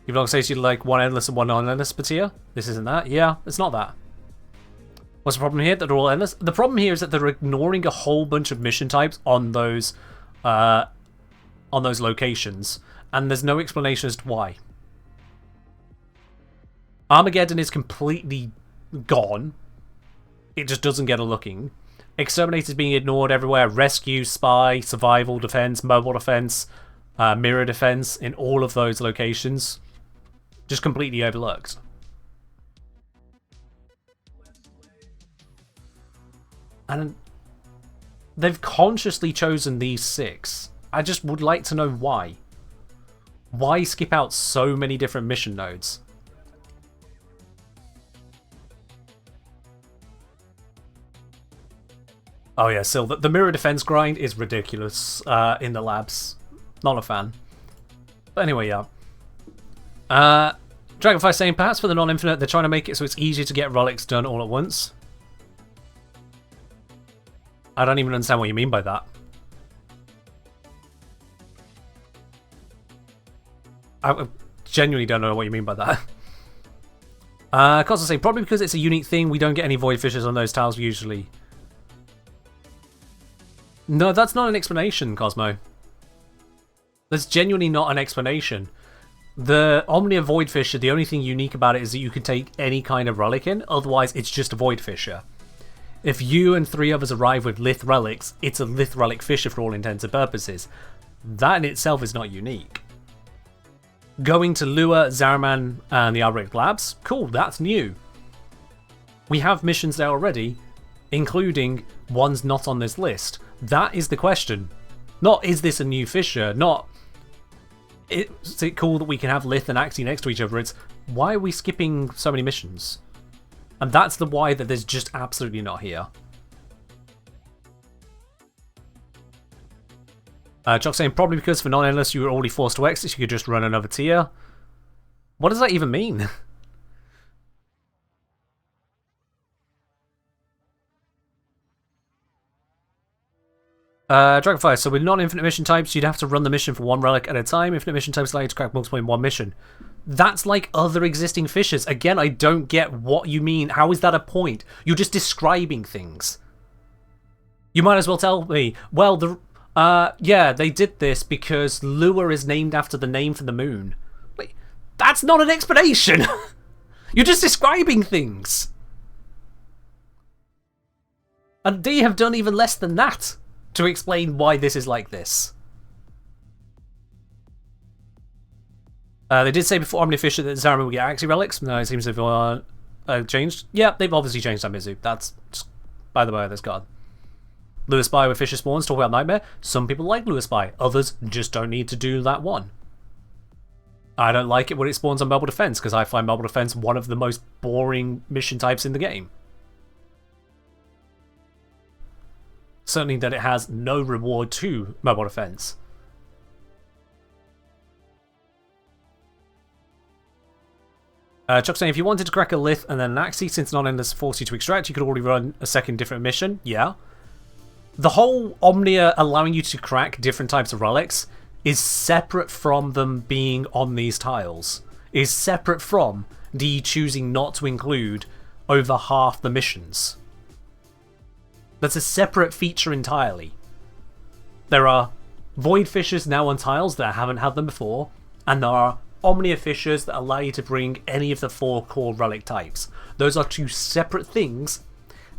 You've long says you like one endless and one non-endless, but here, this isn't that. Yeah, it's not that. What's the problem here? That they're all endless? The problem here is that they're ignoring a whole bunch of mission types on those locations, and there's no explanation as to why. Armageddon is completely gone. It just doesn't get a looking. Exterminate is being ignored everywhere. Rescue, Spy, Survival, Defense, Mobile Defense, Mirror Defense in all of those locations. Just completely overlooked. And they've consciously chosen these 6. I just would like to know why. Why skip out so many different mission nodes? Oh yeah, still, the Mirror Defense grind is ridiculous in the labs. Not a fan. But anyway, yeah. Dragonfly saying, perhaps for the non-infinite, they're trying to make it so it's easier to get relics done all at once. I don't even understand what you mean by that. I genuinely don't know what you mean by that. Cosmo saying, probably because it's a unique thing, we don't get any void fishes on those tiles usually. No, that's not an explanation, Cosmo. That's genuinely not an explanation. The Omnia Void Fisher, the only thing unique about it is that you can take any kind of relic in, otherwise it's just a Void Fisher. If you and 3 others arrive with Lith Relics, it's a Lith Relic Fisher for all intents and purposes. That in itself is not unique. Going to Lua, Zaraman, and the Albrecht Labs, cool, that's new. We have missions there already, including ones not on this list. That is the question. Not, is this a new fissure? Not, is it cool that we can have Lith and Axie next to each other? It's, why are we skipping so many missions? And that's the why that there's just absolutely not here. Jock saying, probably because for non-endless you were already forced to exit, you could just run another tier. What does that even mean? Dragonfire, so with non-infinite mission types, you'd have to run the mission for one relic at a time. Infinite mission types allow you to crack multiple in one mission. That's like other existing fissures. Again, I don't get what you mean. How is that a point? You're just describing things. You might as well tell me, well, yeah, they did this because Lua is named after the name for the moon. Wait, that's not an explanation! You're just describing things! And they have done even less than that to explain why this is like this. They did say before Omnifisher that Zariman would get Axie relics. No, it seems they've changed. Yeah, they've obviously changed that Mizu. That's just by the way of this card. Lua Spy with Fisher Spawns, talk about Nightmare. Some people like Lua Spy, others just don't need to do that one. I don't like it when it spawns on Mobile Defense, because I find Mobile Defense one of the most boring mission types in the game. Certainly that it has no reward to Mobile Defense. Chuck saying, if you wanted to crack a Lith and then an Axie, since non-endless force you to extract, you could already run a second different mission. Yeah. The whole Omnia allowing you to crack different types of relics is separate from them being on these tiles. Is separate from D choosing not to include over half the missions. That's a separate feature entirely. There are Void Fissures now on tiles that haven't had them before, and there are Omnia Fissures that allow you to bring any of the 4 core relic types. Those are 2 separate things.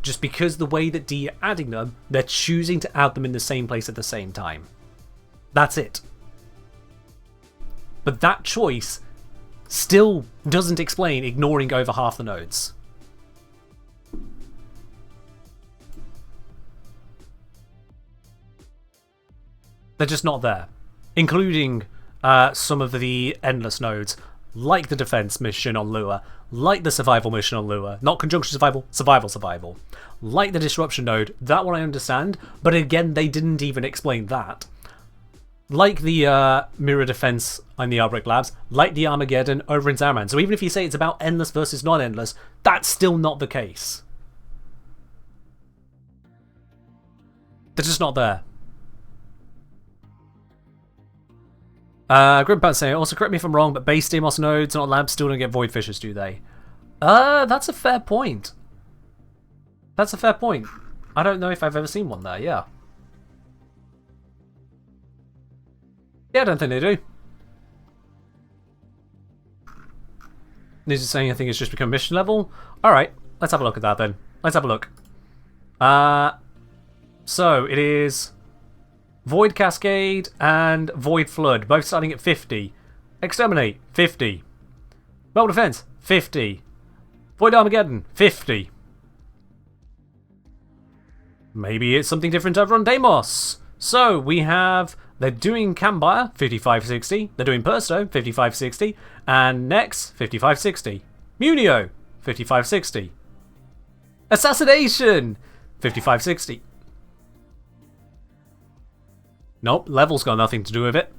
Just because the way that D are adding them, they're choosing to add them in the same place at the same time. That's it. But that choice still doesn't explain ignoring over half the nodes. They're just not there. Including some of the endless nodes, like the defense mission on Lua, like the survival mission on Lua, not conjunction survival, survival, like the disruption node. That one I understand, but again, they didn't even explain that. Like the mirror defense on the Arbrick Labs, like the Armageddon over in Zariman. So even if you say it's about endless versus non-endless, that's still not the case. They're just not there. Grimpat saying, also correct me if I'm wrong, but base Deimos nodes, not labs, still don't get Void Fissures, do they? That's a fair point. That's a fair point. I don't know if I've ever seen one there, yeah. Yeah, I don't think they do. News is saying I think it's just become mission level. Alright, let's have a look at that then. Let's have a look. So, it is Void Cascade and Void Flood, both starting at 50. Exterminate, 50. Mobile Defense, 50. Void Armageddon, 50. Maybe it's something different over on Deimos. So, we have, they're doing Campfire, 5560. They're doing Persto, 5560. And Nex, 5560. Munio, 5560. Assassination, 5560. Nope, level's got nothing to do with it.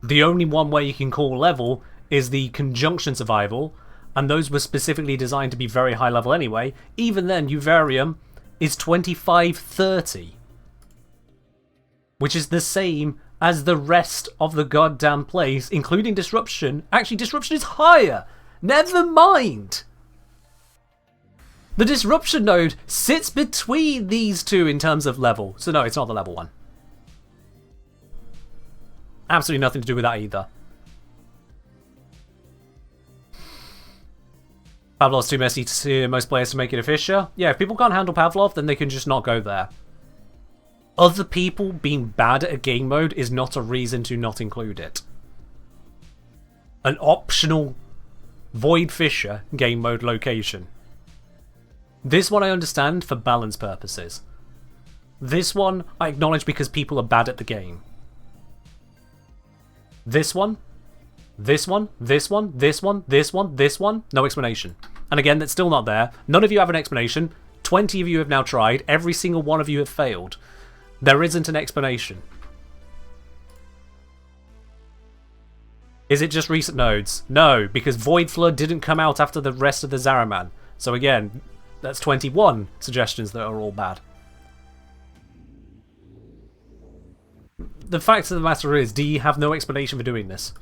The only one way you can call level is the conjunction survival, and those were specifically designed to be very high level anyway. Even then, Uvarium is 2530, which is the same as the rest of the goddamn place, including Disruption. Actually, Disruption is higher! Never mind! The Disruption node sits between these two in terms of level, so no, it's not the level one. Absolutely nothing to do with that either. Pavlov's too messy to most players to make it a fissure. Yeah, if people can't handle Pavlov, then they can just not go there. Other people being bad at a game mode is not a reason to not include it. An optional Void Fissure game mode location. This one I understand for balance purposes. This one, I acknowledge because people are bad at the game. This one, this one, this one, this one, this one, this one, no explanation. And again, that's still not there. None of you have an explanation. 20 of you have now tried. Every single one of you have failed. There isn't an explanation. Is it just recent nodes? No, because Void Flood didn't come out after the rest of the Zaraman. So again, that's 21 suggestions that are all bad. The fact of the matter is, DE have no explanation for doing this.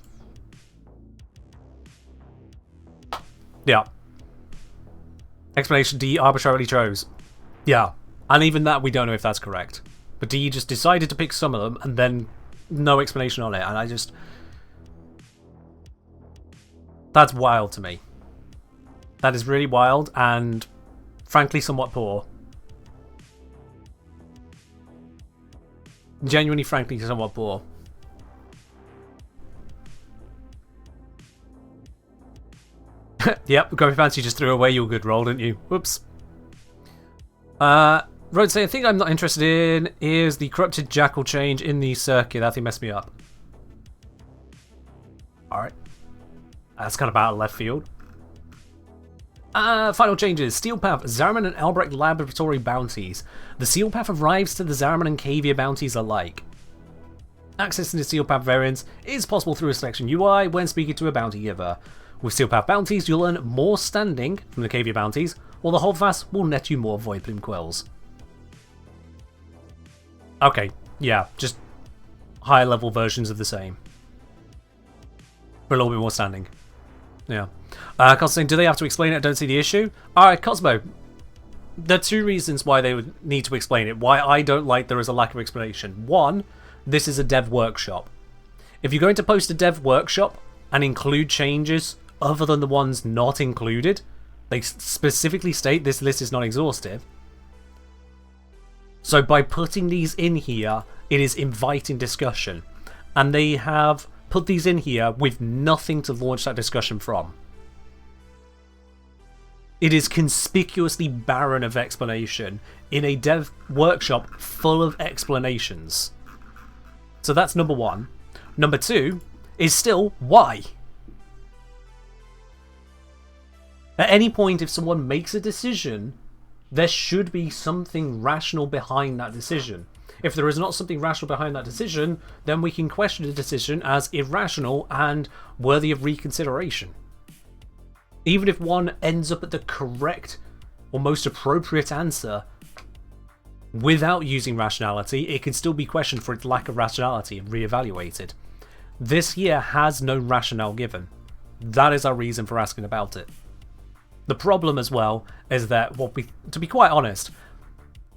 Yeah. Explanation, DE arbitrarily chose. Yeah. And even that, we don't know if that's correct. But DE just decided to pick some of them, and then no explanation on it. And I just... That's wild to me. That is really wild, and frankly somewhat poor. Genuinely, frankly, somewhat poor. Yep, Grumpy Pants, you just threw away your good roll, didn't you? Whoops. Road say, I think I'm not interested in is the corrupted jackal change in the circuit. That thing messed me up. Alright. That's kind of out of left field. Final changes. Steel Path, Zaraman and Albrecht Laboratory bounties. The Steel Path arrives to the Zaraman and Cavia bounties alike. Accessing the Steel Path variants is possible through a selection UI when speaking to a bounty giver. With Steel Path bounties, you'll earn more standing from the Cavia bounties, while the Holdfast will net you more Void Plume Quells. Okay, yeah, just higher level versions of the same. For a little bit more standing. Yeah. Constantine, do they have to explain it? I don't see the issue. Alright, Cosmo. There are two reasons why they would need to explain it. Why I don't like there is a lack of explanation. One, this is a dev workshop. If you're going to post a dev workshop and include changes other than the ones not included, they specifically state this list is not exhaustive. So by putting these in here, it is inviting discussion. And they have put these in here with nothing to launch that discussion from. It is conspicuously barren of explanation in a dev workshop full of explanations. So that's number one. Number two is still why? At any point, if someone makes a decision, there should be something rational behind that decision. If there is not something rational behind that decision, then we can question the decision as irrational and worthy of reconsideration. Even if one ends up at the correct or most appropriate answer without using rationality, it can still be questioned for its lack of rationality and re-evaluated. This here has no rationale given. That is our reason for asking about it. The problem as well is that, to be quite honest,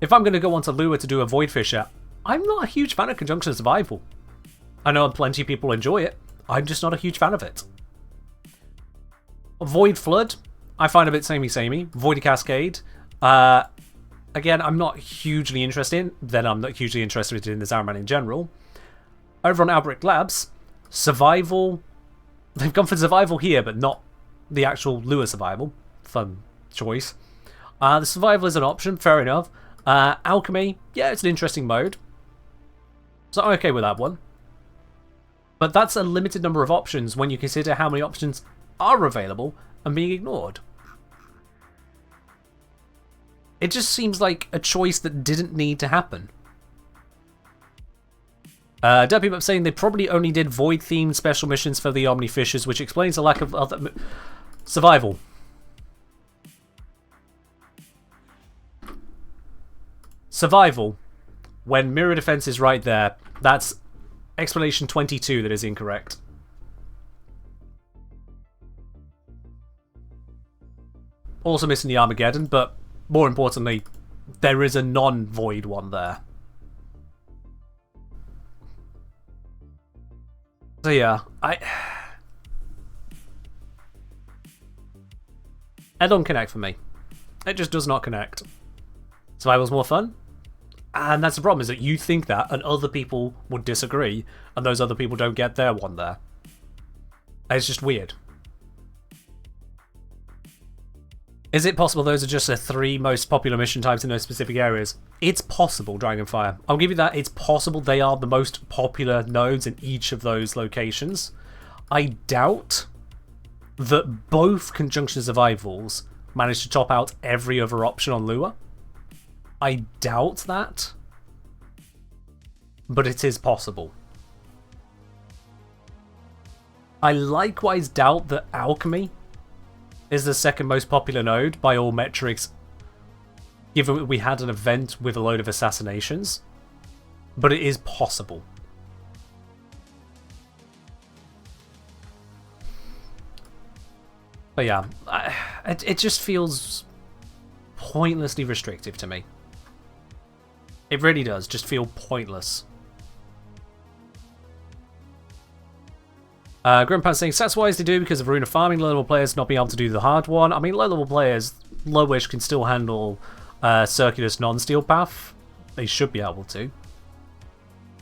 if I'm going to go onto Lua to do a Void Fisher, I'm not a huge fan of Conjunction Survival. I know plenty of people enjoy it, I'm just not a huge fan of it. Void Flood, I find a bit samey-samey. Void Cascade, again, I'm not hugely interested in, then I'm not hugely interested in the Zaraman in general. Over on Albrecht Labs, Survival, they've gone for Survival here, but not the actual Lua Survival. Fun choice. The Survival is an option, fair enough. Alchemy, yeah, it's an interesting mode. So I'm okay with that one. But that's a limited number of options when you consider how many options are available and being ignored. It just seems like a choice that didn't need to happen. Deppy Up saying they probably only did void-themed special missions for the Omni Fishers, which explains the lack of other... Survival. Survival. When Mirror Defense is right there, that's explanation 22 that is incorrect. Also missing the Armageddon, but more importantly, there is a non-void one there. So yeah, it don't connect for me. It just does not connect. Survival's more fun, and that's the problem, is that you think that and other people would disagree, and those other people don't get their one there. It's just weird. Is it possible those are just the 3 most popular mission types in those specific areas? It's possible, Dragonfire. I'll give you that. It's possible they are the most popular nodes in each of those locations. I doubt that both Conjunction Survivals managed to top out every other option on Lua. I doubt that. But it is possible. I likewise doubt that Alchemy is the second most popular node by all metrics, given that we had an event with a load of assassinations. But it is possible. But yeah, it just feels pointlessly restrictive to me. It really does just feel pointless. Grandpa's saying, stats-wise they do because of Runa farming, low-level players not being able to do the hard one. I mean, low-level players, lowish, can still handle Circulus non-steel path. They should be able to.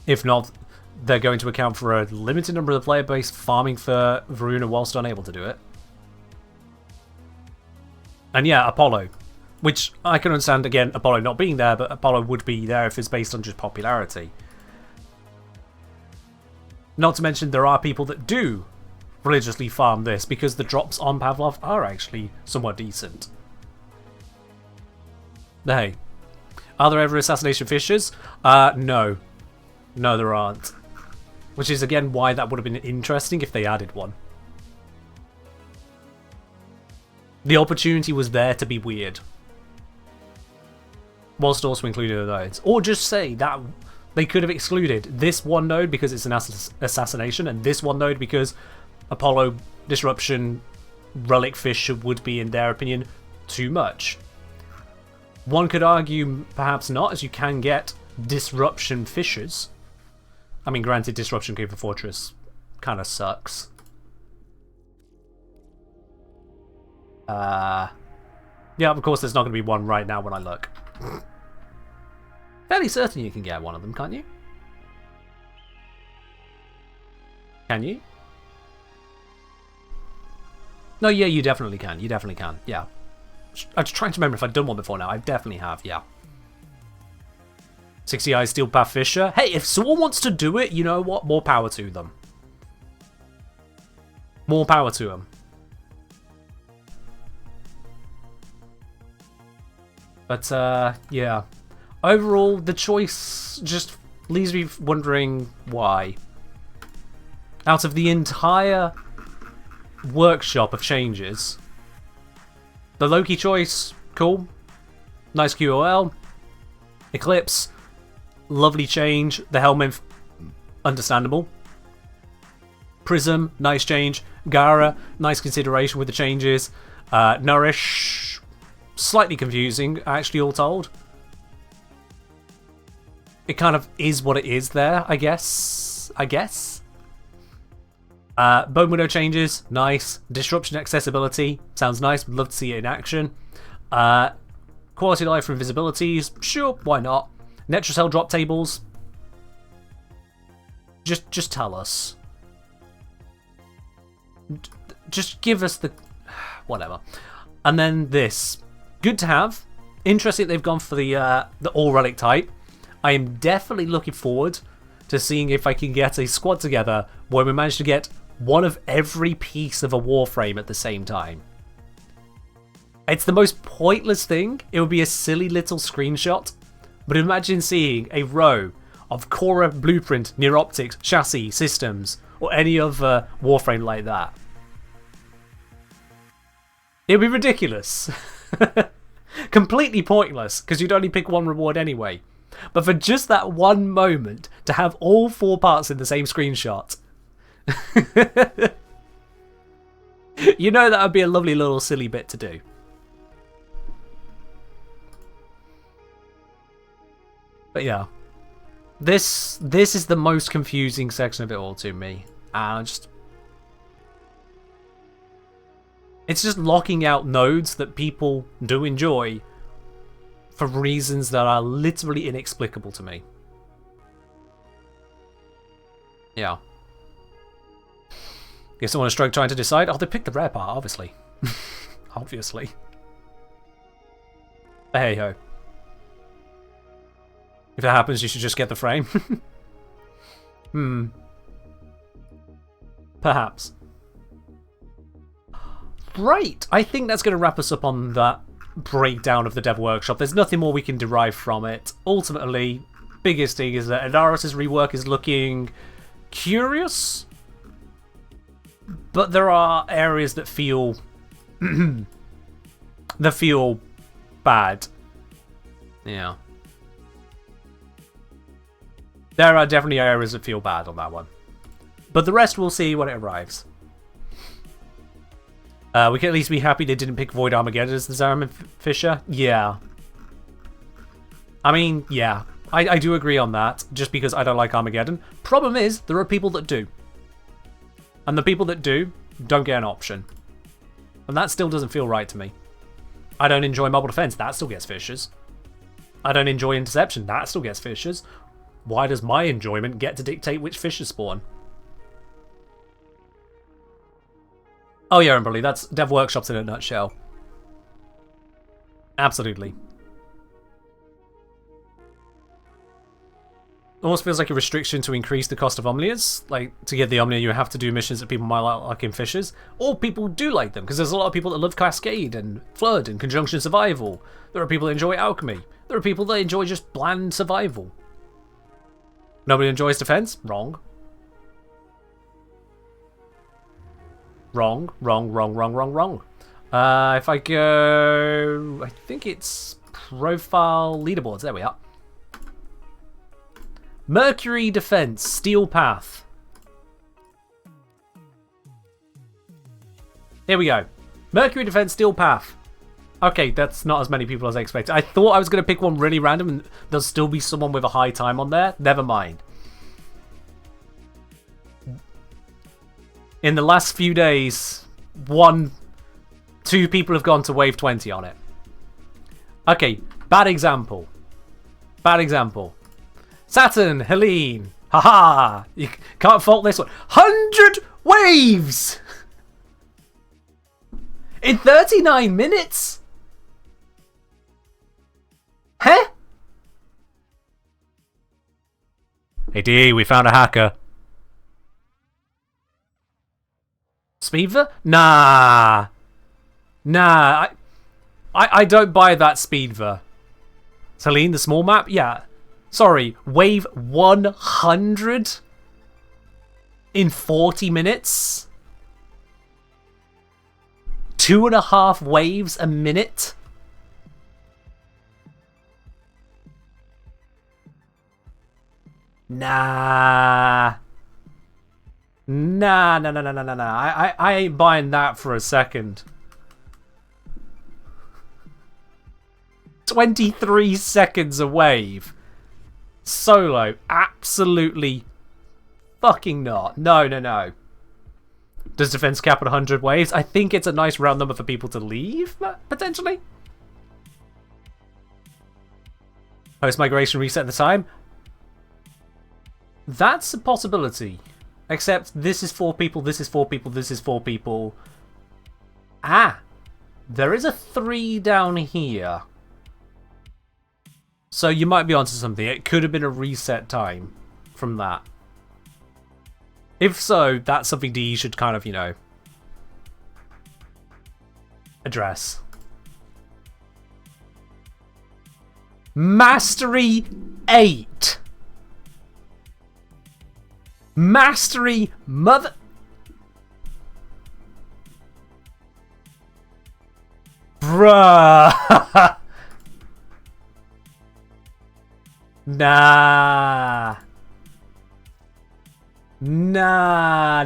If not, they're going to account for a limited number of the player base farming for Varuna whilst unable to do it. And yeah, Apollo. Which I can understand, again, Apollo not being there, but Apollo would be there if it's based on just popularity. Not to mention there are people that do religiously farm this because the drops on Pavlov are actually somewhat decent. Hey, are there ever assassination fissures? No. No, there aren't. Which is again why that would have been interesting if they added one. The opportunity was there to be weird. Whilst also including the nodes. Or just say that they could have excluded this one node because it's an assassination, and this one node because Apollo Disruption Relic Fish would be, in their opinion, too much. One could argue perhaps not, as you can get Disruption Fissures. I mean, granted, Disruption Cooper Fortress kind of sucks. Yeah, of course there's not going to be one right now when I look. Fairly certain you can get one of them, can't you? Can you? No, yeah, you definitely can. You definitely can. Yeah. I'm just trying to remember if I've done one before now. I definitely have, yeah. 60 Eyes Steel Path Fisher. Hey, if someone wants to do it, you know what? More power to them. More power to them. But, yeah. Overall, the choice just leaves me wondering why. Out of the entire workshop of changes, the Loki choice, cool. Nice QoL. Eclipse, lovely change. The Helminth, understandable. Prism, nice change. Gara, nice consideration with the changes. Nourish, slightly confusing, actually, all told. It kind of is what it is there, I guess. Bone Widow changes, nice. Disruption accessibility, sounds nice, would love to see it in action. Quality of life for invisibilities, sure, why not? Netrocell drop tables, just tell us. Just give us the... whatever. And then this. Good to have. Interesting that they've gone for the All Relic type. I am definitely looking forward to seeing if I can get a squad together where we manage to get one of every piece of a Warframe at the same time. It's the most pointless thing. It would be a silly little screenshot. But imagine seeing a row of Cora Blueprint, Near Optics, Chassis, Systems, or any other Warframe like that. It would be ridiculous. Completely pointless, because you'd only pick one reward anyway. But for just that one moment, to have all 4 parts in the same screenshot. You know that would be a lovely little silly bit to do. But yeah. This is the most confusing section of it all to me. And it's just locking out nodes that people do enjoy for reasons that are literally inexplicable to me. Yeah. Give someone a stroke trying to decide. Oh, they picked the rare part, obviously. Obviously. But hey ho. If that happens, you should just get the frame. Perhaps. Right, I think that's going to wrap us up on that breakdown of the Dev Workshop. There's nothing more we can derive from it. Ultimately, biggest thing is that Inaros' rework is looking curious, but there are areas that feel that feel bad. Yeah. There are definitely areas that feel bad on that one. But the rest we'll see when it arrives. We can at least be happy they didn't pick Void Armageddon as the Zariman Fisher. Yeah. I mean, yeah. I do agree on that, just because I don't like Armageddon. Problem is, there are people that do. And the people that do, don't get an option. And that still doesn't feel right to me. I don't enjoy Mobile Defense, that still gets Fishers. I don't enjoy Interception, that still gets Fishers. Why does my enjoyment get to dictate which Fishers spawn? Oh yeah, Emberly, that's Dev Workshops in a nutshell. Absolutely. Almost feels like a restriction to increase the cost of Omnias. Like, to get the Omnia, you have to do missions that people might like in Fishers. Or people do like them, because there's a lot of people that love Cascade and Flood and Conjunction Survival. There are people that enjoy Alchemy. There are people that enjoy just bland survival. Nobody enjoys Defense? Wrong. Wrong. If I go... I think it's Profile Leaderboards. There we are. Mercury Defense, Steel Path. Here we go. Mercury Defense, Steel Path. Okay, that's not as many people as I expected. I thought I was going to pick one really random and there'll still be someone with a high time on there. Never mind. In the last few days, 2 people have gone to wave 20 on it. Okay, bad example. Saturn, Helene. Haha! You can't fault this one. 100 waves! In 39 minutes? Huh? Hey D, we found a hacker. Speedver? Nah. I don't buy that Speedver. Celine, the small map? Yeah. Sorry, wave 100 in 40 minutes? 2.5 waves a minute? Nah. I ain't buying that for a second. 23 seconds a wave. Solo. Absolutely fucking not. No. Does defense cap at 100 waves? I think it's a nice round number for people to leave, potentially. Post-migration reset the time. That's a possibility. Except this is 4 people, this is 4 people, this is 4 people. Ah! There is a 3 down here. So you might be onto something. It could have been a reset time from that. If so, that's something D should kind of, you know, address. Mastery 8. Mastery mother... Bruh. Nah. Nah.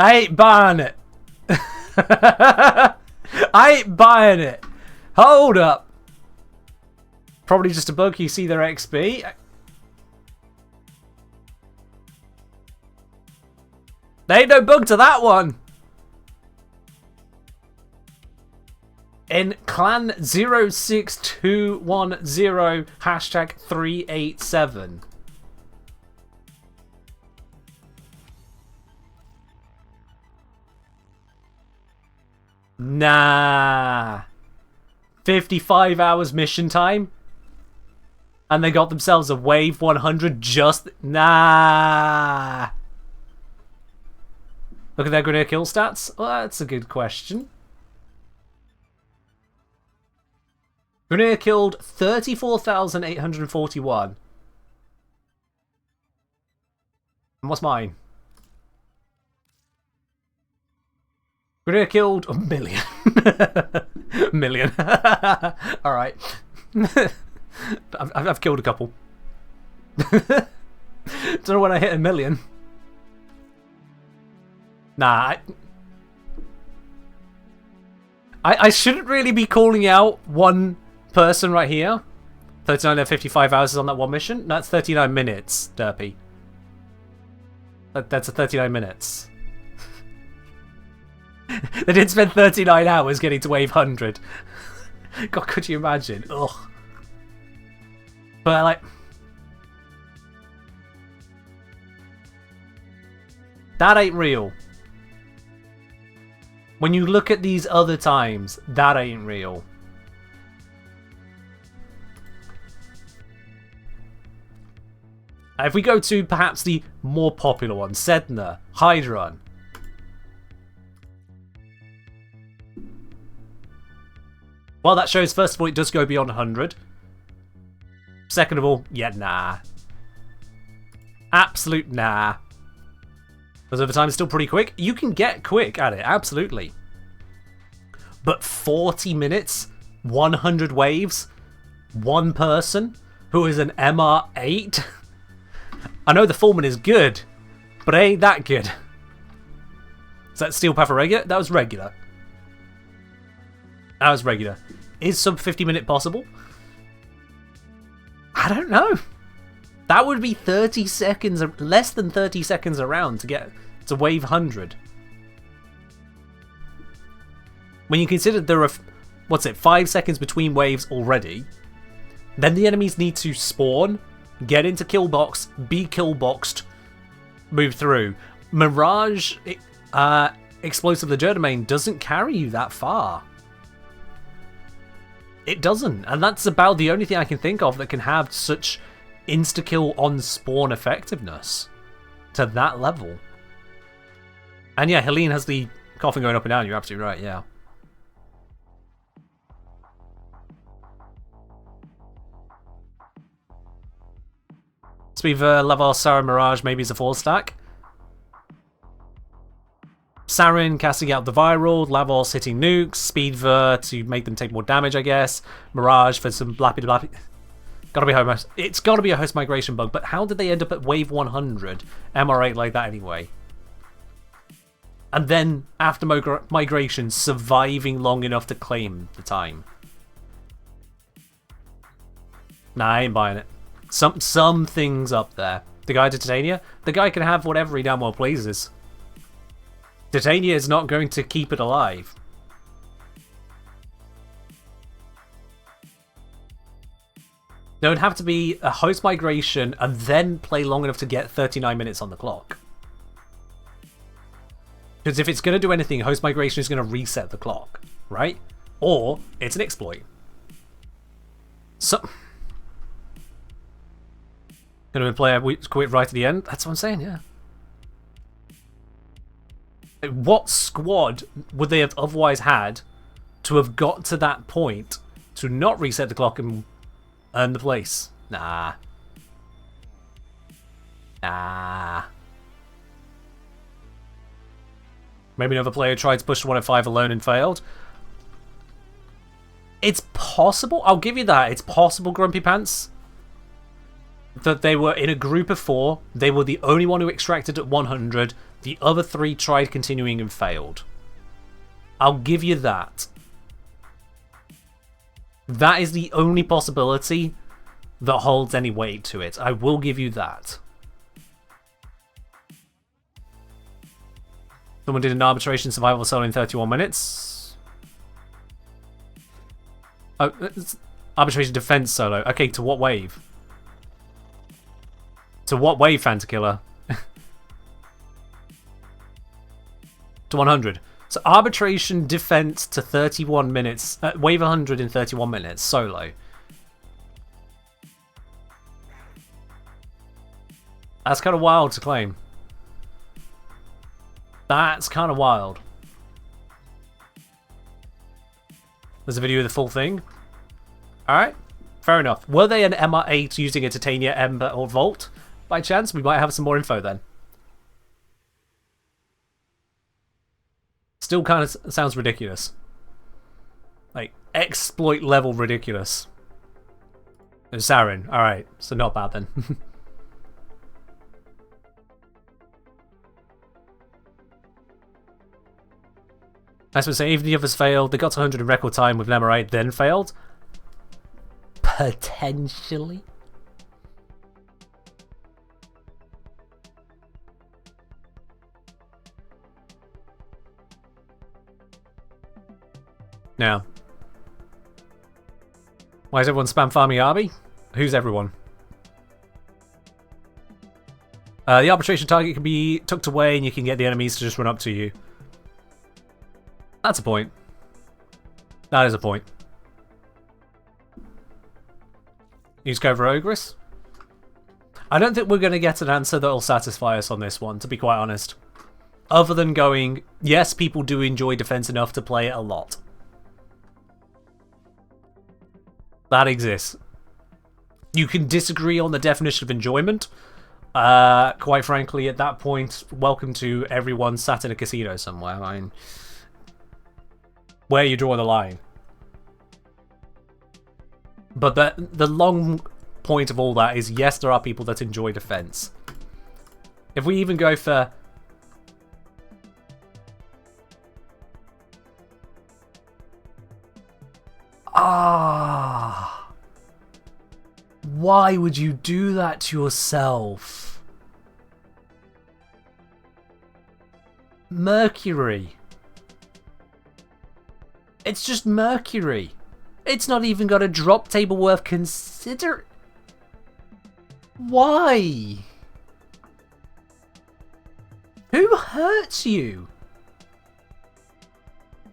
I ain't buying it. I ain't buying it. Hold up. Probably just a bug. You see their XP. There ain't no bug to that one. In clan 06210 hashtag 387. Nah. 55 hours mission time? And they got themselves a wave 100 just... Nah. Look at their grenadier kill stats. Well, that's a good question. Grenadier killed 34,841. And what's mine? Grenadier killed a million. Million. Alright. I've killed a couple. Don't know when I hit a million. Nah. I shouldn't really be calling out one person right here. 39 out of 55 hours on that one mission. No, that's 39 minutes, Derpy. That's a 39 minutes. They did spend 39 hours getting to wave 100. God, could you imagine? Ugh. But like... that ain't real. When you look at these other times, that ain't real. If we go to perhaps the more popular one, Sedna, Hydron. Well, that shows, first of all, it does go beyond 100. Second of all, yeah, nah. Absolute nah. Because over time, it's still pretty quick. You can get quick at it, absolutely. But 40 minutes, 100 waves, one person who is an MR8. I know the Foreman is good, but it ain't that good. Is that Steel Path regular? That was regular. That was regular. Is sub 50 minute possible? I don't know. That would be 30 seconds, less than 30 seconds around to get to wave 100. When you consider there are, 5 seconds between waves already, then the enemies need to spawn, get into kill box, be kill boxed, move through. Mirage Explosive Legerdemain doesn't carry you that far. It doesn't, and that's about the only thing I can think of that can have such insta-kill on spawn effectiveness to that level. And yeah, Helene has the coughing going up and down, you're absolutely right, yeah. Speedver, Lavar, Sarin, Mirage, maybe it's a 4-stack. Sarin casting out the viral, Lavos hitting nukes, Speedver to make them take more damage, I guess. Mirage for some blappy. Gotta be host. It's gotta be a host migration bug, but how did they end up at wave 100 MR8 like that anyway? And then, after migration, surviving long enough to claim the time. Nah, I ain't buying it. Something's up there. The guy to Titania? The guy can have whatever he damn well pleases. Titania is not going to keep it alive. There would have to be a host migration and then play long enough to get 39 minutes on the clock. Because if it's going to do anything, host migration is going to reset the clock, right? Or it's an exploit. So... going to play a quit right at the end? That's what I'm saying, yeah. What squad would they have otherwise had to have got to that point to not reset the clock and earn the place? Nah. Nah. Maybe another player tried to push to 105 alone and failed. It's possible. I'll give you that. It's possible, Grumpy Pants. That they were in a group of 4. They were the only one who extracted at 100. The other 3 tried continuing and failed. I'll give you that. That is the only possibility that holds any weight to it. I will give you that. Someone did an arbitration survival solo in 31 minutes. Oh, it's arbitration defense solo. Okay, to what wave? To what wave, Fantakiller? To 100. So arbitration defense to 31 minutes. Wave 100 in 31 minutes. Solo. That's kind of wild to claim. That's kind of wild. There's a video of the full thing. Alright. Fair enough. Were they an MR8 using a Titania, Ember, or Volt? By chance, we might have some more info then. Still kind of sounds ridiculous. Like, exploit level ridiculous. Oh, Sarin. Alright, so not bad then. I was saying, even the others failed. They got to 100 in record time with an MR8, then failed. Potentially. Now, why is everyone spam farming Arby? Who's everyone? The arbitration target can be tucked away and you can get the enemies to just run up to you. That's a point. That is a point. Use Cobra Ogress? I don't think we're going to get an answer that will satisfy us on this one, to be quite honest. Other than going, yes, people do enjoy defense enough to play it a lot. That exists. You can disagree on the definition of enjoyment. Quite frankly, at that point, welcome to everyone sat in a casino somewhere. I mean, where you draw the line. But the long point of all that is, yes, there are people that enjoy defense. If we even go for... Why would you do that to yourself? Mercury. It's just Mercury. It's not even got a drop table worth consider. Why? Who hurts you?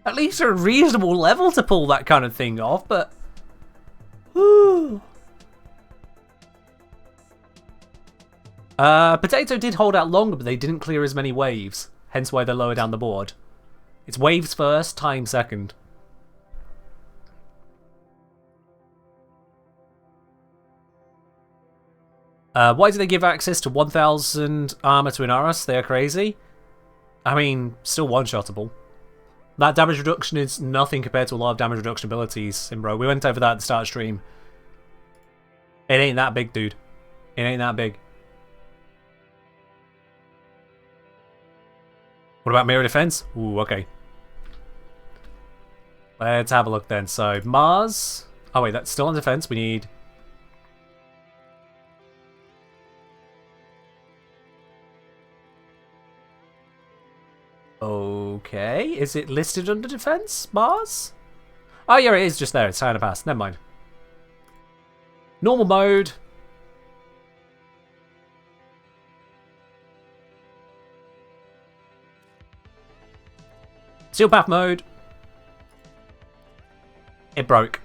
At least a reasonable level to pull that kind of thing off, but... Potato did hold out longer, but they didn't clear as many waves. Hence why they're lower down the board. It's waves first, time second. Why do they give access to 1000 armor to Inaros? They are crazy. I mean, still one-shottable. That damage reduction is nothing compared to a lot of damage reduction abilities in bro. We went over that at the start of stream. It ain't that big, dude. It ain't that big. What about mirror defense? Ooh, okay. Let's have a look then. So, Mars. Oh, wait, that's still on defense. We need... Okay. Is it listed under defense? Mars? Oh, yeah, it is just there. It's trying to pass. Never mind. Normal mode. Steel path mode. It broke.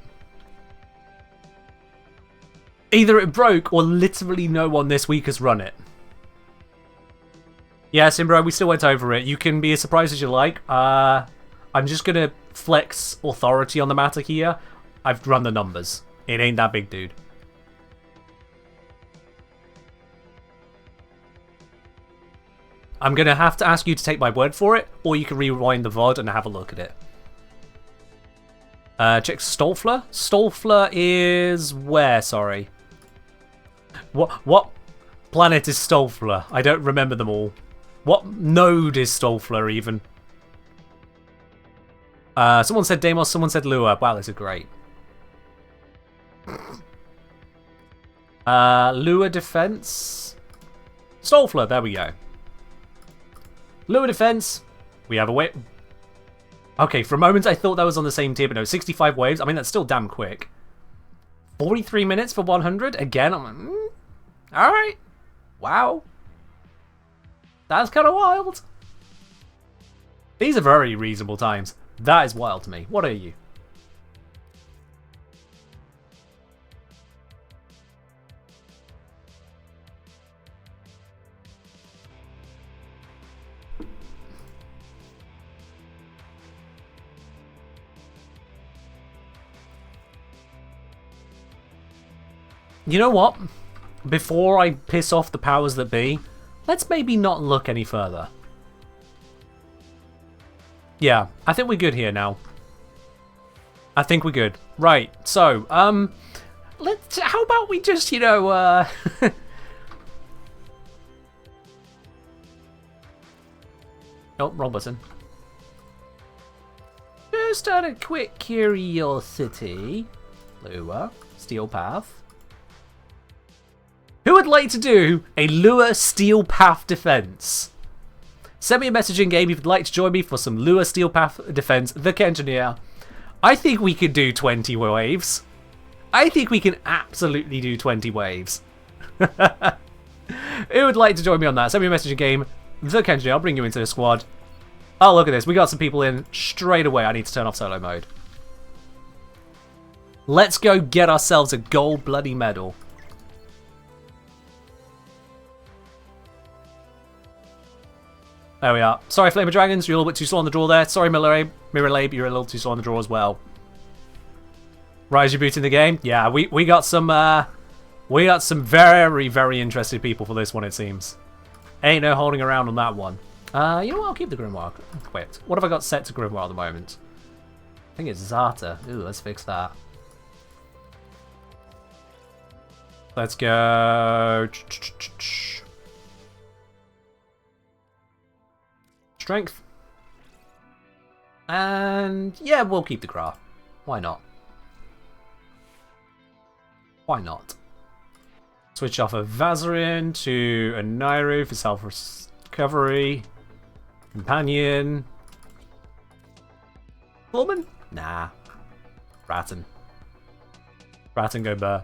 Either it broke or literally no one this week has run it. Yeah, Simbro, we still went over it. You can be as surprised as you like. I'm just going to flex authority on the matter here. I've run the numbers. It ain't that big, dude. I'm going to have to ask you to take my word for it, or you can rewind the VOD and have a look at it. Check Stolfler. Stolfler is where, sorry? What planet is Stolfler? I don't remember them all. What node is Stolfler even? Someone said Deimos, someone said Lua. Wow, this is great. Lua defense. Stolfler, there we go. Lua defense. We have a Okay, for a moment I thought that was on the same tier, but no, 65 waves. I mean, that's still damn quick. 43 minutes for 100? Again, I'm like, alright. Wow. That's kind of wild. These are very reasonable times. That is wild to me. What are you? You know what? Before I piss off the powers that be, let's maybe not look any further. Yeah, I think we're good here now. I think we're good. Right, so, how about we just, you know, oh, wrong button. Just out of quick curiosity, Lure, Steel Path. Who would like to do a Lure Steel Path defense? Send me a message in game if you'd like to join me for some Lure Steel Path defense, the Kengineer. I think we could do 20 waves. I think we can absolutely do 20 waves. Who would like to join me on that? Send me a message in game, the Kengineer. I'll bring you into the squad. Oh, look at this. We got some people in straight away. I need to turn off solo mode. Let's go get ourselves a gold bloody medal. There we are. Sorry, Flame of Dragons, you're a little bit too slow on the draw there. Sorry, Mirror Labe, you're a little too slow on the draw as well. Rise your boot in the game. Yeah, we got some very, very interested people for this one, it seems. Ain't no holding around on that one. You know what? I'll keep the Grimoire equipped. What have I got set to Grimoire at the moment? I think it's Zata. Ooh, let's fix that. Let's go. Strength. And yeah, we'll keep the Gra. Why not? Why not? Switch off of Vazarin to a Nairu for self-recovery. Companion. Pullman? Nah. Rattan. Rattan go burr.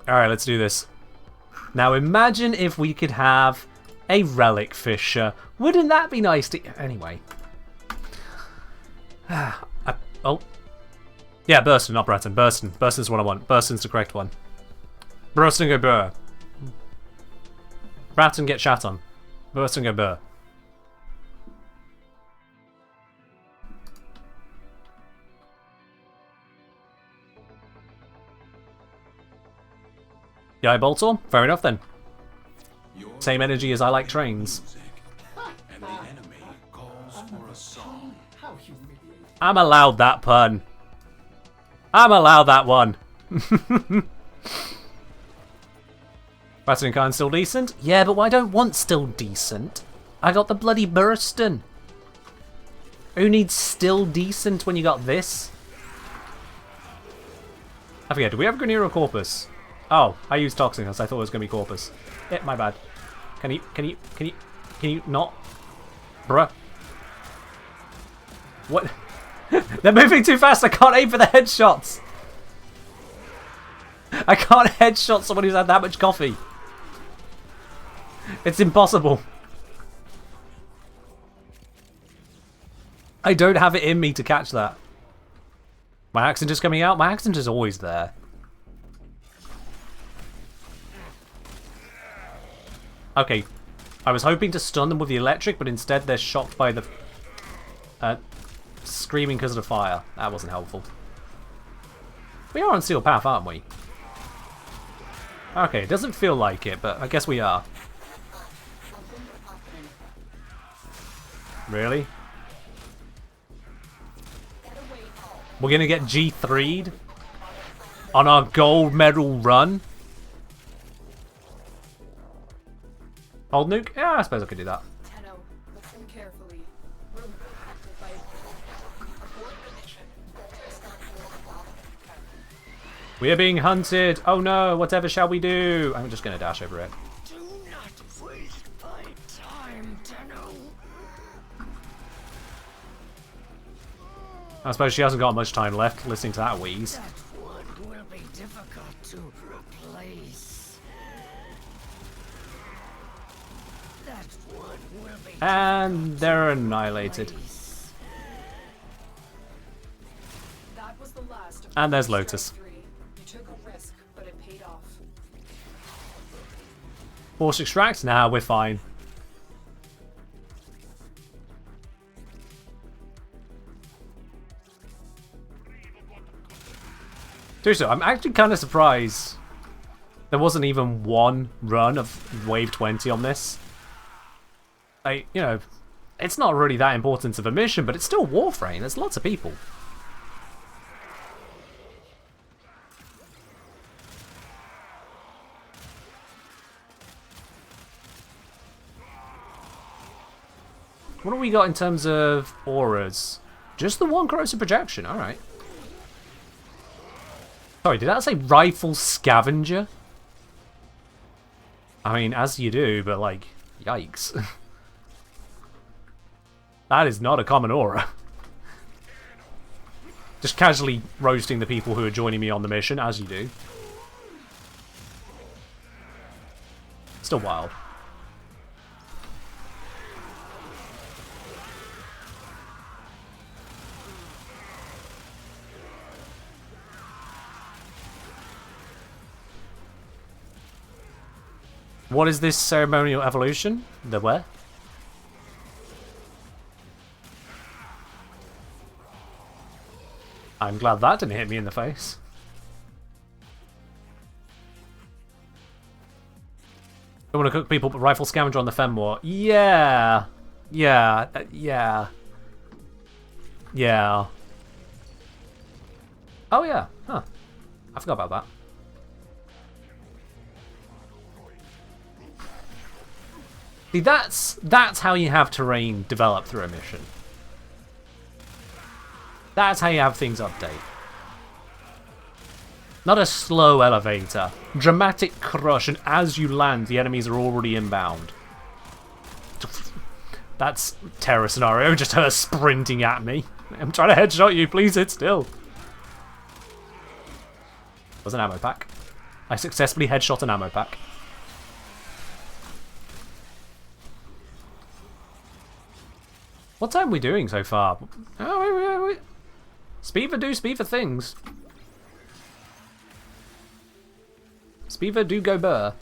Alright, let's do this. Now imagine if we could have a Relic Fisher. Wouldn't that be nice to... Anyway. Oh. Yeah, Burston, not Bratton. Burston. Burston's what I want. Burston's the correct one. Burston go burr. Bratton get shat on. Burston go burr. Yeah, Boltor? Fair enough then. Same energy as I like trains. And the enemy calls for a song. I'm allowed that pun. I'm allowed that one. Rattan and Khan still decent? Yeah, but I don't want still decent. I got the bloody Burston. Who needs still decent when you got this? I forget, do we have Granero Corpus? Oh, I used Toxin because I thought it was going to be Corpus. Yeah, my bad. Can you not? Bruh. What? They're moving too fast, I can't aim for the headshots. I can't headshot someone who's had that much coffee. It's impossible. I don't have it in me to catch that. My accent is coming out? My accent is always there. Okay, I was hoping to stun them with the electric, but instead they're shocked by the screaming because of the fire. That wasn't helpful. We are on Steel Path, aren't we? Okay, it doesn't feel like it, but I guess we are. Really? We're gonna get G3'd on our gold medal run? Hold nuke? Yeah, I suppose I could do that. We are being hunted. Oh no, whatever shall we do? I'm just going to dash over it. waste my time, Tenno. I suppose she hasn't got much time left listening to that wheeze. That one will be difficult to replace. That one will be And they're annihilated. That was the last of And there's Strike Lotus. 3. You took a risk, but it paid off. Force extract? Nah, we're fine. Seriously, I'm actually kind of surprised there wasn't even one run of Wave 20 on this. Like, you know, it's not really that important of a mission, but it's still Warframe. There's lots of people. What have we got in terms of auras? Just the one corrosive projection, alright. Sorry, did that say rifle scavenger? I mean, as you do, but like, yikes. That is not a common aura. Just casually roasting the people who are joining me on the mission, as you do. Still wild. What is this ceremonial evolution? The where? I'm glad that didn't hit me in the face. Don't want to cook people, but rifle scavenger on the Fem War. Yeah. Yeah. Yeah. Yeah. Oh yeah. Huh. I forgot about that. See, that's how you have terrain develop through a mission. That's how you have things update. Not a slow elevator. Dramatic crush, and as you land, the enemies are already inbound. That's terror scenario, just her sprinting at me. I'm trying to headshot you, please sit still. Was an ammo pack. I successfully headshot an ammo pack. What time are we doing so far? Oh, wait. Speedva do Speedva things. Speedva do go burr.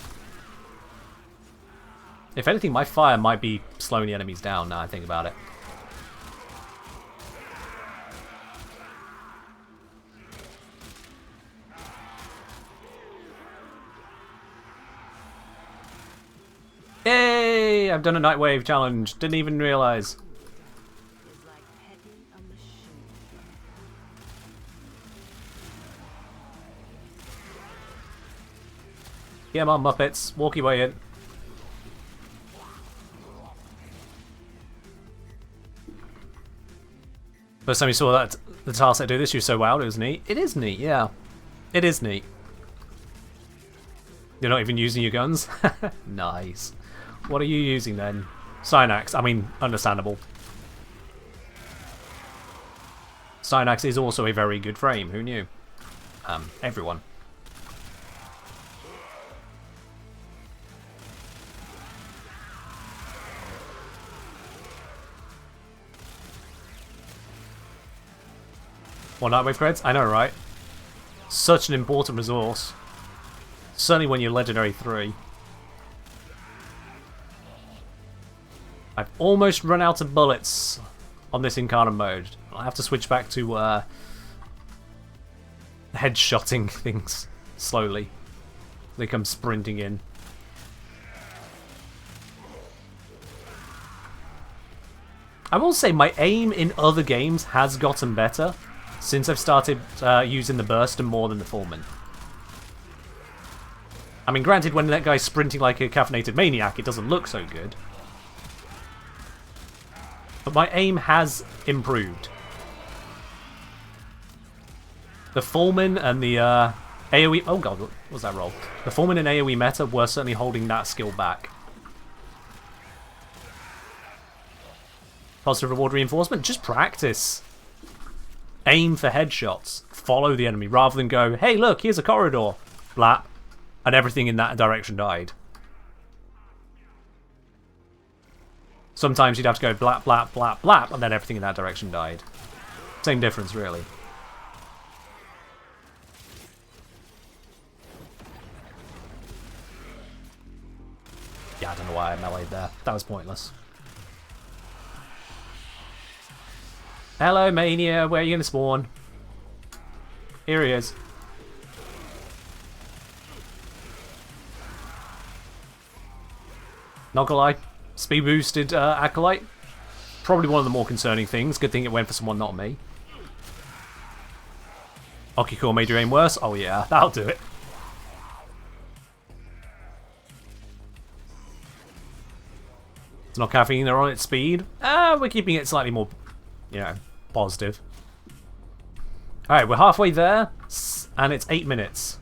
If anything, my fire might be slowing the enemies down now I think about it. Yay! I've done a night wave challenge. Didn't even realise. Get 'em on, Muppets. Walk your way in. First time you saw that the tile set do this, you were so wowed. It was neat. It is neat, yeah. It is neat. You're not even using your guns? Nice. What are you using then? Synax. I mean, understandable. Synax is also a very good frame. Who knew? Everyone. One Nightwave creds? I know, right? Such an important resource. Certainly when you're Legendary 3. I've almost run out of bullets on this Incarnate mode. I'll have to switch back to headshotting things slowly. They come sprinting in. I will say my aim in other games has gotten better since I've started using the Bursten more than the Foreman. I mean, granted, when that guy's sprinting like a caffeinated maniac, it doesn't look so good. But my aim has improved. The Foreman and the AoE... Oh god, what was that roll? The Foreman and AoE meta were certainly holding that skill back. Positive reward reinforcement. Just practice. Aim for headshots. Follow the enemy rather than go, hey, look, here's a corridor. Blap. And everything in that direction died. Sometimes you'd have to go blap, blap, blap, blap, and then everything in that direction died. Same difference, really. Yeah, I don't know why I meleeed there. That was pointless. Hello, Mania. Where are you going to spawn? Here he is. Not gonna lie. Speed boosted Acolyte. Probably one of the more concerning things. Good thing it went for someone not me. Okicore made your aim worse? Oh yeah, that'll do it. It's not caffeine, they're on its speed. We're keeping it slightly more, you know, positive. Alright, we're halfway there, and it's 8 minutes.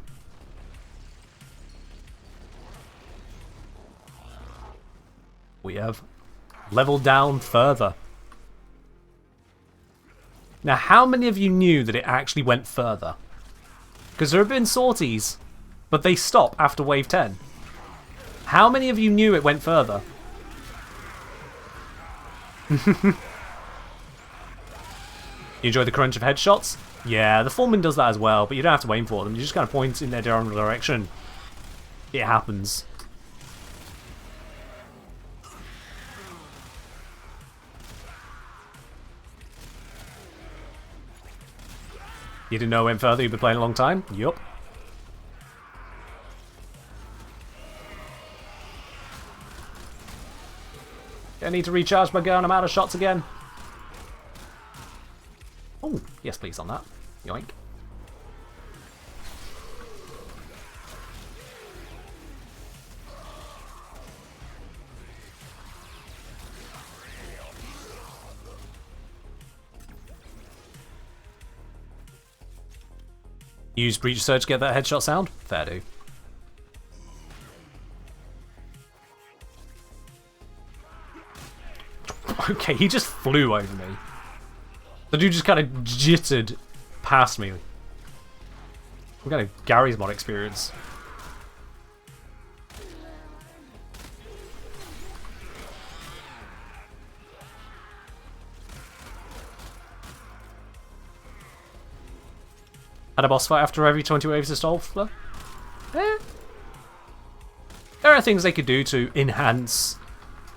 We have leveled down further. Now, how many of you knew that it actually went further? Because there have been sorties, but they stop after wave 10. How many of you knew it went further? You enjoy the crunch of headshots? Yeah, the Foreman does that as well, but you don't have to aim for them. You just kind of point in their general direction. It happens. You didn't know it went further? You've been playing a long time? Yup. I need to recharge my gun. I'm out of shots again. Oh, yes please on that. Yoink. Use Breach Surge to get that headshot sound? Fair do. Okay, he just flew over me. The dude just kind of jittered past me. We're kind of Gary's mod experience. Had a boss fight after every 20 waves of Stolfler? There are things they could do to enhance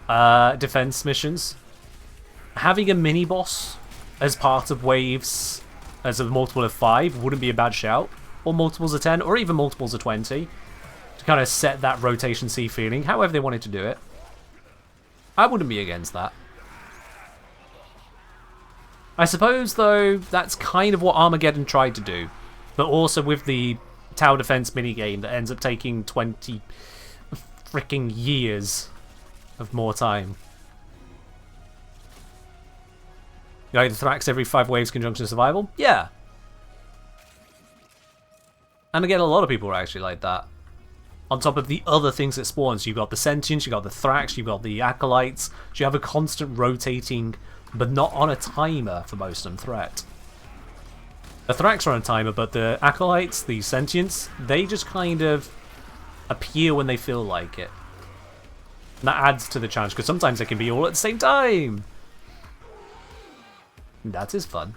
defense missions. Having a mini boss as part of waves as a multiple of 5 wouldn't be a bad shout, or multiples of 10, or even multiples of 20, to kind of set that rotation C feeling, however they wanted to do it. I wouldn't be against that. I suppose, though, that's kind of what Armageddon tried to do, but also with the tower defense minigame that ends up taking 20 freaking years of more time. You like the Thrax every 5 waves conjunction survival? Yeah. And again, a lot of people are actually like that. On top of the other things that spawns, you've got the Sentients, you've got the Thrax, you've got the Acolytes. So you have a constant rotating, but not on a timer for most of them, threat. The Thrax are on a timer, but the Acolytes, the Sentients, they just kind of appear when they feel like it. And that adds to the challenge, because sometimes they can be all at the same time. That is fun.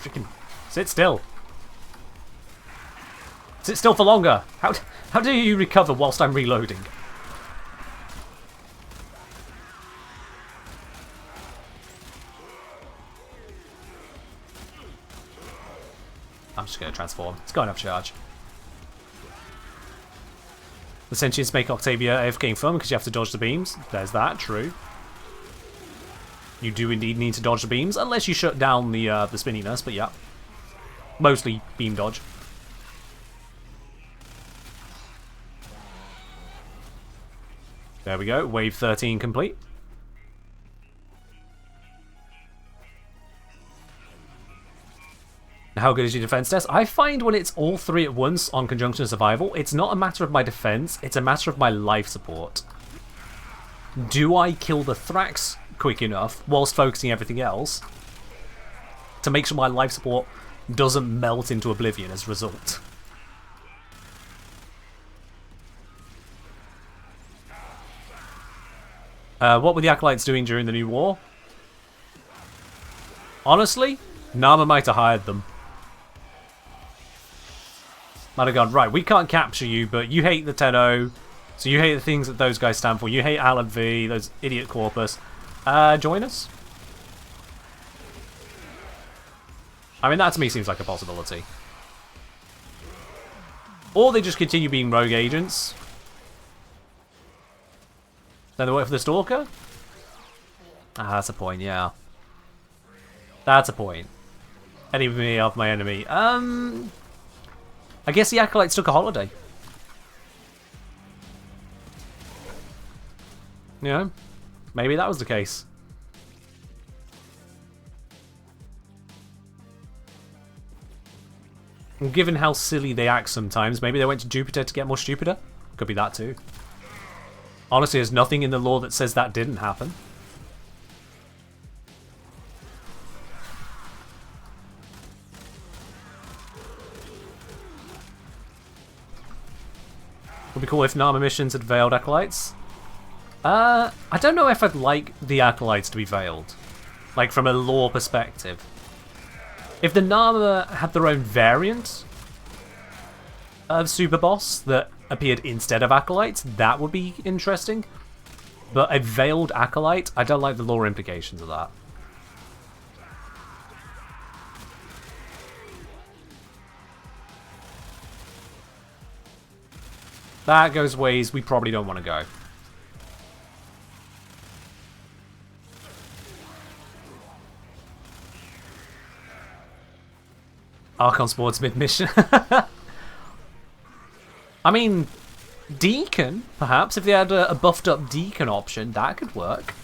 Freaking sit still. Sit still for longer. How do you recover whilst I'm reloading? I'm just going to transform. It's got enough charge. The Sentients make Octavia AFKing fun because you have to dodge the beams. There's that, true. You do indeed need to dodge the beams, unless you shut down the spinniness, but yeah. Mostly beam dodge. There we go, wave 13 complete. How good is your defense test? I find when it's all three at once on conjunction survival, it's not a matter of my defense, it's a matter of my life support. Do I kill the Thrax quick enough whilst focusing everything else to make sure my life support doesn't melt into oblivion as a result? What were the Acolytes doing during the new war? Honestly, Nama might have hired them. Might have gone, right, we can't capture you, but you hate the 10-0, so you hate the things that those guys stand for. You hate Alan V, those idiot corpus. Join us? I mean, that to me seems like a possibility. Or they just continue being rogue agents. Then they work for the Stalker? Ah, that's a point, yeah. That's a point. Enemy of my enemy. I guess the Acolytes took a holiday. You know, maybe that was the case. And given how silly they act sometimes, maybe they went to Jupiter to get more stupider? Could be that too. Honestly, there's nothing in the lore that says that didn't happen. Would be cool if Nama missions had veiled Acolytes. I don't know if I'd like the Acolytes to be veiled. Like, from a lore perspective. If the Nama had their own variant of Super Boss that appeared instead of Acolytes, that would be interesting. But a veiled Acolyte, I don't like the lore implications of that. That goes ways we probably don't want to go. Archon Sports mid-mission. I mean, Deacon, perhaps. If they had a buffed-up Deacon option, that could work.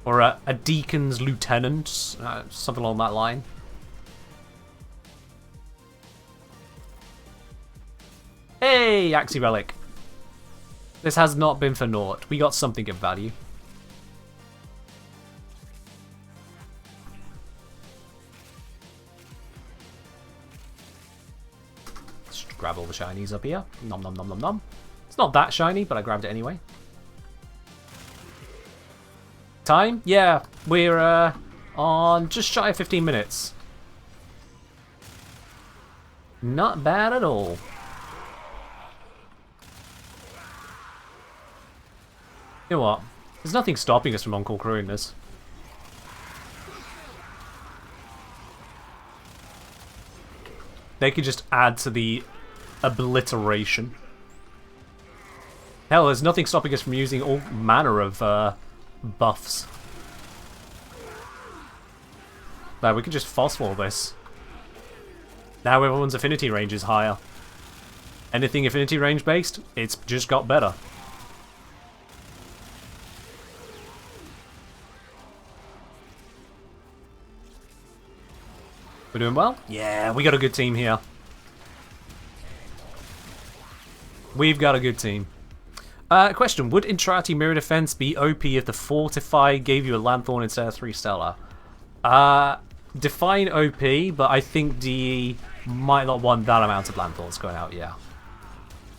Or a Deacon's Lieutenant, something along that line. Hey, Axie Relic. This has not been for naught. We got something of value. Let's grab all the shinies up here. Nom nom nom nom nom. It's not that shiny, but I grabbed it anyway. Time? Yeah, we're on just shy of 15 minutes. Not bad at all. You know what? There's nothing stopping us from on-call crewing this. They could just add to the obliteration. Hell, there's nothing stopping us from using all manner of buffs. Now we could just phosphor this. Now everyone's affinity range is higher. Anything affinity range based, it's just got better. We're doing well? Yeah, we got a good team here. We've got a good team. Question, would Entrati Mirror Defense be OP if the Fortify gave you a Lanthorn instead of 3 Stellar? Define OP, but I think DE might not want that amount of Lanthorns going out, yeah.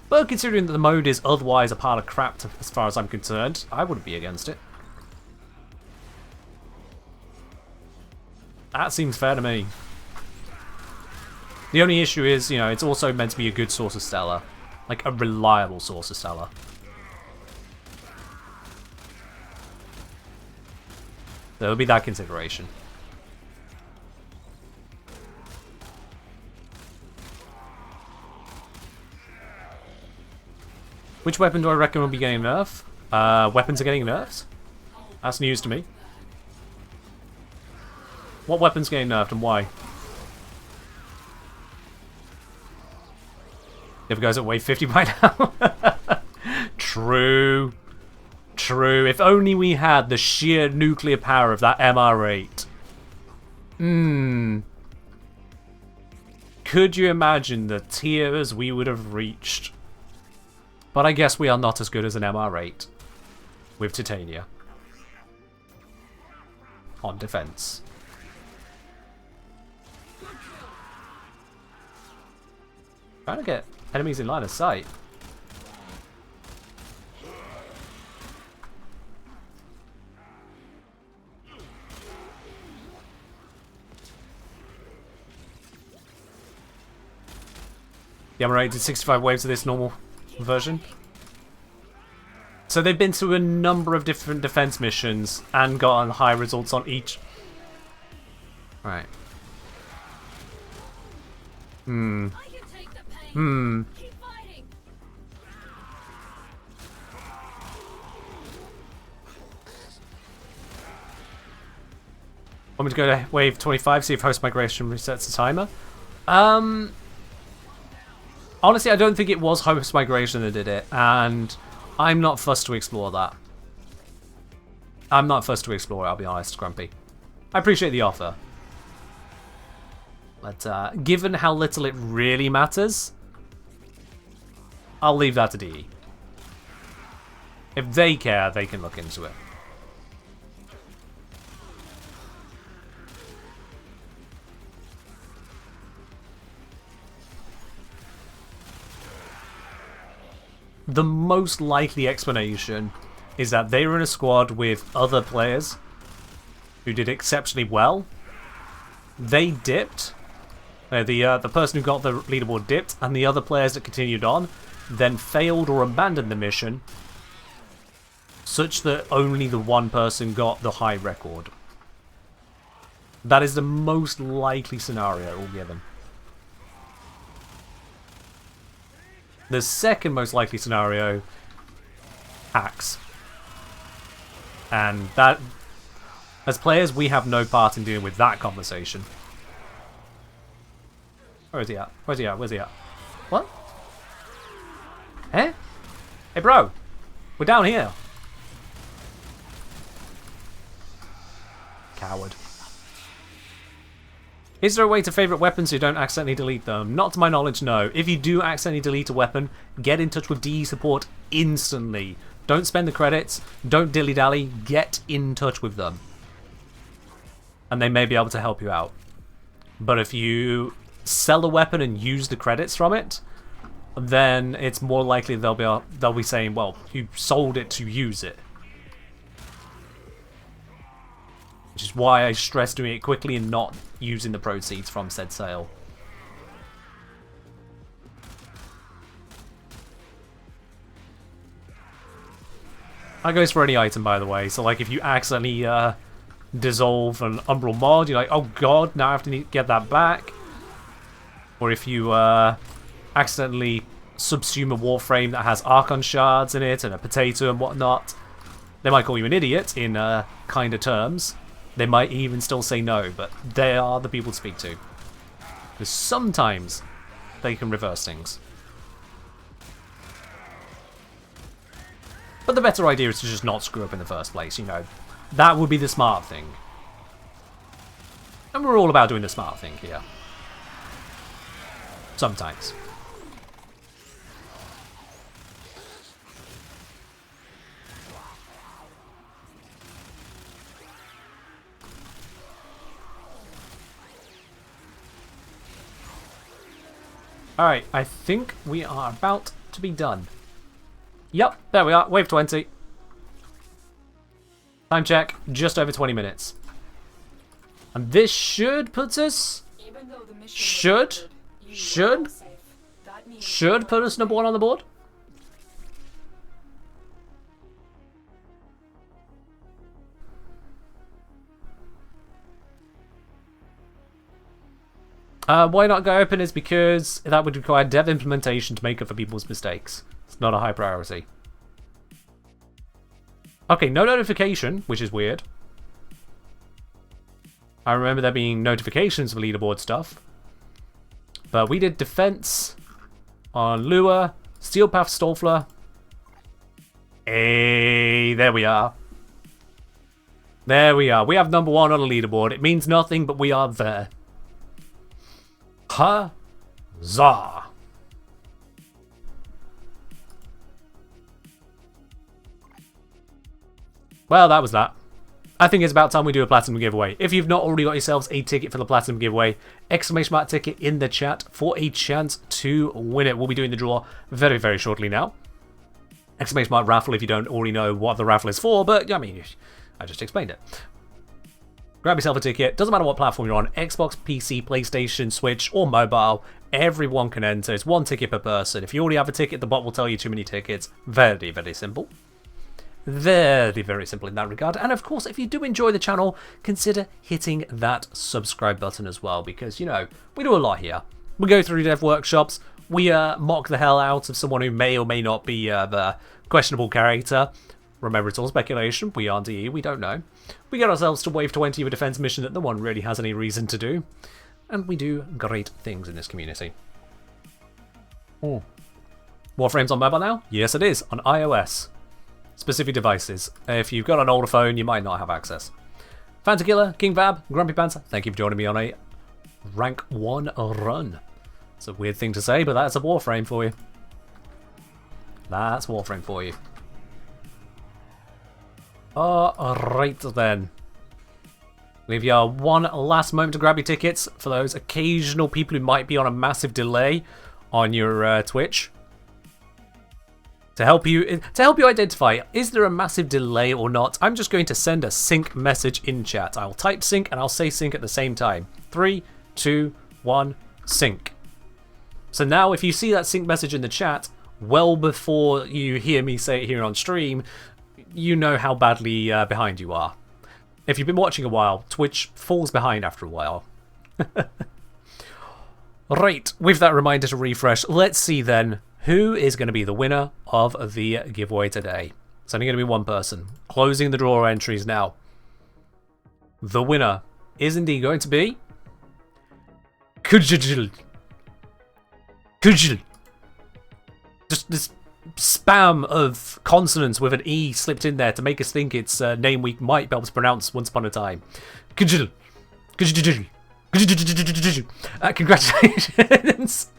But considering that the mode is otherwise a pile of crap as far as I'm concerned, I wouldn't be against it. That seems fair to me. The only issue is, you know, it's also meant to be a good source of Stellar. Like, a reliable source of Stellar. There will be that consideration. Which weapon do I reckon will be getting nerfed? Weapons are getting nerfed? That's news to me. What weapon's getting nerfed and why? If it goes at wave 50 by now. True. True. If only we had the sheer nuclear power of that MR8. Could you imagine the tiers we would have reached? But I guess we are not as good as an MR8 with Titania on defense. Trying to get enemies in line of sight. The MR8 did 65 waves of this normal version. So they've been through a number of different defense missions and gotten high results on each. Right. Want me to go to wave 25, see if host migration resets the timer? Honestly, I don't think it was host migration that did it, and I'm not fussed to explore that. I'm not fussed to explore it, I'll be honest, Grumpy. I appreciate the offer. But given how little it really matters, I'll leave that to DE. If they care, they can look into it. The most likely explanation is that they were in a squad with other players who did exceptionally well. They dipped. The person who got the leaderboard dipped, and the other players that continued on then failed or abandoned the mission, such that only the one person got the high record. That is the most likely scenario all given. The second most likely scenario, hacks. And that, as players, we have no part in dealing with that conversation. Where is he at? Where's he at? Where's he at? What? Eh? Hey bro, we're down here. Coward. Is there a way to favourite weapons so you don't accidentally delete them? Not to my knowledge, no. If you do accidentally delete a weapon, get in touch with DE support instantly. Don't spend the credits, don't dilly-dally, get in touch with them. And they may be able to help you out. But if you sell a weapon and use the credits from it, then it's more likely they'll be saying, well, you sold it to use it. Which is why I stress doing it quickly and not using the proceeds from said sale. That goes for any item, by the way. So, like, if you accidentally dissolve an Umbral mod, you're like, oh god, now I have to get that back. Or if you accidentally subsume a Warframe that has Archon shards in it and a potato and whatnot, they might call you an idiot in kinder terms. They might even still say no, but they are the people to speak to. Because sometimes they can reverse things. But the better idea is to just not screw up in the first place, you know. That would be the smart thing. And we're all about doing the smart thing here. Sometimes. Alright, I think we are about to be done. Yep, there we are, wave 20. Time check, just over 20 minutes. And this should put us... Even though the mission Should put us number 1 on the board. Why not go open is because that would require dev implementation to make up for people's mistakes. It's not a high priority. Okay, no notification, which is weird. I remember there being notifications for leaderboard stuff. But we did defense on Lua, Steelpath Stolfler. Hey, there we are. There we are. We have number 1 on the leaderboard. It means nothing, but we are there. Huh? Zah! Well, that was that. I think it's about time we do a Platinum giveaway. If you've not already got yourselves a ticket for the Platinum giveaway, exclamation mark ticket in the chat for a chance to win it. We'll be doing the draw very, very shortly now. Exclamation mark raffle if you don't already know what the raffle is for, but I mean, I just explained it. Grab yourself a ticket. Doesn't matter what platform you're on. Xbox, PC, PlayStation, Switch, or mobile. Everyone can enter. It's one ticket per person. If you already have a ticket, the bot will tell you too many tickets. Very, very simple. Very, very simple in that regard. And of course, if you do enjoy the channel, consider hitting that subscribe button as well. Because, you know, we do a lot here. We go through dev workshops. We mock the hell out of someone who may or may not be the questionable character. Remember, it's all speculation. We aren't DE. We don't know. We get ourselves to Wave 20 of a defense mission that no one really has any reason to do. And we do great things in this community. Oh. Warframe's on mobile now? Yes, it is. On iOS. Specific devices. If you've got an older phone, you might not have access. Fanta Killer, King Vab, Grumpy Pants, thank you for joining me on a rank 1 run. It's a weird thing to say, but that's a Warframe for you. That's Warframe for you. Alright then. Leave you one last moment to grab your tickets for those occasional people who might be on a massive delay on your Twitch. To help you identify, is there a massive delay or not? I'm just going to send a sync message in chat. I'll type sync and I'll say sync at the same time. 3, 2, 1, sync. So now if you see that sync message in the chat, well before you hear me say it here on stream, you know how badly behind you are. If you've been watching a while, Twitch falls behind after a while. Right, with that reminder to refresh, let's see then who is going to be the winner of the giveaway today. It's only going to be one person. Closing the draw entries now. The winner is indeed going to be Kujil. Just this spam of consonants with an E slipped in there to make us think it's a name we might be able to pronounce once upon a time. Kujil. Congratulations!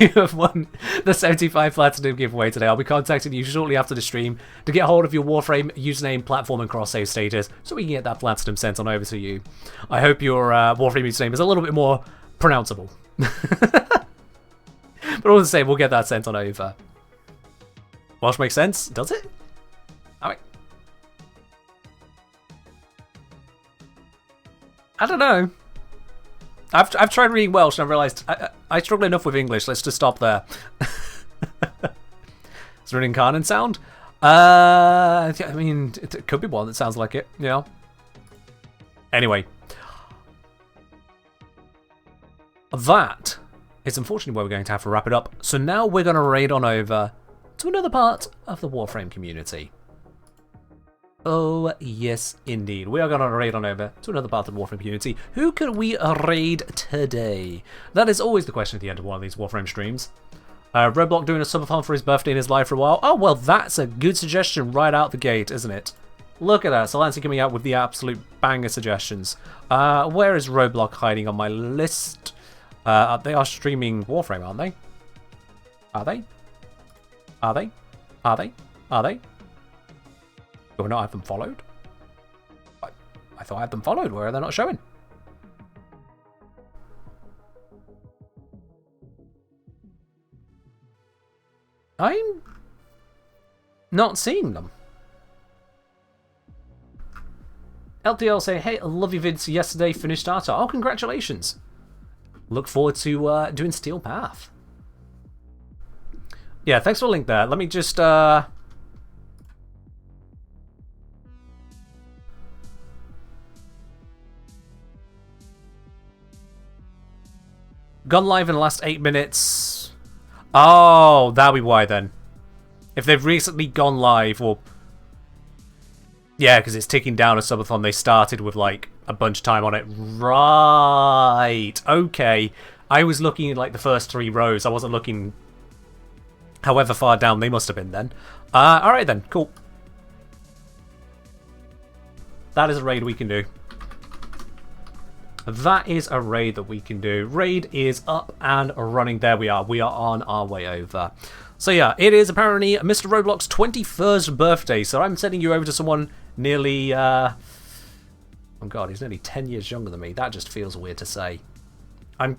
You have won the 75 Platinum giveaway today. I'll be contacting you shortly after the stream to get hold of your Warframe username, platform, and cross-save status so we can get that Platinum sent on over to you. I hope your Warframe username is a little bit more pronounceable. But all the same, we'll get that sent on over. Welsh makes sense, does it? I don't know. I've tried reading Welsh and I've realised I struggle enough with English. Let's just stop there. Is there an incarnate sound? I mean, it could be one that sounds like it, you know. Anyway. That is unfortunately where we're going to have to wrap it up. So now we're going to raid on over to another part of the Warframe community. Oh, yes, indeed. We are going to raid on over to another part of the Warframe community. Who can we raid today? That is always the question at the end of one of these Warframe streams. Roblox doing a subathon for his birthday in his life for a while. Oh, well, that's a good suggestion right out the gate, isn't it? Look at that. Solancy coming out with the absolute banger suggestions. Where is Roblox hiding on my list? They are streaming Warframe, aren't they? Are they? Are they? Are they? Are they? Do I not have them followed? I thought I had them followed. Where are they not showing? I'm not seeing them. LTL say, hey, I love your vids yesterday, finished starter. Oh, congratulations. Look forward to doing Steel Path. Yeah, thanks for the link there. Let me just... Gone live in the last 8 minutes. Oh, that'll be why then. If they've recently gone live, well... Yeah, because it's ticking down a subathon. They started with, like, a bunch of time on it. Right. Okay. I was looking at, like, the first 3 rows. I wasn't looking however far down they must have been then. Alright then. Cool. That is a raid we can do. that is a raid that we can do. Raid is up and running. There we are. We are on our way over. So yeah, it is apparently Mr. Roblox's 21st birthday. So I'm sending you over to someone nearly... oh god, he's nearly 10 years younger than me. That just feels weird to say. I'm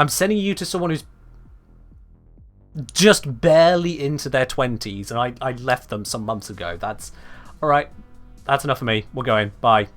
sending you to someone who's just barely into their 20s. And I left them some months ago. That's... Alright, that's enough for me. We're going. Bye.